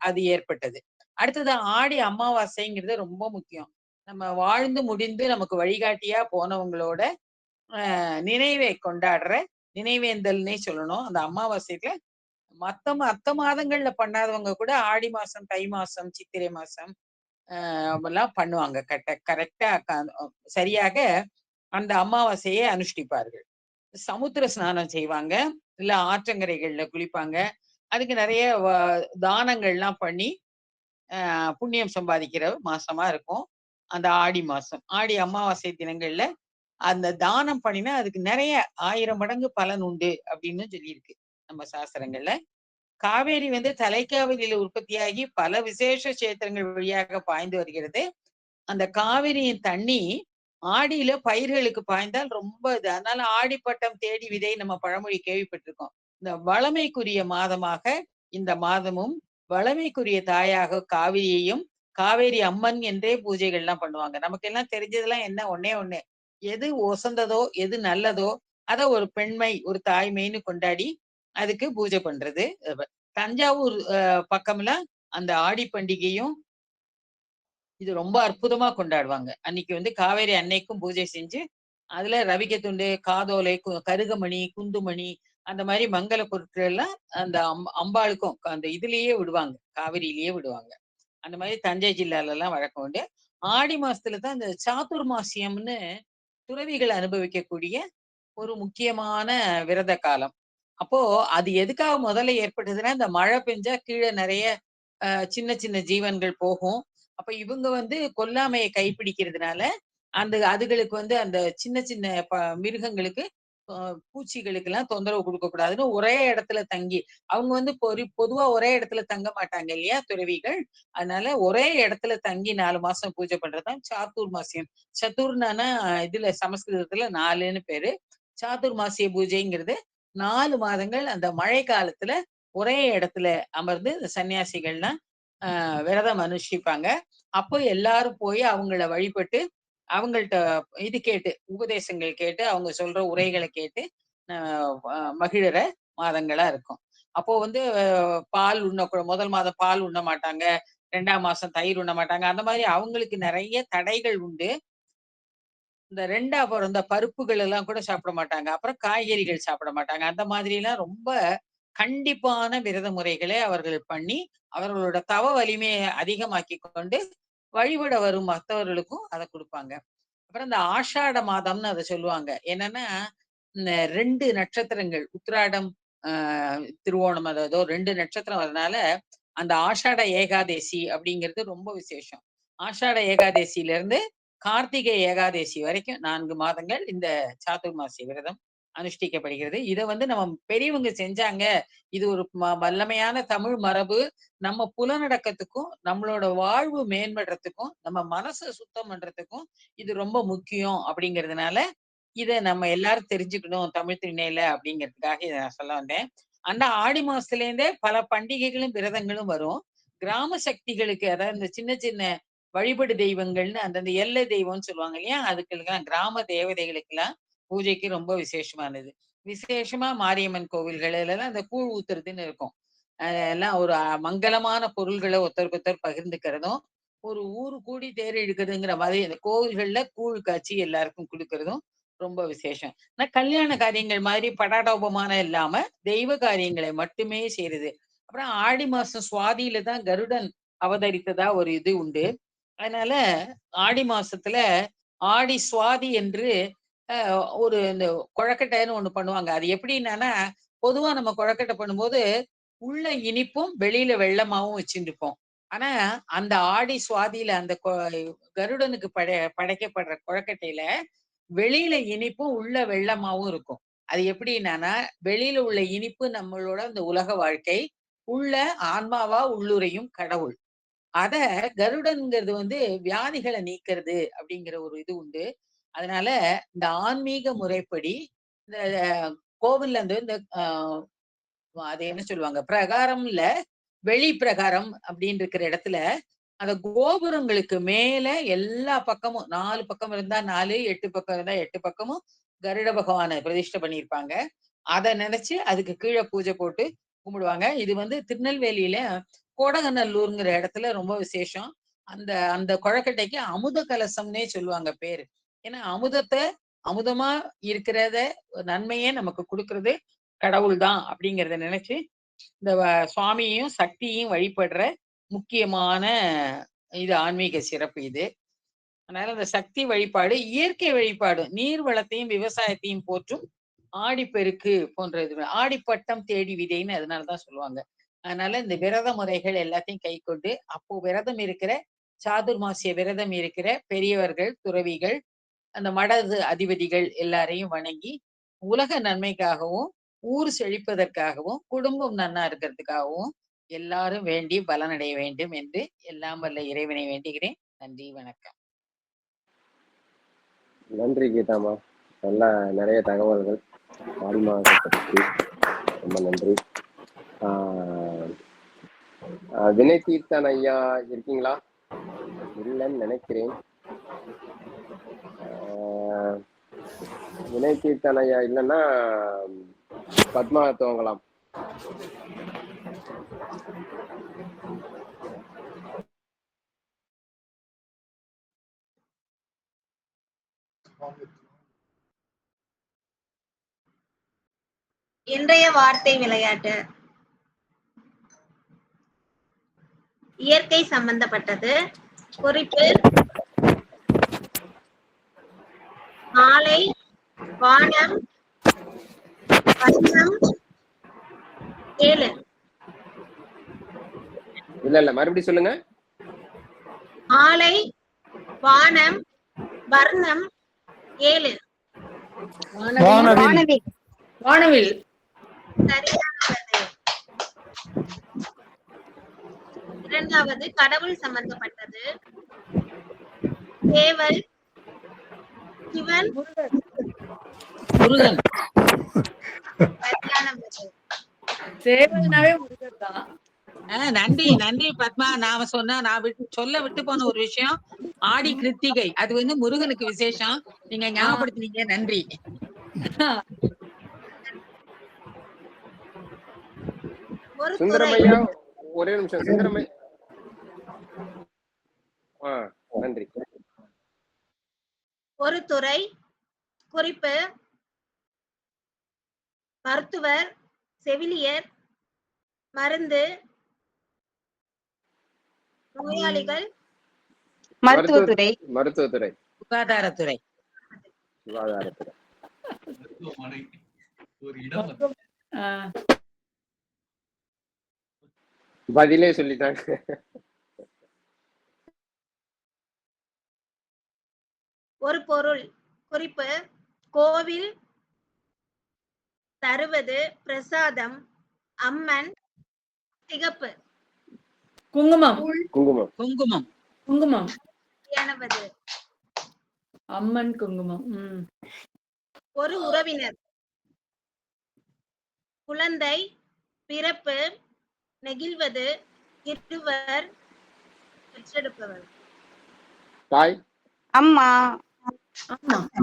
அது ஏற்பட்டது. அடுத்தது ஆடி அமாவாசைங்கிறது ரொம்ப முக்கியம். நம்ம வாழ்ந்து முடிந்து நமக்கு வழிகாட்டியா போனவங்களோட நினைவை கொண்டாடுற நினைவேந்தல்னே சொல்லணும். அந்த அமாவாசையில மத்த மாதங்கள்ல பண்ணாதவங்க கூட ஆடி மாசம், தை மாசம், சித்திரை மாசம் எல்லாம் பண்ணுவாங்க. கரெக்டா சரியாக அந்த அமாவாசையை அனுஷ்டிப்பார்கள். சமுத்திர ஸ்நானம் செய்வாங்க, இல்ல ஆற்றங்கரைகள்ல குளிப்பாங்க. அதுக்கு நிறைய தானங்கள்லாம் பண்ணி புண்ணியம் சம்பாதிக்கிற மாசமா இருக்கும் அந்த ஆடி மாசம். ஆடி அமாவாசை தினங்கள்ல அந்த தானம் பண்ணினா அதுக்கு நிறைய 1000 மடங்கு பலன் உண்டு அப்படின்னு சொல்லியிருக்கு நம்ம சாஸ்திரங்கள்ல. காவேரி வந்து தலைக்காவிரியில உற்பத்தியாகி பல விசேஷ கஷேத்திரங்கள் வழியாக பாய்ந்து வருகிறது. அந்த காவிரியின் தண்ணி ஆடியில பயிர்களுக்கு பாய்ந்தால் ரொம்ப இது. அதனால ஆடிப்பட்டம் தேடி விதை நம்ம பழமொழி கேள்விப்பட்டிருக்கோம். இந்த வளமைக்குரிய மாதமாக இந்த மாதமும் வளமைக்குரிய தாயாக காவிரியையும் காவேரி அம்மன் என்றே பூஜைகள்லாம் பண்ணுவாங்க. நமக்கு எல்லாம் தெரிஞ்சதெல்லாம் என்ன, ஒண்ணே ஒண்ணு, எது ஒசந்ததோ எது நல்லதோ அத ஒரு பெண்மை ஒரு தாய்மைன்னு கொண்டாடி அதுக்கு பூஜை பண்றது. தஞ்சாவூர் பக்கம்லாம் அந்த ஆடி பண்டிகையும் இது ரொம்ப அற்புதமா கொண்டாடுவாங்க. அன்னைக்கு வந்து காவேரி அன்னைக்கும் பூஜை செஞ்சு அதுல ரவிக்கை துண்டு, காதோலை, கருகமணி, குந்துமணி அந்த மாதிரி மங்கள பொருட்கள் எல்லாம் அந்த அம்பாளுக்கும் அந்த இதுலயே விடுவாங்க, காவிரியிலேயே விடுவாங்க. அந்த மாதிரி தஞ்சை ஜில்லால எல்லாம் வழக்கம் உண்டு. ஆடி மாசத்துல தான் இந்த சாதுர்மாசியம்னு துறவிகள் அனுபவிக்கக்கூடிய ஒரு முக்கியமான விரத காலம். அப்போ அது எதுக்காக முதல்ல ஏற்பட்டதுன்னா, இந்த மழை பெஞ்சா கீழே நிறைய சின்ன சின்ன ஜீவன்கள் போகும். அப்ப இவங்க வந்து கொல்லாமையை கைப்பிடிக்கிறதுனால அந்த அதுகளுக்கு வந்து அந்த சின்ன சின்ன மிருகங்களுக்கு பூச்சிகளுக்கு எல்லாம் தொந்தரவு கொடுக்க கூடாதுன்னு ஒரே இடத்துல தங்கி அவங்க வந்து பொதுவா ஒரே இடத்துல தங்க மாட்டாங்க இல்லையா துறவிகள். அதனால ஒரே இடத்துல தங்கி 4 மாசம் பூஜை பண்றதுதான் சாதுர்மாசியம். சதுர்னா இதுல சமஸ்கிருதத்துல 4ன்னு பேரு. சாதுர்மாசிய பூஜைங்கிறது 4 மாதங்கள் அந்த மழை காலத்துல ஒரே இடத்துல அமர்ந்து இந்த சன்னியாசிகள்லாம் விரதம் அனுஷ்டிப்பாங்க. அப்போ எல்லாரும் போய் அவங்கள வழிபட்டு அவங்கள்ட்ட இது கேட்டு உபதேசங்கள் கேட்டு அவங்க சொல்ற உரைகளை கேட்டு மகிழற மாதங்களா இருக்கும். அப்போ வந்து பால் முதல் மாதம் பால் உண்ண மாட்டாங்க, 2ஆம் மாசம் தயிர் உண்ண மாட்டாங்க. அந்த மாதிரி அவங்களுக்கு நிறைய தடைகள் உண்டு. இந்த 2 பிறந்த பருப்புகள் எல்லாம் கூட சாப்பிட மாட்டாங்க. அப்புறம் காய்கறிகள் சாப்பிட மாட்டாங்க. அந்த மாதிரி எல்லாம் ரொம்ப கண்டிப்பான விரத முறைகளை அவர்கள் பண்ணி அவர்களோட தவ வலிமையை அதிகமாக்கி கொண்டு வழிபட வரும் மற்றவர்களுக்கும் அதை கொடுப்பாங்க. அப்புறம் இந்த ஆஷாட மாதம்னு அதை சொல்லுவாங்க. என்னன்னா 2 நட்சத்திரங்கள் உத்திராடம் திருவோணம் அதோ 2 நட்சத்திரம் வரனால அந்த ஆஷாட ஏகாதேசி அப்படிங்கிறது ரொம்ப விசேஷம். ஆஷாட ஏகாதேசியில இருந்து கார்த்திகை ஏகாதேசி வரைக்கும் 4 மாதங்கள் இந்த சாதுர்மாசி விரதம் அனுஷ்டிக்கப்படுகிறது. இதை வந்து நம்ம பெரியவங்க செஞ்சாங்க. இது ஒரு வல்லமையான தமிழ் மரபு. நம்ம புலனடக்கத்துக்கும் நம்மளோட வாழ்வு மேம்படுறதுக்கும் நம்ம மனசை சுத்தம் பண்றதுக்கும் இது ரொம்ப முக்கியம் அப்படிங்கிறதுனால இதை நம்ம எல்லாரும் தெரிஞ்சுக்கணும் தமிழ் திணையில அப்படிங்கிறதுக்காக இதை நான் சொல்ல வந்தேன். அந்த ஆடி மாசத்துல இருந்தே பல பண்டிகைகளும் விரதங்களும் வரும். கிராம சக்திகளுக்கு அதாவது இந்த சின்ன சின்ன வழிபடு தெய்வங்கள்னு அந்தந்த எல்லை தெய்வம்னு சொல்லுவாங்க இல்லையா, அதுக்கெல்லாம் கிராம தேவதைகளுக்கு எல்லாம் பூஜைக்கு ரொம்ப விசேஷமானது. விசேஷமா மாரியம்மன் கோவில்கள் எல்லாம் அந்த கூழ் ஊத்துறதுன்னு இருக்கும். எல்லாம் ஒரு மங்களமான பொருள்களை ஒருத்தருக்கு ஒருத்தர் பகிர்ந்துக்கிறதும் ஒரு ஊரு கூடி தேர் இழுக்கிறதுங்கிற மாதிரி அந்த கோவில்கள்ல கூழ் காய்ச்சி எல்லாருக்கும் கொடுக்கறதும் ரொம்ப விசேஷம். ஆனா கல்யாண காரியங்கள் மாதிரி படாடோபமானம் இல்லாம தெய்வ காரியங்களை மட்டுமே செய்யறது. அப்புறம் ஆடி மாசம் சுவாதியில தான் கருடன் அவதரித்ததா ஒரு இது உண்டு. அதனால ஆடி மாசத்துல ஆடி சுவாதி என்று ஒரு இந்த கொழக்கட்டைன்னு ஒண்ணு பண்ணுவாங்க. அது எப்படின்னா பொதுவா நம்ம கொழக்கட்டை பண்ணும்போது உள்ள இனிப்பும் வெளியில வெள்ளமாவும் வச்சுருப்போம். ஆனா அந்த ஆடி சுவாதியில அந்த கருடனுக்கு படைக்கப்படுற கொழக்கட்டையில வெளியில இனிப்பும் உள்ள வெள்ளமாவும் இருக்கும். அது எப்படின்னா வெளியில உள்ள இனிப்பு நம்மளோட அந்த உலக வாழ்க்கை, உள்ள ஆன்மாவா உள்ளுரையும் கடவுள். அத கருடன்ங்கிறது வந்து வியாதிகளை நீக்கிறது அப்படிங்கிற ஒரு இது உண்டு. அதனால இந்த ஆன்மீக முறைப்படி இந்த கோவில்ல வந்து இந்த அது என்ன சொல்லுவாங்க பிரகாரம்ல வெளி பிரகாரம் அப்படின்னு இருக்கிற இடத்துல அந்த கோபுரங்களுக்கு மேல எல்லா பக்கமும் 4 பக்கம் இருந்தா 4, 8 பக்கம் இருந்தா 8 பக்கமும் கருட பகவானை பிரதிஷ்டை பண்ணியிருப்பாங்க. அதை நினைச்சு அதுக்கு கீழே பூஜை போட்டு கும்பிடுவாங்க. இது வந்து திருநெல்வேலியில கோடகநல்லூர்ங்கிற இடத்துல ரொம்ப விசேஷம். அந்த அந்த கொழக்கட்டைக்கு அமுத கலசம்னே சொல்லுவாங்க பேரு. ஏன்னா அமுதத்தை அமுதமா இருக்கிறத நன்மையே நமக்கு கொடுக்கறது கடவுள் தான் அப்படிங்கிறத நினைச்சு இந்த சுவாமியையும் சக்தியையும் வழிபடுற முக்கியமான இது ஆன்மீக சிறப்பு இது. அதனால இந்த சக்தி வழிபாடு இயற்கை வழிபாடு நீர் வளத்தையும் விவசாயத்தையும் போற்றும் ஆடிப்பெருக்கு போன்ற இது ஆடிப்பட்டம் தேடி விதைன்னு அதனாலதான் சொல்லுவாங்க. அதனால இந்த விரத முறைகள் எல்லாத்தையும் கை கொண்டு அப்போ விரதம் இருக்கிற சாதுர்மாசிய விரதம் இருக்கிற பெரியவர்கள் துறவிகள் அந்த மடது அதிபதிகள் எல்லாரையும் வணங்கி உலக நன்மைக்காகவும் ஊர் செழிப்பதற்காகவும் குடும்பம் நன்னா இருக்கிறதுக்காகவும் எல்லாரும் வேண்டி பலனடைய வேண்டும் என்று எல்லாம் வல்ல இறைவனை வேண்டுகிறேன். நன்றி, வணக்கம். நன்றி கீதாமா, நல்லா நிறைய தகவல்கள் ஆடி மாதத்தை பற்றி ரொம்ப நன்றி. வினய் தீர்த்தன் ஐயா இருக்கீங்களா? இல்லைன்னு நினைக்கிறேன். வினய் கீர்த்தன் ஐயா இல்லைன்னா பத்மா துவங்கலாம். இன்றைய வார்த்தை விளையாட்டு இயற்கை சம்பந்தப்பட்டது. குறிப்பு: மாலை, வானம், வண்ணம், ஏழு. இல்ல மறுபடியும் சொல்லுங்க. மாலை, வானம், வர்ணம், ஏழு. வானவில். வானவில். சரியானது. இரண்டாவது கடவுள் சம்பந்தப்பட்டது. தேவல், சிவன், முருகன். சரியானது. சேவல்னாவே முருகன் தான். நன்றி நன்றி பத்மா. நாம சொன்னா நான் சொல்ல விட்டு போன ஒரு விஷயம், ஆடி கிருத்திகை அது வந்து முருகனுக்கு விசேஷம். நீங்க ஞாபகப்படுத்தினீங்க, நன்றி. சுந்தரமையா ஒரே நிமிஷம். சுந்தரமை நன்றி. ஒரு துறை. குறிப்பு: மருத்துவர், செவிலியர், மருந்து, நோயாளிகள், மருத்துவத்துறை, மருத்துவத்துறை, சுகாதாரத்துறை, சுகாதாரத்துறை, மருத்துவமனை ஒரு இடம். பதிலே சொல்லிட்டாங்க. ஒரு பொருள். குறிப்பு: கோவில், தருவது, பிரசாதம், அம்மன், சிகப்பு. குங்குமம். குங்குமம். குங்குமம். குங்குமம். சரியானது. அம்மன் குங்குமம். ஒரு உறவினர். குழந்தை, பிறப்பு, நெகிழ்வது, இருவர், பெற்றெடுப்பவர். தாய், அம்மா.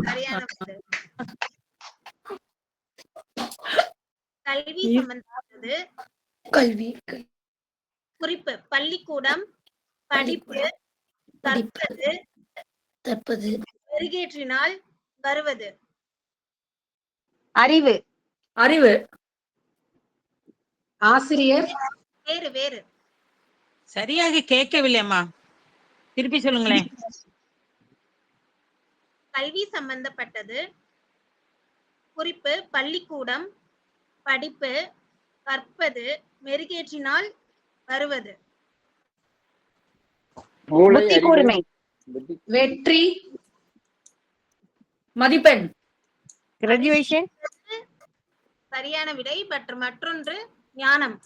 சரியானது. கல்வி சம்பந்தப்பட்டது. கல்வி. குறிப்பு: பள்ளிக்கூடம், படிப்பு, கற்பது, மெருகேற்றினால் வருவது. அறிவு. அறிவு. ஆசிரியர். வேறு வேறு. சரியாக கேட்கவில்லையம்மா, திருப்பி சொல்லுங்களேன். கல்வி சம்பந்தப்பட்டது. குறிப்பு: பள்ளிக்கூடம், படிப்பு, கற்பது, மெருகேற்றினால் வருவது. புத்தி கூர்மை. வெற்றி. மதிப்பெண். கிராஜுவேஷன். சரியான விடை. மற்றொன்று ஞானம்.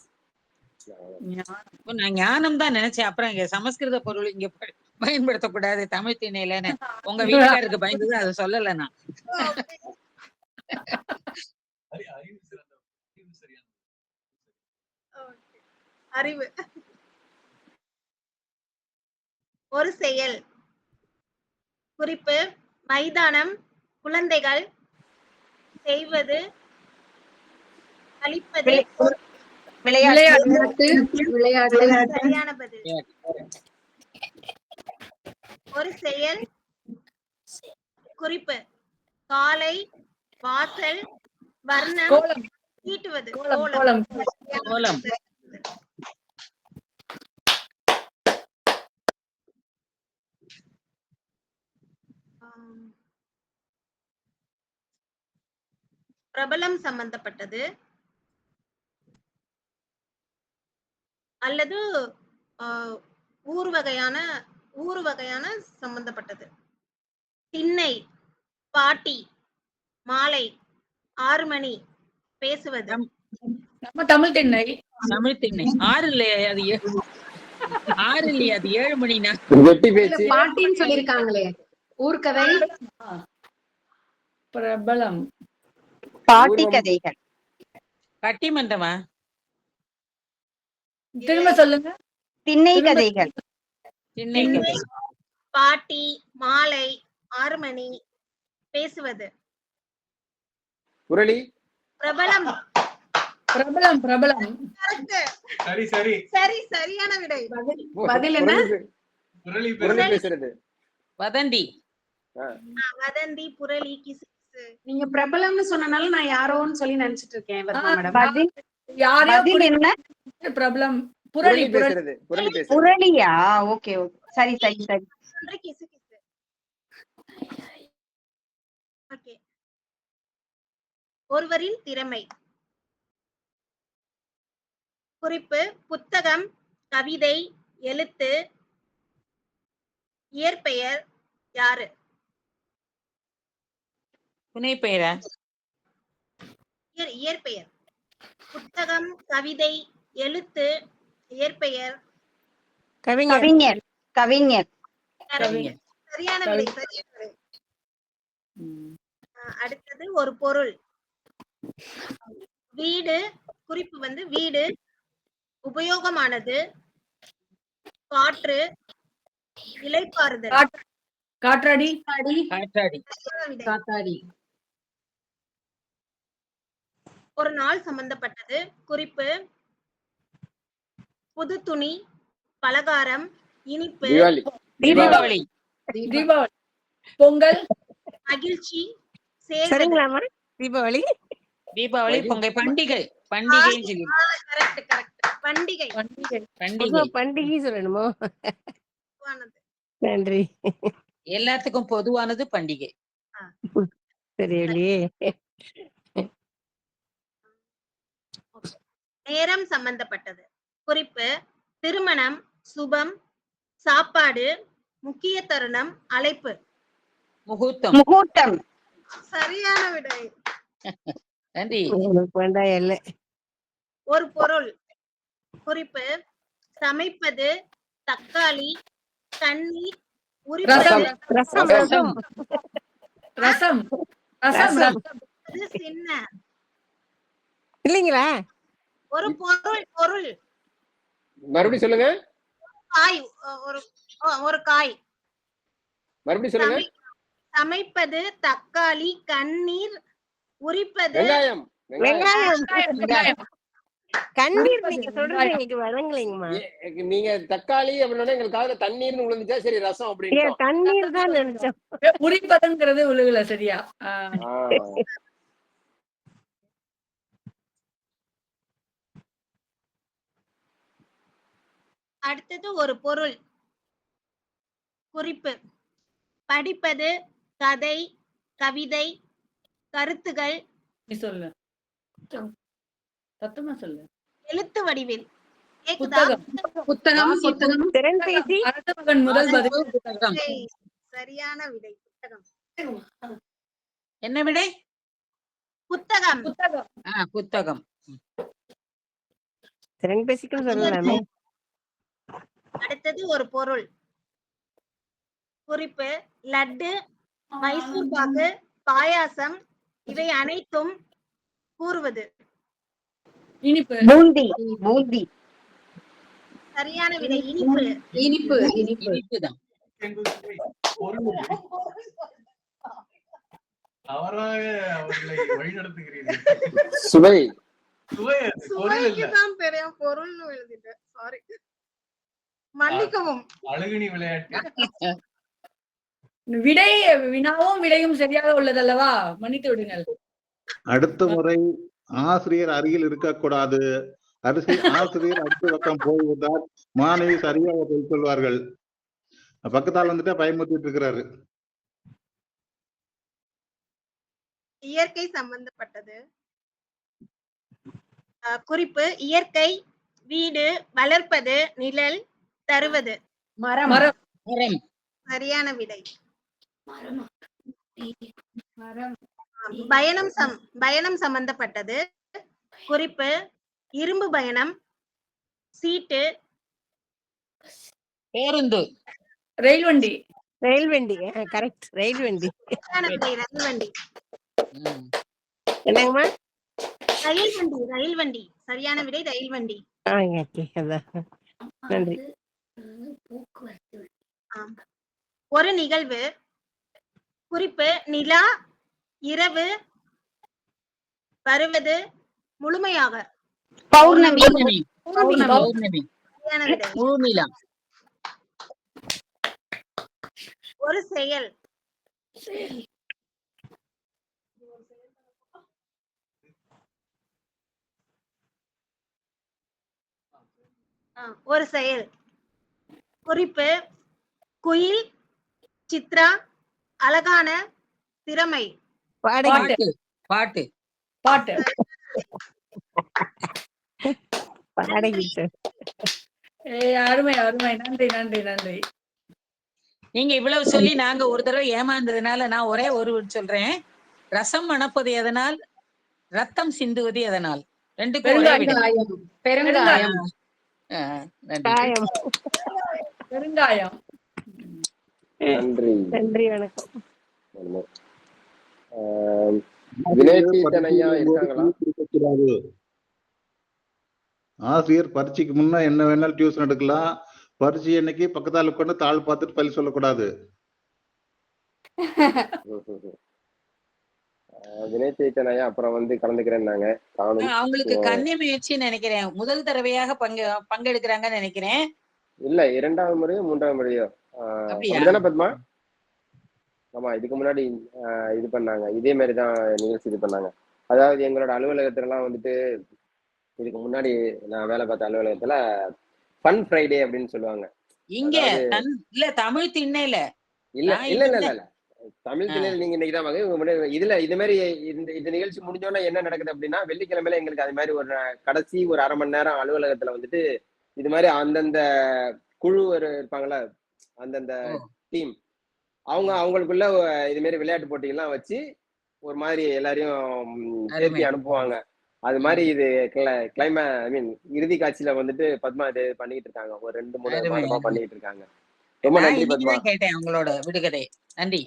நான் ஞானம் தான் நினைச்சேன். அப்புறம் இங்க சமஸ்கிருத பொருள் இங்க பயன்படுத்தக்கூடாது தமிழ் திணையிலன்னு உங்க வீட்டுக்காருக்கு பயந்து அதை சொல்லல நான். அறிவு. ஒரு செயல். குறிப்பு: மைதானம், குழந்தைகள், செய்வது, கழிப்பது, விளையாட்டு. சரியான பதில். ஒரு செயல். குறிப்பு: காலை, வாசல், வர்ணம், தீட்டுவது, கோலம். கோலம். பிரபலம் சம்பந்தப்பட்டது அல்லது ஊர் வகையான சம்பந்தப்பட்டது. திண்ணை, பாட்டி, மாலை, 6 மணி, பேசுவது. நம்ம தமிழ் திண்ணை. தமிழ் திண்ணை 6 இல்லையா? அது 6 இல்லையா? அது 7 மணினா. பாட்டின்னு சொல்லிருக்காங்களே. ஊர்கதை. பிரபலம். பாட்டி கதைகள். பட்டிமன்றமா? திரும்ப சொல்லுங்க. திண்ணை கதைகள். திண்ணை கதை. பாட்டி, மாலை, 6 மணி, பேசுவது. புரளி. பிரபலம். பிரபலம். பிரபலம். Correct. சரி சரி சரி, சரியான விடை. பதில் என்ன? புரளி புரளி பேசுறது. வதந்தி. வதந்தி, புரளி, கிசுகிசு. நீங்க பிரபலம்னு சொன்னனால நான் யாரோன்னு சொல்லி நினைச்சிட்டு இருக்கேன் பத்மா மேடம். பதில் யாரையோ பதில் என்ன? பிரபலம். புரளி புரளி. பேசுறது. புரளி பேசுறது. புரளியா? ஓகே ஓகே, சரி சரி சரி. ஒன்று கிசுகிசு. ஓகே. ஒருவரின் திறமை. குறிப்பு: புத்தகம், கவிதை, எழுத்து. இயற்பெயர் யாரு? துணை பெயரா? இயற்பெயர். புத்தகம், கவிதை, எழுத்து. இயற்பெயர். கவிஞர். கவிஞர். கவிஞர். கவிஞர். சரியான விடை, சரியான விடை. அடுத்தது ஒரு பொருள். வீடு. குறிப்பு வந்து வீடு, உபயோகமானது, காற்று, இளைப்பாறுதல். காற்றாடி. காற்றாடி. சரியான விடை. காத்தாடி. ஒரு நாள் சம்பந்தப்பட்டது. குறிப்பு: புது துணி, பலகாரம், இனிப்பு, தீபாவளி. தீபாவளி. தீபாவளி. பொங்கல். மகிழ்ச்சி, சேர்வது. சரிங்களாமா? தீபாவளி. தீபாவளி, பொங்கல், பண்டிகை. பண்டிகைன்னு சொல்லி. Correct correct. பண்டிகை. பண்டிகை. பண்டிகை சொல்லணுமோ? பொதுவானது. நன்றி. எல்லாத்துக்கும் பொதுவானது பண்டிகை. தெரியலையே. நேரம் சம்பந்தப்பட்டது. குறிப்பு: திருமணம், சுபம், சாப்பாடு, முக்கிய தருணம், அழைப்பு. முகூர்த்தம். முகூர்த்தம். சரியான விடை. நன்றி. ஒரு பொருள். குறிப்பு: சமைப்பது, தக்காளி, தண்ணீர், உரிப்பது, ரசம். ரசம். ரசம். ரசம். சின்ன. இல்லைங்களா? ஒரு பொருள். பொருள். மறுபடியும் சொல்லுங்க. காய். ஒரு காய். மறுபடியும் சொல்லுங்க. சமைப்பது, தக்காளி, கண்ணீர், உரிப்பது. வெங்காயம். வெங்காயம். கண்ணீர் நீங்க சொல்றது எனக்கு வழங்கலைங்கம்மா. நீங்க தக்காளி அப்படின்னா எங்களுக்கு காதுல தண்ணீர்னு விழுந்துச்சா, சரி ரசம் அப்படின்னு. தண்ணீர் தான் நினைச்சோம். உரிப்பதுங்கிறது விழுகல. சரியா? அடுத்தது ஒரு பொருள். குறிப்பு: படிப்பது, கதை, கவிதை, கருத்துகள். நீ சொல்லு. சத்தமா சொல்லு. எழுத்து வடிவில். கேக்குதா? புத்தகம். புத்தகம். திறன்பேசி. மகன் முதல் பதில் புத்தகம். சரியான விடை. புத்தகம். என்ன விடை? புத்தகம். புத்தகம். புத்தகம். திறன்பேசிக்கும் சொல்லலாமே. அடுத்தது ஒரு பொருள். குறிப்பு: லட்டு, மைசூர் பாக்கு, பாயாசம். இவை அனைத்தும் கூறுவது. இனிப்பு. பூந்தி. பூந்தி. சரியான விடை. இனிப்பு. இனிப்பு. இனிப்பு. இனிப்புதான். அவராக அவர்களை வழிநடத்துகிறீர்கள். சுவை. சுவைக்கு தான் தெரியும், பொருள்னு எழுதிட்டேன். சாரி, மன்னிக்கவும். அழகுனி விளையாட்டு. விடை வினாவும் விடையும் சரியாக உள்ளதல்லவா? மன்னித்து விடுங்கள். அடுத்த முறை ஆசிரியர் அருகில் இருக்கக்கூடாது. ஆசிரியர் அடுத்த பக்கம் போய்விட்டால் மாணவி சரியாக போய் சொல்வார்கள். பக்கத்தால் வந்துட்டு பயமுறுத்திட்டு இருக்கிறாரு. இயற்கை சம்பந்தப்பட்டது. குறிப்பு: இயற்கை, வீடு, வளர்ப்பது, நிழல், தருவது. மரம். மரம். சரியான விடை. மரம். பயணம் சம்பந்தப்பட்டது. குறிப்பு: இரும்பு பயணம், சீட்டு, பேருந்து. ரயில் வண்டி. ரயில் வண்டி. கரெக்ட். ரயில் வண்டி. ரயில் வண்டி. என்னங்கம்மா? ரயில் வண்டி. ரயில் வண்டி. சரியான விடை ரயில் வண்டி. நன்றி. ஒரு நிகழ்வு. குறிப்பு நிலா இரவு வருவது முழுமையாக. பௌர்ணமி. பௌர்ணமி. பௌர்ணமி. சரியான விடை. முழு நிலா. ஒரு செயல். ஒரு செயல். குறிப்பு குயில் சித்ரா அழகான திறமை. பாட்டு. பாட்டு. பாட்டு. பாடகிட்டு. அருமை அருமை. நன்றி நன்றி நன்றி. நீங்க இவ்வளவு சொல்லி நாங்க ஒரு தடவை ஏமாந்ததுனால நான் ஒரே ஒரு சொல்றேன். ரசம் மணப்பது எதனால், ரத்தம் சிந்துவது எதனால்? ரெண்டுக்கும் ஒரே விடை. பெருங்காயம். நன்றி. பெருங்காயம். நன்றி. நன்றி, வணக்கம். வினயதீர்த்தன் ஐயா இருக்காங்களா? ஆசிரியர் பரீட்சைக்கு முன்ன என்ன வேணாலும் டியூஷன் எடுக்கலாம். பரீட்சை அன்னைக்கு பக்கத்தால் உட்காந்து தாள் பார்த்துட்டு பள்ளி சொல்லக்கூடாது. வினயதீர்த்தன் ஐயா அப்புறம் வந்து கலந்துக்கிறேன்னாங்க. அவங்களுக்கு கன்னி முயற்சின்னு நினைக்கிறேன். முதல் தடவையாக பங்கெடுக்கிறாங்கன்னு நினைக்கிறேன். இல்ல 2வது முறையோ 3வது முறையோ அப்படிதானே பத்மா? ஆமா, இதுக்கு முன்னாடி இது பண்ணாங்க. இதே மாதிரிதான் நிகழ்ச்சி இது பண்ணாங்க. அதாவது எங்களோட அலுவலகத்துல எல்லாம் வந்துட்டு இதுக்கு முன்னாடி நான் வேலை பார்த்த அலுவலகத்துல ஃபன் ஃப்ரைடே அப்படின்னு சொல்லுவாங்க. இங்க இல்ல தமிழ் திண்ணையில இல்ல இல்ல இல்ல இல்ல தமிழ் திணையில நீங்க இன்னைக்கு தான் இதுல இது மாதிரி இந்த நிகழ்ச்சி முடிஞ்சோன்னா என்ன நடக்குது அப்படின்னா, வெள்ளிக்கிழமையில எங்களுக்கு அது மாதிரி ஒரு கடைசி ஒரு 1/2 மணி நேரம் அலுவலகத்துல வந்துட்டு இது மாதிரி அந்தந்த குழு இருப்பாங்களா, அந்தந்த டீம் அவங்களுக்குள்ள இது மாதிரி விளையாட்டு போட்டிகள்லாம் வச்சு ஒரு மாதிரி எல்லாரையும் சேர்த்து அனுப்புவாங்க. அது மாதிரி இது இறுதி காட்சியில வந்துட்டு பத்மா இது பண்ணிட்டு இருக்காங்க. ஒரு 2-3 மாதமா பண்ணிட்டு இருக்காங்க. ரொம்ப நன்றி பத்மா. கேட்டேன் உங்களோட விடுகதை. நன்றி.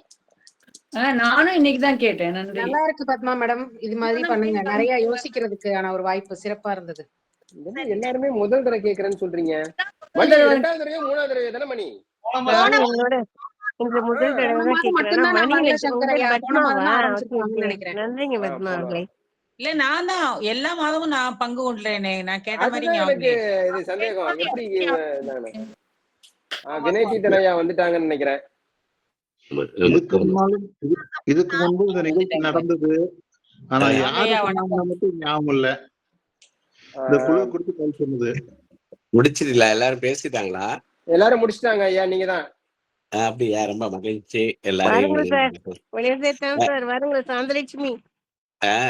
நானும் இன்னைக்குதான் கேட்டேன். நன்றி. நல்லா இருக்கு பத்மா மேடம். இது மாதிரி பண்ணுங்க. நிறைய யோசிக்கிறதுக்கான ஒரு வாய்ப்பு சிறப்பா இருந்தது. எல்லாருமே முதல் தடவை கேக்குறேன்னு சொல்றீங்க. 2வது தடவை 3வது தடவை தானே மணி? இந்த முதல் தடவை தான் கேட்கிறேன். நன்றிங்க பத்மா அவர்களே. இல்ல நான் தான் எல்லா மாதமும் நான் பங்கு கொண்டேனே. நான் கேட்ட மாதிரி எனக்கு இது சந்தேகம். எப்படி வினயதீர்த்தன் ஐயா வந்துட்டாங்கன்னு நினைக்கிறேன். இதுக்கு முன்பு இந்த நிகழ்ச்சி நடந்தது. ஆனா யாரும் மட்டும் ஞாபகம் இல்ல. இந்த குழு கொடுத்து கால் சொன்னது முடிச்சிடல. எல்லாரும் பேசிட்டாங்களா? எல்லாரும் முடிச்சிட்டாங்க ஐயா. நீங்க தான். அப்படியா? ரொம்ப மகிழ்ச்சி. எல்லாரும் சாந்தலட்சுமி.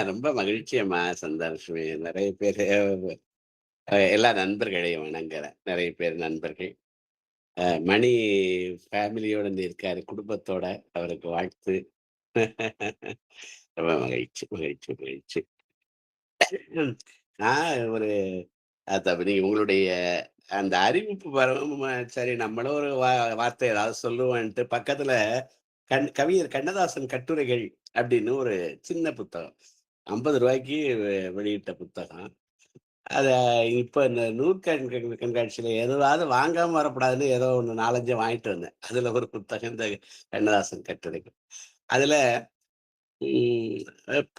ரொம்ப மகிழ்ச்சி அம்மா. சந்தோஷமே. நிறைய பேர் எல்லா நண்பர்களையும் வணங்குறேன். நிறைய பேர் நண்பர்கள். மணி ஃபேமிலியோட இருக்காரு, குடும்பத்தோட. அவருக்கு வாழ்த்து. ரொம்ப மகிழ்ச்சி மகிழ்ச்சி மகிழ்ச்சி. நான் ஒரு நீங்க உங்களுடைய அந்த அறிவிப்பு வரும். சரி, நம்மளும் ஒரு வார்த்தை ஏதாவது சொல்லுவோன்ட்டு பக்கத்துல கவிஞர் கண்ணதாசன் கட்டுரைகள் அப்படின்னு ஒரு சின்ன புத்தகம் 50 ரூபாய்க்கு வெளியிட்ட புத்தகம். அத இப்ப இந்த கண்காட்சியில ஏதாவது வாங்காம வரக்கூடாதுன்னு ஏதோ ஒண்ணு 4-5 வாங்கிட்டு வந்தேன். அதுல ஒரு புத்தகம் இந்த கண்ணதாசன் கட்டுரைகள். அதுல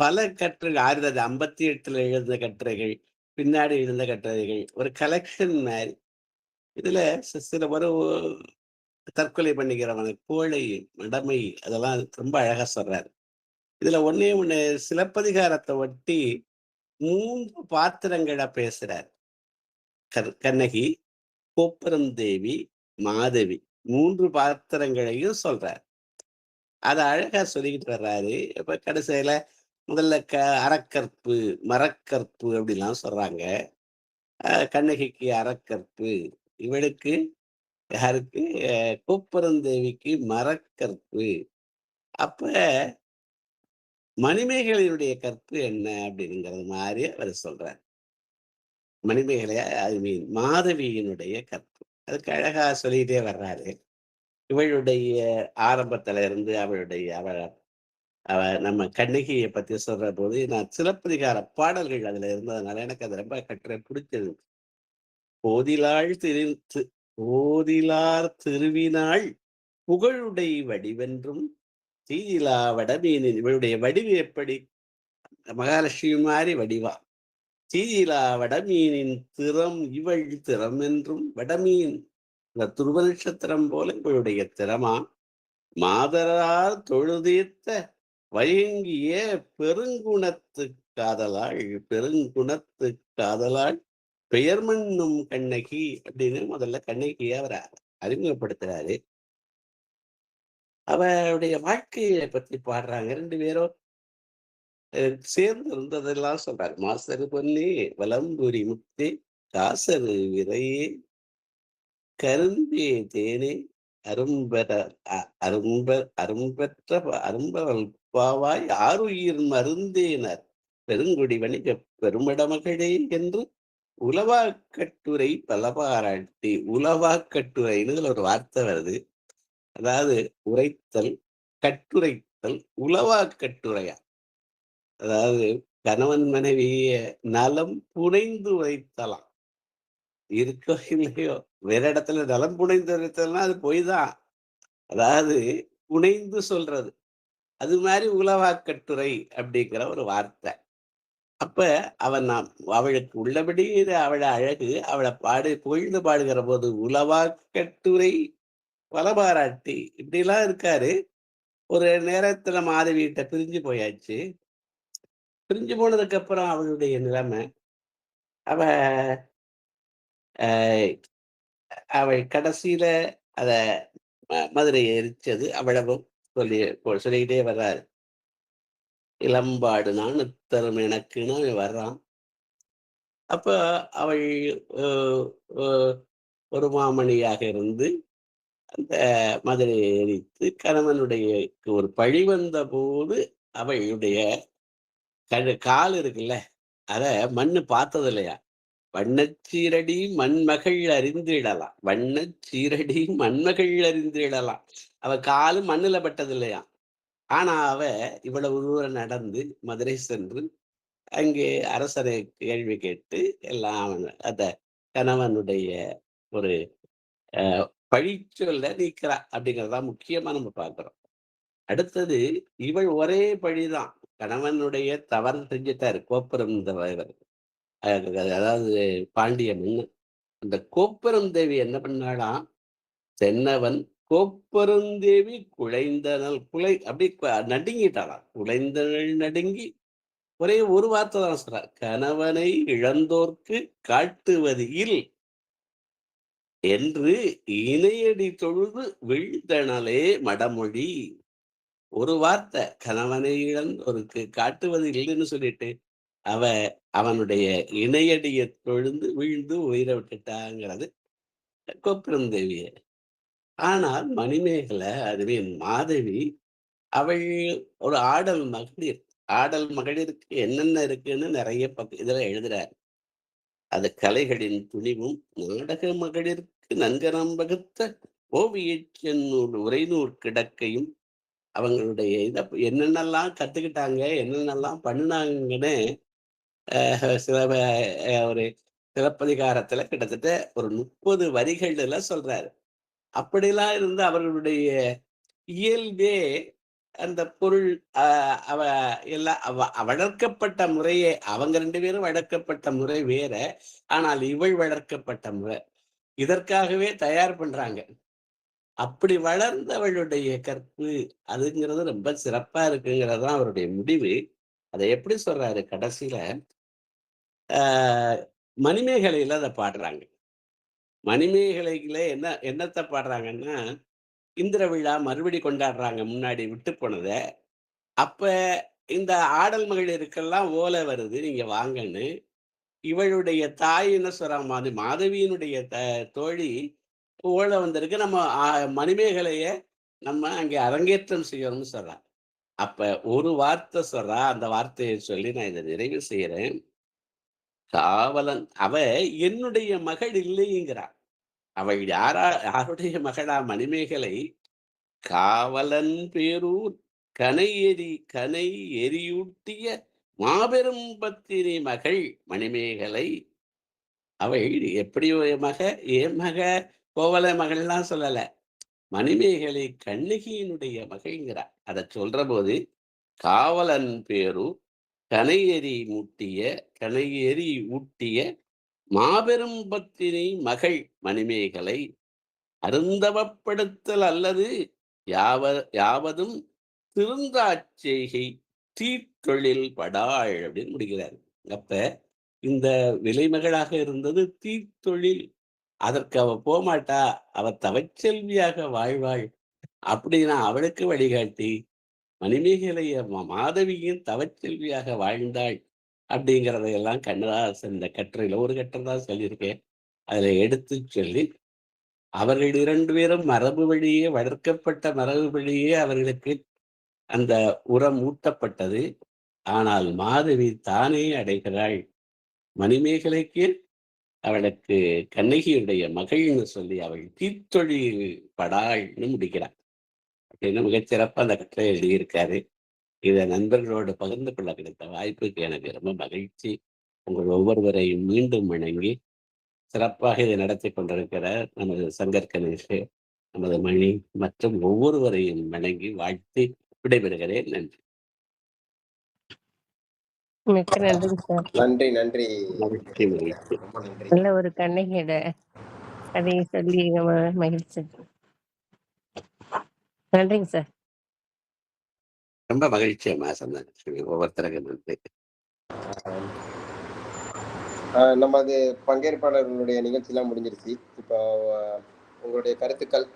பல கட்டுரைகள் 1958 எழுதின கட்டுரைகள், பின்னாடி எழுந்த கட்டுரைகள், ஒரு கலெக்ஷன் மாதிரி. இதுல சில ஒரு தற்கொலை பண்ணிக்கிறவன், கோழை, மடமை, அதெல்லாம் ரொம்ப அழகா சொல்றாரு. இதுல ஒண்ணே ஒண்ணு சிலப்பதிகாரத்தை ஒட்டி 3 பாத்திரங்களை பேசுறார். கண்ணகி, கோப்பரந்தேவி, மாதவி 3 பாத்திரங்களையும் சொல்றார். அதை அழகா சொல்லிக்கிட்டு வர்றாரு. இப்ப கடைசியில முதல்ல அறக்கற்பு, மரக்கற்பு அப்படிலாம் சொல்றாங்க. கண்ணகிக்கு அறக்கற்பு, இவளுக்கு யாருக்கு கோப்பரந்தேவிக்கு மரக்கற்பு. அப்ப மணிமேகலையுடைய கற்பு என்ன அப்படிங்கிறது மாதிரி அவர் சொல்றார். மணிமேகலை மாதவியினுடைய கற்பு அதுக்கு அழகா சொல்லிட்டே வர்றாரு. இவளுடைய ஆரம்பத்துல இருந்து அவ நம்ம கண்ணகியை பத்தி சொல்ற போது நான் சிலப்பதிகார பாடல்கள் அதுல இருந்ததுனால எனக்கு அது ரொம்ப கட்டுரை பிடிச்சது. போதிலார் திருவினாள் புகழுடை வடிவென்றும் தீயிலா வடமீனின் இவளுடைய வடிவு எப்படி? மகாலட்சுமி மாதிரி வடிவா. தீயிலா வடமீனின் திறம் இவள் திறம் என்றும் வடமீன் இந்த துருவ நட்சத்திரம் போல இவளுடைய திறமா மாதரார் தொழுதீர்த்த வயங்கிய பெருங்குணத்து காதலாள் பெயர் மண்ணும் கண்ணகி அப்படின்னு முதல்ல கண்ணகியை அவர் அறிமுகப்படுத்துறாரு. அவருடைய வாழ்க்கையை பத்தி பாடுறாங்க. 2 பேரும் சேர்ந்து இருந்ததெல்லாம் சொல்றாரு. மாசரு பொன்னே வலம்புரி முத்தே காசரு விரையே கரும்பே தேனே அரும்பெற்ற பாவாய் ஆருயிர் மருந்தேனர் பெருங்குடி வணிக பெருமிடமகளே என்று உலவாக்கட்டுரை பல பாராட்டி. உலவாக்கட்டுரைன்னு ஒரு வார்த்தை வருது. அதாவது உரைத்தல், கட்டுரைத்தல், உலவாக்கட்டுரையா. அதாவது கணவன் மனைவிய நலம் புனைந்து உரைத்தலாம். இருக்கோ இல்லையோ, வேற இடத்துல நலம் புனைந்து உரைத்தல்னா அது பொய் தான். அதாவது புனைந்து சொல்றது. அது மாதிரி உலவாக்கட்டுரை அப்படிங்கிற ஒரு வார்த்தை. அப்ப அவளுக்கு உள்ளபடி அவளை அழகு, அவளை புகழ்ந்து பாடுகிற போது உலவாக்கட்டுரை பல பாராட்டி இப்படிலாம் இருக்காரு. ஒரு நேரத்துல மாதவியிட்ட பிரிஞ்சு போயாச்சு. பிரிஞ்சு போனதுக்கு அப்புறம் அவளுடைய நிலைமை, அவள் கடைசியில அத மதுரையை எரிச்சது அவ்வளவும் சொல்லிக்கிட்டே வர்றாரு. இளம்பாடு நான் தரும் எனக்குன்னு வர்றான். அப்ப அவள் ஒரு மாமணியாக இருந்து அந்த மதுரையை எரித்து கணவனுடைய ஒரு பழி வந்த போது அவளுடைய கால் இருக்குல்ல, அத மண்ணு பார்த்தது இல்லையா. வண்ணச்சீரடி மண்மகள் அறிந்திடலாம், வண்ணச்சீரடி மண்மகள் அறிந்திடலாம். அவ காலு மண்ணுல பட்டது இல்லையா. ஆனா அவ இவ்வளவு தூரம் நடந்து மதுரை சென்று அங்கே அரசரை கேள்வி கேட்டு எல்லாம் அந்த கணவனுடைய ஒரு பழிச்சொல்ல நீக்கிறா அப்படிங்கிறதான் முக்கியமா நம்ம பார்க்கிறோம். அடுத்தது இவள் ஒரே பழிதான். கணவனுடைய தவறு செஞ்சுட்டாரு கோப்பெருந்தேவர், அதாவது பாண்டிய மன்னன். அந்த கோப்பெருந்தேவி என்ன பண்ணாலாம், தென்னவன் கோப்பெருந்தேவி குழைந்தனல் அப்படி நடுங்கிட்டாளாம். குழைந்தனள் நடுங்கி ஒரே ஒரு வார்த்தை தான் சொல்றார், கணவனை இழந்தோர்க்கு காட்டுவது இல் என்று இணையடி தொழுது வீழ்ந்தனலே மடமொழி. ஒரு வார்த்தை, கணவனை இழந்தோருக்கு காட்டுவது இல்லைன்னு சொல்லிட்டு அவனுடைய இணையடிய தொழுந்து வீழ்ந்து உயிரை விட்டுட்டாங்கிறது கோப்பெருந்தேவிய. ஆனால் மணிமேகலை, அதுவே மாதவி, அவள் ஒரு ஆடல் மகளிர். ஆடல் மகளிருக்கு என்னென்ன இருக்குன்னு நிறைய இதுல எழுதுறார். அது கலைகளின் துணிவும் நாடக மகளிருக்கு நன்கரம் வகுத்த ஓவியச்சென்னூல் உரைநூல் கிடக்கையும் அவங்களுடைய இதை என்னென்னலாம் கத்துக்கிட்டாங்க, என்னென்னலாம் பண்ணினாங்கன்னு ஒரு சிலப்பதிகாரத்துல கிட்டத்தட்ட ஒரு 30 வரிகள்ல சொல்றாரு. அப்படிலாம் இருந்து அவர்களுடைய இயல்பே அந்த பொருள் வளர்க்கப்பட்ட முறையே, அவங்க 2 பேரும் வளர்க்கப்பட்ட முறை வேற, ஆனால் இவள் வளர்க்கப்பட்ட முறை இதற்காகவே தயார் பண்றாங்க. அப்படி வளர்ந்தவளுடைய கற்பு அதுங்கிறது ரொம்ப சிறப்பா இருக்குங்கிறதுதான் அவருடைய முடிவு. அதை எப்படி சொல்றாரு கடைசியில, மணிமேகலையில அதை பாடுறாங்க. மணிமேகலையில என்னத்தை பாடுறாங்கன்னா, இந்திர விழா மறுபடி கொண்டாடுறாங்க முன்னாடி விட்டு போனத. அப்ப இந்த ஆடல் மகளிருக்கெல்லாம் ஓலை வருது, நீங்க வாங்கன்னு. இவளுடைய தாய் என்ன சொல்றாங்க, மாதவியினுடைய தோழி ஓலை வந்திருக்கு, நம்ம மணிமேகலைய நம்ம அங்கே அரங்கேற்றம் செய்யணும்னு சொல்றா. அப்ப ஒரு வார்த்தை சொல்றா, அந்த வார்த்தையை சொல்லி நான் இதை நிறைவு செய்யறேன். காவலன் அவ என்னுடைய மகள் இல்லைங்கிறா. அவள் யாருடைய மகளா மணிமேகலை? காவலன் பேரூர் கனை எரியூட்டிய மாபெரும் பத்தினி மகள் மணிமேகலை. அவள் எப்படி என் மக கோவல மகள்லாம் சொல்லல, மணிமேகலை கண்ணகியினுடைய மகள்ங்கிறார். அதை சொல்ற போது காவலன் பேரு கனையெறி ஊட்டிய மாபெரும் பத்தினி மகள் மணிமேகலை அருந்தவப்படுத்தல் அல்லது யாவதும் திருந்தாச்செய்கை தீத்தொழில் படாள் அப்படின்னு முடிக்கிறார். அப்ப இந்த விலைமகளாக இருந்தது தீத்தொழில். அதற்கு அவ போமாட்டா, அவ தவச்செல்வியாக வாழ்வாள் அப்படின்னா அவளுக்கு வழிகாட்டி மணிமேகலைய மாதவியின் தவச்செல்வியாக வாழ்ந்தாள் அப்படிங்கிறதையெல்லாம் கண்ணதாசன் இந்த கட்டுரையில ஒரு கட்டுரை தான் சொல்லியிருக்கேன். அதுல எடுத்து சொல்லி அவர்கள் 2 பேரும் மரபு வழியே வளர்க்கப்பட்ட மரபு வழியே அவர்களுக்கு அந்த உரம் ஊட்டப்பட்டது. ஆனால் மாதவி தானே அடைகிறாள். மணிமேகலைக்கு அவளுக்கு கண்ணகியுடைய மகள்னு சொல்லி அவள் தீத்தொழில் படாள்னு முடிக்கிறாள் அப்படின்னு மிகச்சிறப்பா அந்த கட்டுரை எழுதியிருக்காரு. இதை நண்பர்களோடு பகிர்ந்து கொள்ள கிடைத்த வாய்ப்புக்கு எனக்கு ரொம்ப மகிழ்ச்சி. உங்கள் ஒவ்வொருவரையும் மீண்டும் வணங்கி சிறப்பாக இதை நடத்தி கொண்டிருக்கிற நமது சங்கர் கணேஷ், நமது மணி மற்றும் ஒவ்வொருவரையும் வணங்கி வாழ்த்தி விடைபெறுகிறேன். நன்றி. மிக்க நன்றிங்க சார். நன்றி நன்றி மகிழ்ச்சி மகிழ்ச்சி. ரொம்ப நன்றி. நல்ல ஒரு கண்ணகியோட கதையை சொல்லி நம்ம மகிழ்ச்சி. நன்றிங்க சார். ரொம்ப மகிழ்ச்சி அம்மா சந்தோஷம். ஒவ்வொருத்தருக்கும் நன்றி. நமது பங்கேற்பாளர்களுடைய நிகழ்ச்சியெல்லாம் முடிஞ்சிருச்சு. இப்போ உங்களுடைய கருத்துக்கள்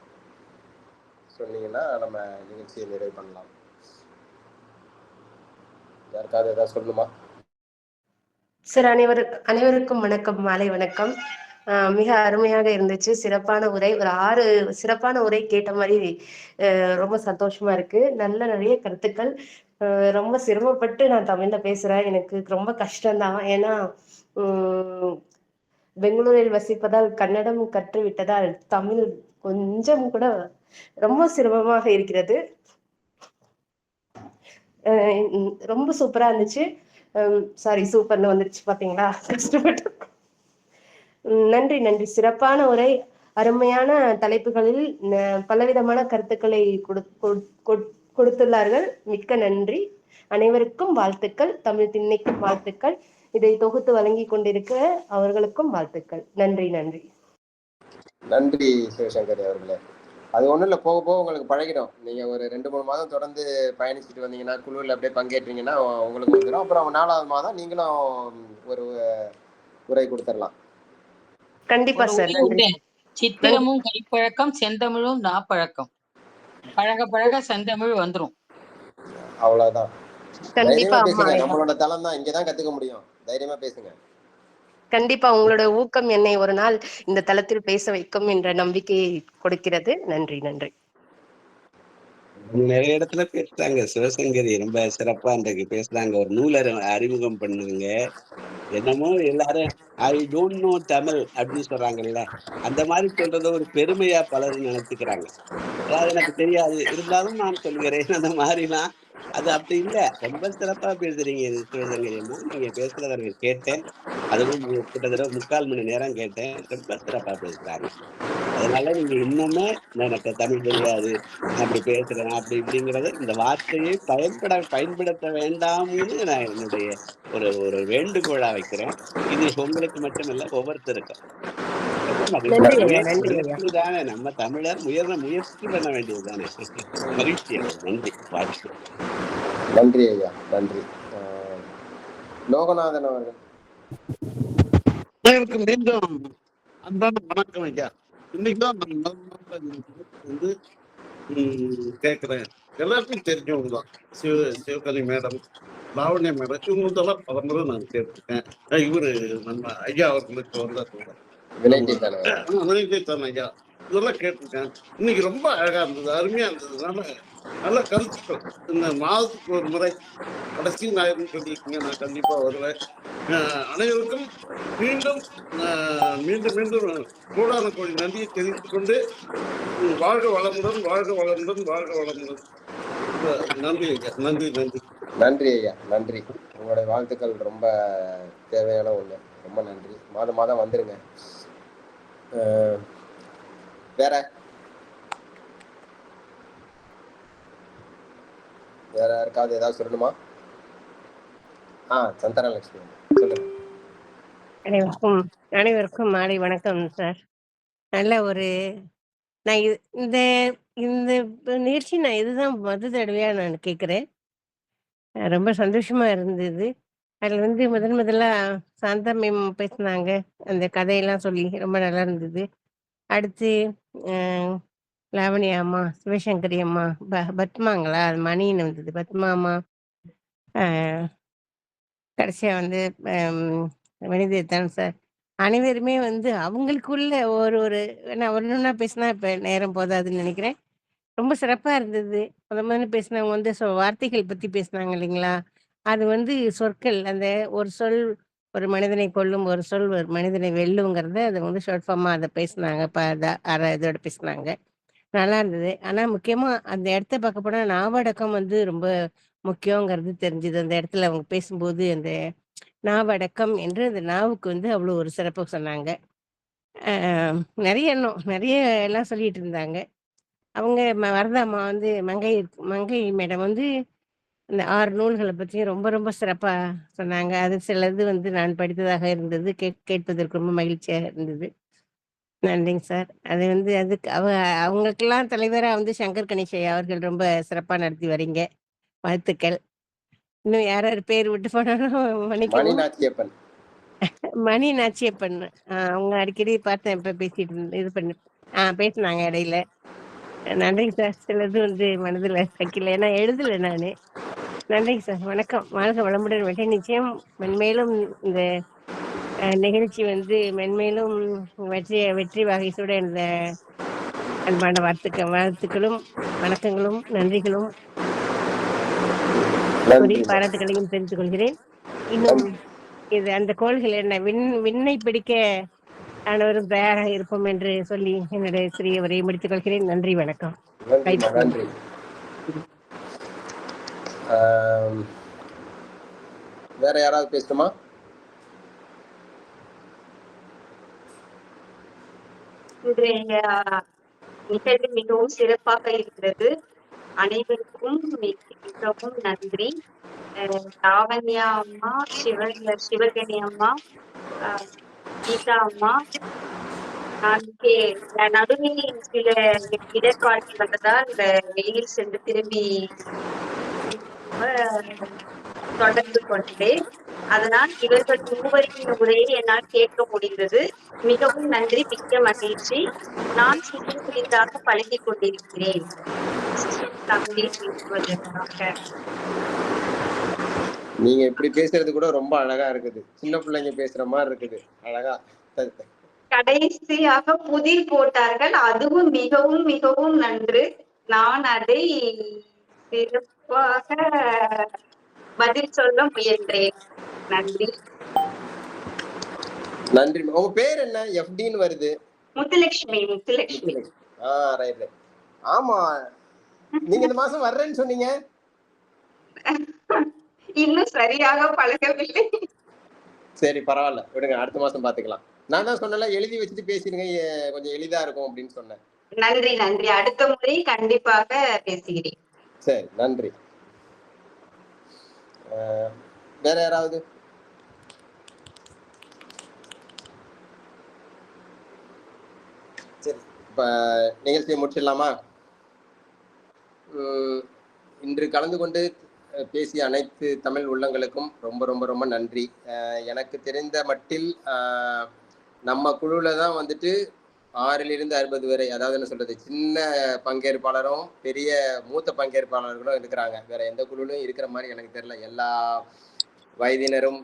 சொன்னீங்கன்னா நம்ம நிகழ்ச்சியை நிறைவு பண்ணலாம். யாருக்காவது ஏதாவது சொல்லணுமா? சார், அனைவருக்கும் வணக்கம், மாலை வணக்கம். மிக அருமையாக இருந்துச்சு. சிறப்பான உரை, ஒரு 6 சிறப்பான உரை கேட்ட மாதிரி ரொம்ப சந்தோஷமா இருக்கு. நிறைய கருத்துக்கள். ரொம்ப சிரமப்பட்டு நான் தமிழ்ல பேசுறேன். எனக்கு ரொம்ப கஷ்டம்தான். ஏன்னா பெங்களூரில் வசிப்பதால் கன்னடம் கற்று விட்டதால் தமிழ் கொஞ்சம் கூட ரொம்ப சிரமமாக இருக்கிறது. ரொம்ப சூப்பரா இருந்துச்சு. சாரி, சூப்பர்னு வந்துருச்சு பாத்தீங்களா, கஷ்டப்பட்டு. நன்றி. சிறப்பான உரை, அருமையான தலைப்புகளில் பலவிதமான கருத்துக்களை கொடுத்துள்ளார்கள். மிக்க நன்றி. அனைவருக்கும் வாழ்த்துக்கள். தமிழ் திண்ணைக்கும் வாழ்த்துக்கள். இதை தொகுத்து வழங்கி கொண்டிருக்க அவர்களுக்கும் வாழ்த்துக்கள். நன்றி. நன்றி சிவசங்கரி அவர்களே. அது ஒன்றும் இல்லை, போக போக உங்களுக்கு பழகிடும். நீங்கள் ஒரு 2-3 மாதம் தொடர்ந்து பயணிச்சுட்டு வந்தீங்கன்னா, குழுவில் அப்படியே பங்கேற்றீங்கன்னா உங்களுக்கு வந்துடும். அப்புறம் 4வது மாதம் நீங்களும் ஒரு உரை கொடுத்துடலாம். கண்டிப்பா சார். நன்றி. சித்திரமும் கைப்பழக்கம், செந்தமிழும் நாப்பழக்கம். பழக பழக செந்தமிழ் வந்துரும். அவ்வளவுதான். கண்டிப்பா. பேசுங்க. நம்மளோட தளம் தான், இங்கதான் கத்துக்க முடியும். தைரியமா பேசுங்க. கண்டிப்பா உங்களோட ஊக்கம் என்னை ஒரு நாள் இந்த தளத்தில் பேச வைக்கும் என்ற நம்பிக்கையை கொடுக்கிறது. நன்றி. நிறைய இடத்துல பேசுறாங்க. சிவசங்கரி ரொம்ப சிறப்பா அன்றைக்கு பேசுறாங்க. ஒரு நூலரை அறிமுகம் பண்ணுங்க. என்னமோ எல்லாரும் ஐ டோன்ட் நோ தமிழ் அப்படின்னு சொல்றாங்கல்ல, அந்த மாதிரி சொல்றத ஒரு பெருமையா பலரும் நினைச்சுக்கிறாங்க. அதாவது எனக்கு தெரியாது, இருந்தாலும் நான் சொல்கிறேன். அந்த மாதிரிலாம் அது அப்படி இல்லை. ரொம்ப சிறப்பா பேசுறீங்க சிவசங்கரி அம்மா. நீங்க பேசுறத நான் கேட்டேன். அதுவும் கிட்டத்தட்ட 3/4 மணி நேரம் கேட்டேன். ரொம்ப சிறப்பா பேசுறாங்க. அதனால நீங்க இன்னுமே எனக்கு தமிழ் தெரியாது, நான் அப்படி பேசுறேன் அப்படி இப்படிங்கிறத இந்த வார்த்தையை பயன்படுத்த வேண்டாம்னு நான் என்னுடைய ஒரு வேண்டுகோளா வைக்கிறேன். இது உங்களுக்கு மட்டுமல்ல, ஒவ்வொருத்தருக்கும். ரொம்ப முயற்சி தானே, நம்ம தமிழர் முயற்சி பண்ண வேண்டியது தானே. மகிழ்ச்சி. நன்றி. வாழ்த்து. நன்றி ஐயா. நன்றி. லோகநாதன் அவர்கள். மீண்டும் அன்பான வணக்கம் ஐயா. இன்னைக்குதான் வந்து கேட்கிறேன். எல்லாருக்கும் தெரிஞ்சவங்க தான். சிவகலி மேடம், லாவண்யா மேடம், இவங்களதெல்லாம் பலமுறை நான் கேட்டிருக்கேன். இவரு நம்ம ஐயா அவர்களுக்கு வந்தார் வினைத்தேன் ஐயா, இதெல்லாம் கேட்டிருக்கேன். இன்னைக்கு ரொம்ப அழகா இருந்தது, அருமையா இருந்ததுனால நல்ல கருத்துக்கள். இந்த மாதத்துக்கு ஒரு முறை கடைசி ஞாயிறுன்னு சொல்லியிருக்கீங்க. நான் கண்டிப்பா வருவேன். அனைவருக்கும் மீண்டும் கோடான கோடி நன்றியை தெரிவித்துக் கொண்டு வாழ்க வளமுடன், வாழ்க வளமுடன், வாழ்க வளமுடன். நன்றி ஐயா. நன்றி ஐயா. நன்றி. உங்களுடைய வாழ்த்துக்கள் ரொம்ப தேவையான ஒண்ணு. ரொம்ப நன்றி. மாதம் வந்துருங்க. வேற வேற யாருக்காவது ஏதாவது சொல்லணுமா? சந்தானலட்சுமி சொல்லுங்க. அனைவருக்கும் அனைவருக்கும் மாலை வணக்கம் சார். நல்ல ஒரு நான் இந்த இந்த நிகழ்ச்சி நான் இதுதான் தடவையா நான் கேட்குறேன். ரொம்ப சந்தோஷமா இருந்தது. அதில் முதலா சாந்தா மேம் பேசினாங்க. அந்த கதையெல்லாம் சொல்லி ரொம்ப நல்லா இருந்தது. அடுத்து லாவணி அம்மா, சிவசங்கரி அம்மா, பத்மாங்களா அது மணின்னு வந்தது. பத்மா அம்மா, கடைசியா மனிதத்தான் சார். அனைவருமே அவங்களுக்குள்ள ஒரு ஒரு நான் ஒன்னொன்னா பேசினா இப்ப நேரம் போதாதுன்னு நினைக்கிறேன். ரொம்ப சிறப்பா இருந்தது. முதல்ல பேசினவங்க வார்த்தைகள் பத்தி பேசினாங்க இல்லைங்களா? அது சொற்கள் அந்த ஒரு சொல் ஒரு மனிதனை கொல்லும், ஒரு சொல் ஒரு மனிதனை வெல்லுங்கிறத அது ஷார்ட் ஃபார்மா அதை பேசினாங்க. இதோட பேசினாங்க. நல்லா இருந்தது. ஆனா முக்கியமா அந்த இடத்த பார்க்க போனா நாவடக்கம் ரொம்ப முக்கியங்கிறது தெரிஞ்சது. அந்த இடத்துல அவங்க பேசும்போது அந்த நாவடக்கம் என்று அந்த நாவுக்கு அவ்வளோ ஒரு சிறப்பு சொன்னாங்க. நிறைய இன்னும் நிறைய எல்லாம் சொல்லிட்டு இருந்தாங்க. அவங்க வரதாம்மா மங்கை மங்கை மேடம் இந்த 6 நூல்களை பற்றியும் ரொம்ப ரொம்ப சிறப்பா சொன்னாங்க. அது சிலது நான் படித்ததாக இருந்தது. கேட்பதற்கு ரொம்ப மகிழ்ச்சியாக இருந்தது. நன்றிங்க சார். அது அதுக்கு அவங்களுக்கெல்லாம் தலைவரா சங்கர் கணேசையா அவர்கள் ரொம்ப சிறப்பா நடத்தி வரீங்க. வாழ்த்துக்கள். இன்னும் யார் யார் பேர் விட்டு போனாலும் மணி மன்னிக்கவும். நாச்சியப்பன். மணி நாச்சியப்பன். அவங்க அடிக்கடி பார்த்தேன். இப்ப பேசிட்டு இது பண்ணி பேசினாங்க இடையில. நன்றிங்க சார். சிலது மனதுல வைக்கல. ஏன்னா எழுதல நானு. நன்றிங்க சார். வணக்கம். வாழ்க வளமுடன். நிச்சயம் மென்மேலும் இந்த நிகழ்ச்சி மென்மேலும் வெற்றி வகை சூட இந்த அன்பான வாழ்த்துக்களும் வணக்கங்களும் நன்றிகளும் கூறி பாராட்டுகளையும் தெரிவித்துக் கொள்கிறேன். இன்னும் இது அந்த கோள்கள் என்ன விண்ணை பிடிக்க அனைவரும் தயாராக இருப்போம் என்று சொல்லி என்னுடைய சிறிய உரையை முடித்துக் கொள்கிறேன். நன்றி, வணக்கம். நன்றி. வேற யாராவது பேசணுமா? இன்றைய நிகழ்வு மிகவும் சிறப்பாக இருக்கிறது. அனைவருக்கும் மிகவும் நன்றி. லாவண்யா அம்மா, சிவகணி அம்மா, கீதா அம்மா, நடுவில் சில இடர்பாடு வந்ததால் வெளியில் சென்று திரும்பி தொடர்பு கொண்டேன். அதனால் இவர்கள் மூவரின் உரையை என்னால் கேட்க முடிந்தது. மிகவும் நன்றி, மிக்க மகிழ்ச்சி. நான் சிறிது சிறிதாக பழகிக் கொண்டிருக்கிறேன் தமிழில் பேசுவதற்காக. நீங்க இப்படி பேசுறது கூட ரொம்ப அழகா இருக்குது. சின்ன பிள்ளைங்க பேசுற மாதிரி இருக்குது. அழகா. கடைசியாக புதிர் போட்டார்கள். அதுவும் மிகவும் மிகவும் நன்று. நான் அதை சிறப்பாக பதில் சொல்ல முயன்றேன். நன்றி. நன்றி. உங்க பேர் என்ன? எஃப்டின்னு வருது. முத்துலட்சுமி. ரைட். ஆமா, நீங்க இந்த மாசம் வர்றேன்னு சொன்னீங்க. இன்னும் சரியாக பழகவில்லை. சரி, பரவாயில்ல, விடுங்க, அடுத்த மாசம் பாத்துக்கலாம். நான் தான் சொன்னல, எழுதி வச்சுட்டு பேசிடுங்க, கொஞ்சம் எளிதா இருக்கும் அப்படின்னு சொன்னேன். நன்றி நன்றி. அடுத்த முறை கண்டிப்பாக பேசுகிறேன். சரி, நன்றி. வேற யாராவது? சரி, இப்ப நிகழ்ச்சியை முடிச்சிடலாமா? இன்று கலந்து கொண்டு பேசிய அனைத்து தமிழ் உள்ளங்களுக்கும் ரொம்ப ரொம்ப ரொம்ப நன்றி. எனக்கு தெரிந்த மட்டில் நம்ம குழுல தான் 6லிருந்து 60 வரை, அதாவது என்ன சொல்றது, சின்ன பங்கேற்பாளரும் பெரிய மூத்த பங்கேற்பாளர்களும் இருக்கிறாங்க. வேற எந்த குழுலும் இருக்கிற மாதிரி எனக்கு தெரியல. எல்லா வயதினரும்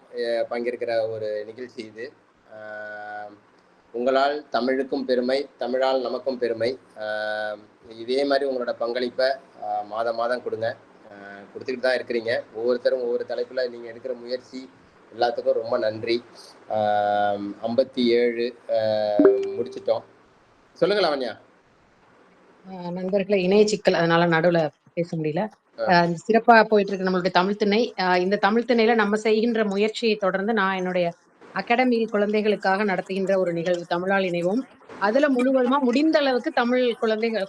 பங்கேற்கிற ஒரு நிகழ்ச்சி இது. உங்களால் தமிழுக்கும் பெருமை, தமிழால் நமக்கும் பெருமை. இதே மாதிரி உங்களோட பங்களிப்பை மாதம் மாதம் கொடுங்க. கொடுத்துக்கிட்டு தான் இருக்கிறீங்க. ஒவ்வொருத்தரும் ஒவ்வொரு தலைப்பில் நீங்கள் எடுக்கிற முயற்சி எல்லாத்துக்கும் ரொம்ப நன்றி. 57 முடிச்சிட்டோம். சொல்லுங்க லாவண்யா. நண்பர்களே, இணைய சிக்கல், அதனால நடுவில் பேச முடியல. சிறப்பா போயிட்டு இருக்கு நம்மளுடைய தமிழ் திணை. இந்த தமிழ் திணையில நம்ம செய்கின்ற முயற்சியை தொடர்ந்து நான் என்னுடைய அகாடமியில் குழந்தைகளுக்காக நடத்துகின்ற ஒரு நிகழ்வு தமிழால் இணைவோம். அதுல முழுவதுமா முடிந்த அளவுக்கு தமிழ்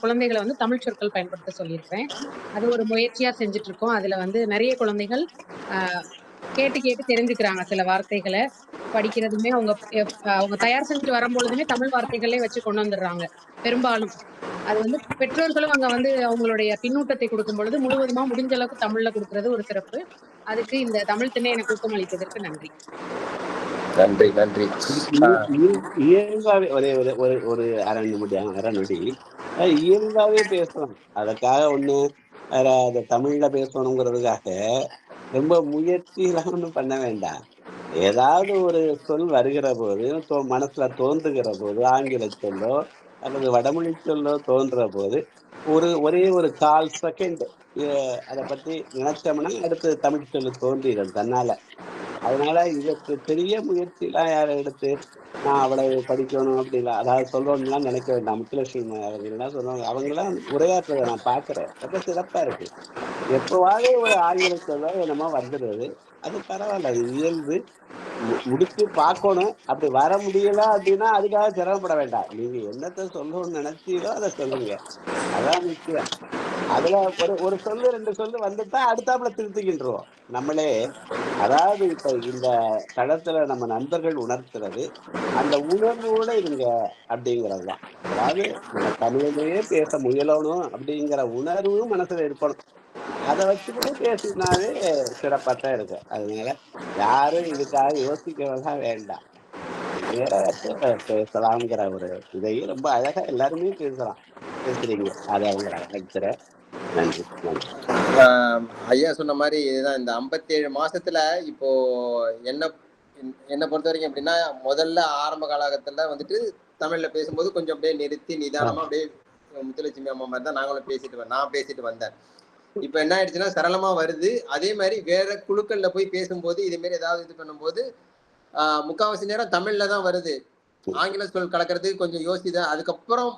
குழந்தைகளை வந்து தமிழ் சொற்கள் பயன்படுத்த சொல்லியிருக்கிறேன். அது ஒரு முயற்சியா செஞ்சுட்டு இருக்கோம். அதுல வந்து நிறைய குழந்தைகள் கேட்டு கேட்டு தெரிஞ்சுக்கிறாங்க. சில வார்த்தைகளை படிக்கிறதுமே அவங்க தயார் செஞ்சுட்டு வரும்பொழுதுமே தமிழ் வார்த்தைகளே வச்சு கொண்டு வந்துடுறாங்க பெரும்பாலும். அது வந்து பெற்றோர்களும் அங்க வந்து அவங்களுடைய பின்னூட்டத்தை கொடுக்கும் பொழுது முழுவதுமா முடிஞ்ச அளவுக்கு தமிழ்ல கொடுக்கறது ஒரு சிறப்பு. அதுக்கு இந்த தமிழ் திணை எனக்கு ஊக்கமளித்ததற்கு நன்றி. நன்றி நன்றி. இயல்பாவே ஒரே ஒரு ஒரு ஒரு அரை நொடி இயல்பாவே பேசணும். அதற்காக ஒண்ணு அதை தமிழ்ல பேசணுங்கிறதுக்காக ரொம்ப முயற்சியெல்லாம் ஒண்ணும் பண்ண வேண்டாம். ஏதாவது ஒரு சொல் வருகிற போது மனசுல தோன்றுகிற போது ஆங்கில சொல்லோ அல்லது வடமொழி சொல்லோ தோன்ற போது ஒரே ஒரு 1/4 செகண்ட் அதை பத்தி நினைச்சோம்னா அடுத்து தமிழ் சொல்லு தோன்றிடும் தன்னால. அதனால இதற்கு பெரிய முயற்சியெல்லாம் யாரை எடுத்து நான் அவ்வளவு படிக்கணும் அப்படிலாம் அதாவது சொல்லணும்லாம் நினைக்க வேண்டாம். முத்துலட்சுமி அவங்கெல்லாம் சொல்லுவாங்க. அவங்கெல்லாம் உரையாற்றுறதை நான் பாக்குறேன், ரொம்ப சிறப்பா இருக்கு. எப்பவாவது ஒரு ஆங்கில சொல்ல என்னமோ வந்துடுறது, அது பரவாயில்ல, அது இயல்பு. முடிச்சு பார்க்கணும். அப்படி வர முடியல அப்படின்னா அதுக்காக சிரமப்பட வேண்டாம். நீங்க என்னத்த சொல்லணும்னு நினைச்சீங்களோ அதை சொல்லுங்க, அதான் முக்கியம். அதுல ஒரு சொல்லு 2 சொல்லு வந்துட்டா அடுத்தாப்புல திருத்திக்கின்றோம் நம்மளே. அதாவது இப்ப இந்த தளத்துல நம்ம நண்பர்கள் உணர்த்துறது அந்த உணர்வோட இருங்க அப்படிங்கறதுதான். அதாவது நம்ம தமிழிலேயே பேச முயலணும் அப்படிங்கிற உணர்வும் மனசுல இருக்கணும். அதை வச்சுக்கிட்டு பேசினாவே சிறப்பாத்தான் இருக்கு. அதனால யாரும் இதுக்காக யோசிக்கிறதா வேண்டாம். நேரத்தை பேசலாம்ங்கிற ஒரு இதையும் ரொம்ப அழகா எல்லாருமே பேசுறீங்க. அதை அவங்க அழைக்கிறேன். நன்றி நன்றி. ஐயா சொன்ன மாதிரி இதுதான். இந்த 57 மாசத்துல இப்போ என்னை பொறுத்த வரைக்கும் எப்படின்னா, முதல்ல ஆரம்ப காலகட்டத்துல வந்துட்டு தமிழ்ல பேசும்போது கொஞ்சம் அப்படியே நிறுத்தி நிதானமா அப்படியே முத்துலட்சுமி அம்மா மாதிரி தான் நான் பேசிட்டு வந்தேன். இப்ப என்ன ஆயிடுச்சுன்னா சரளமா வருது. அதே மாதிரி வேற குழுக்கள்ல போய் பேசும்போது இதே மாதிரி ஏதாவது இது பண்ணும்போது முக்காவாசி நேரம் தமிழ்ல தான் வருது. ஆங்கில சொல் கலக்கிறதுக்கு கொஞ்சம் யோசிதான். அதுக்கப்புறம்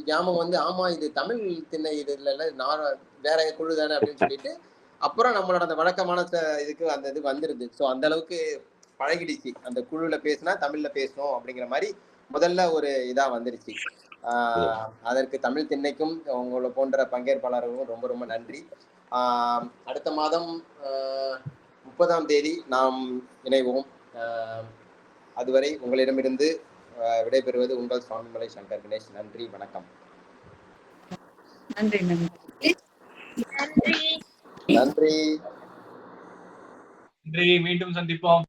ஞாபகம் வந்து ஆமா இது தமிழ் திண்ணை இது இல்ல நான் வேற குழு தானே அப்படின்னு சொல்லிட்டு அப்புறம் நம்மளோட அந்த வழக்கமான இதுக்கு அந்த இது வந்துருது. ஸோ அந்த அளவுக்கு பழகிடுச்சு. அந்த குழுல பேசினா தமிழ்ல பேசணும் அப்படிங்கிற மாதிரி முதல்ல ஒரு இதா வந்துருச்சு. அதற்கு தமிழ் திண்ணைக்கும் உங்களை போன்ற பங்கேற்பாளர்களும் ரொம்ப ரொம்ப நன்றி. அடுத்த மாதம் 30ஆம் தேதி நாம் இணைவோம். அதுவரை உங்களிடமிருந்து விடைபெறுவது உங்கள் சுவாமிமலை சங்கர் கணேஷ். நன்றி, வணக்கம். நன்றி நன்றி நன்றி. மீண்டும் சந்திப்போம்.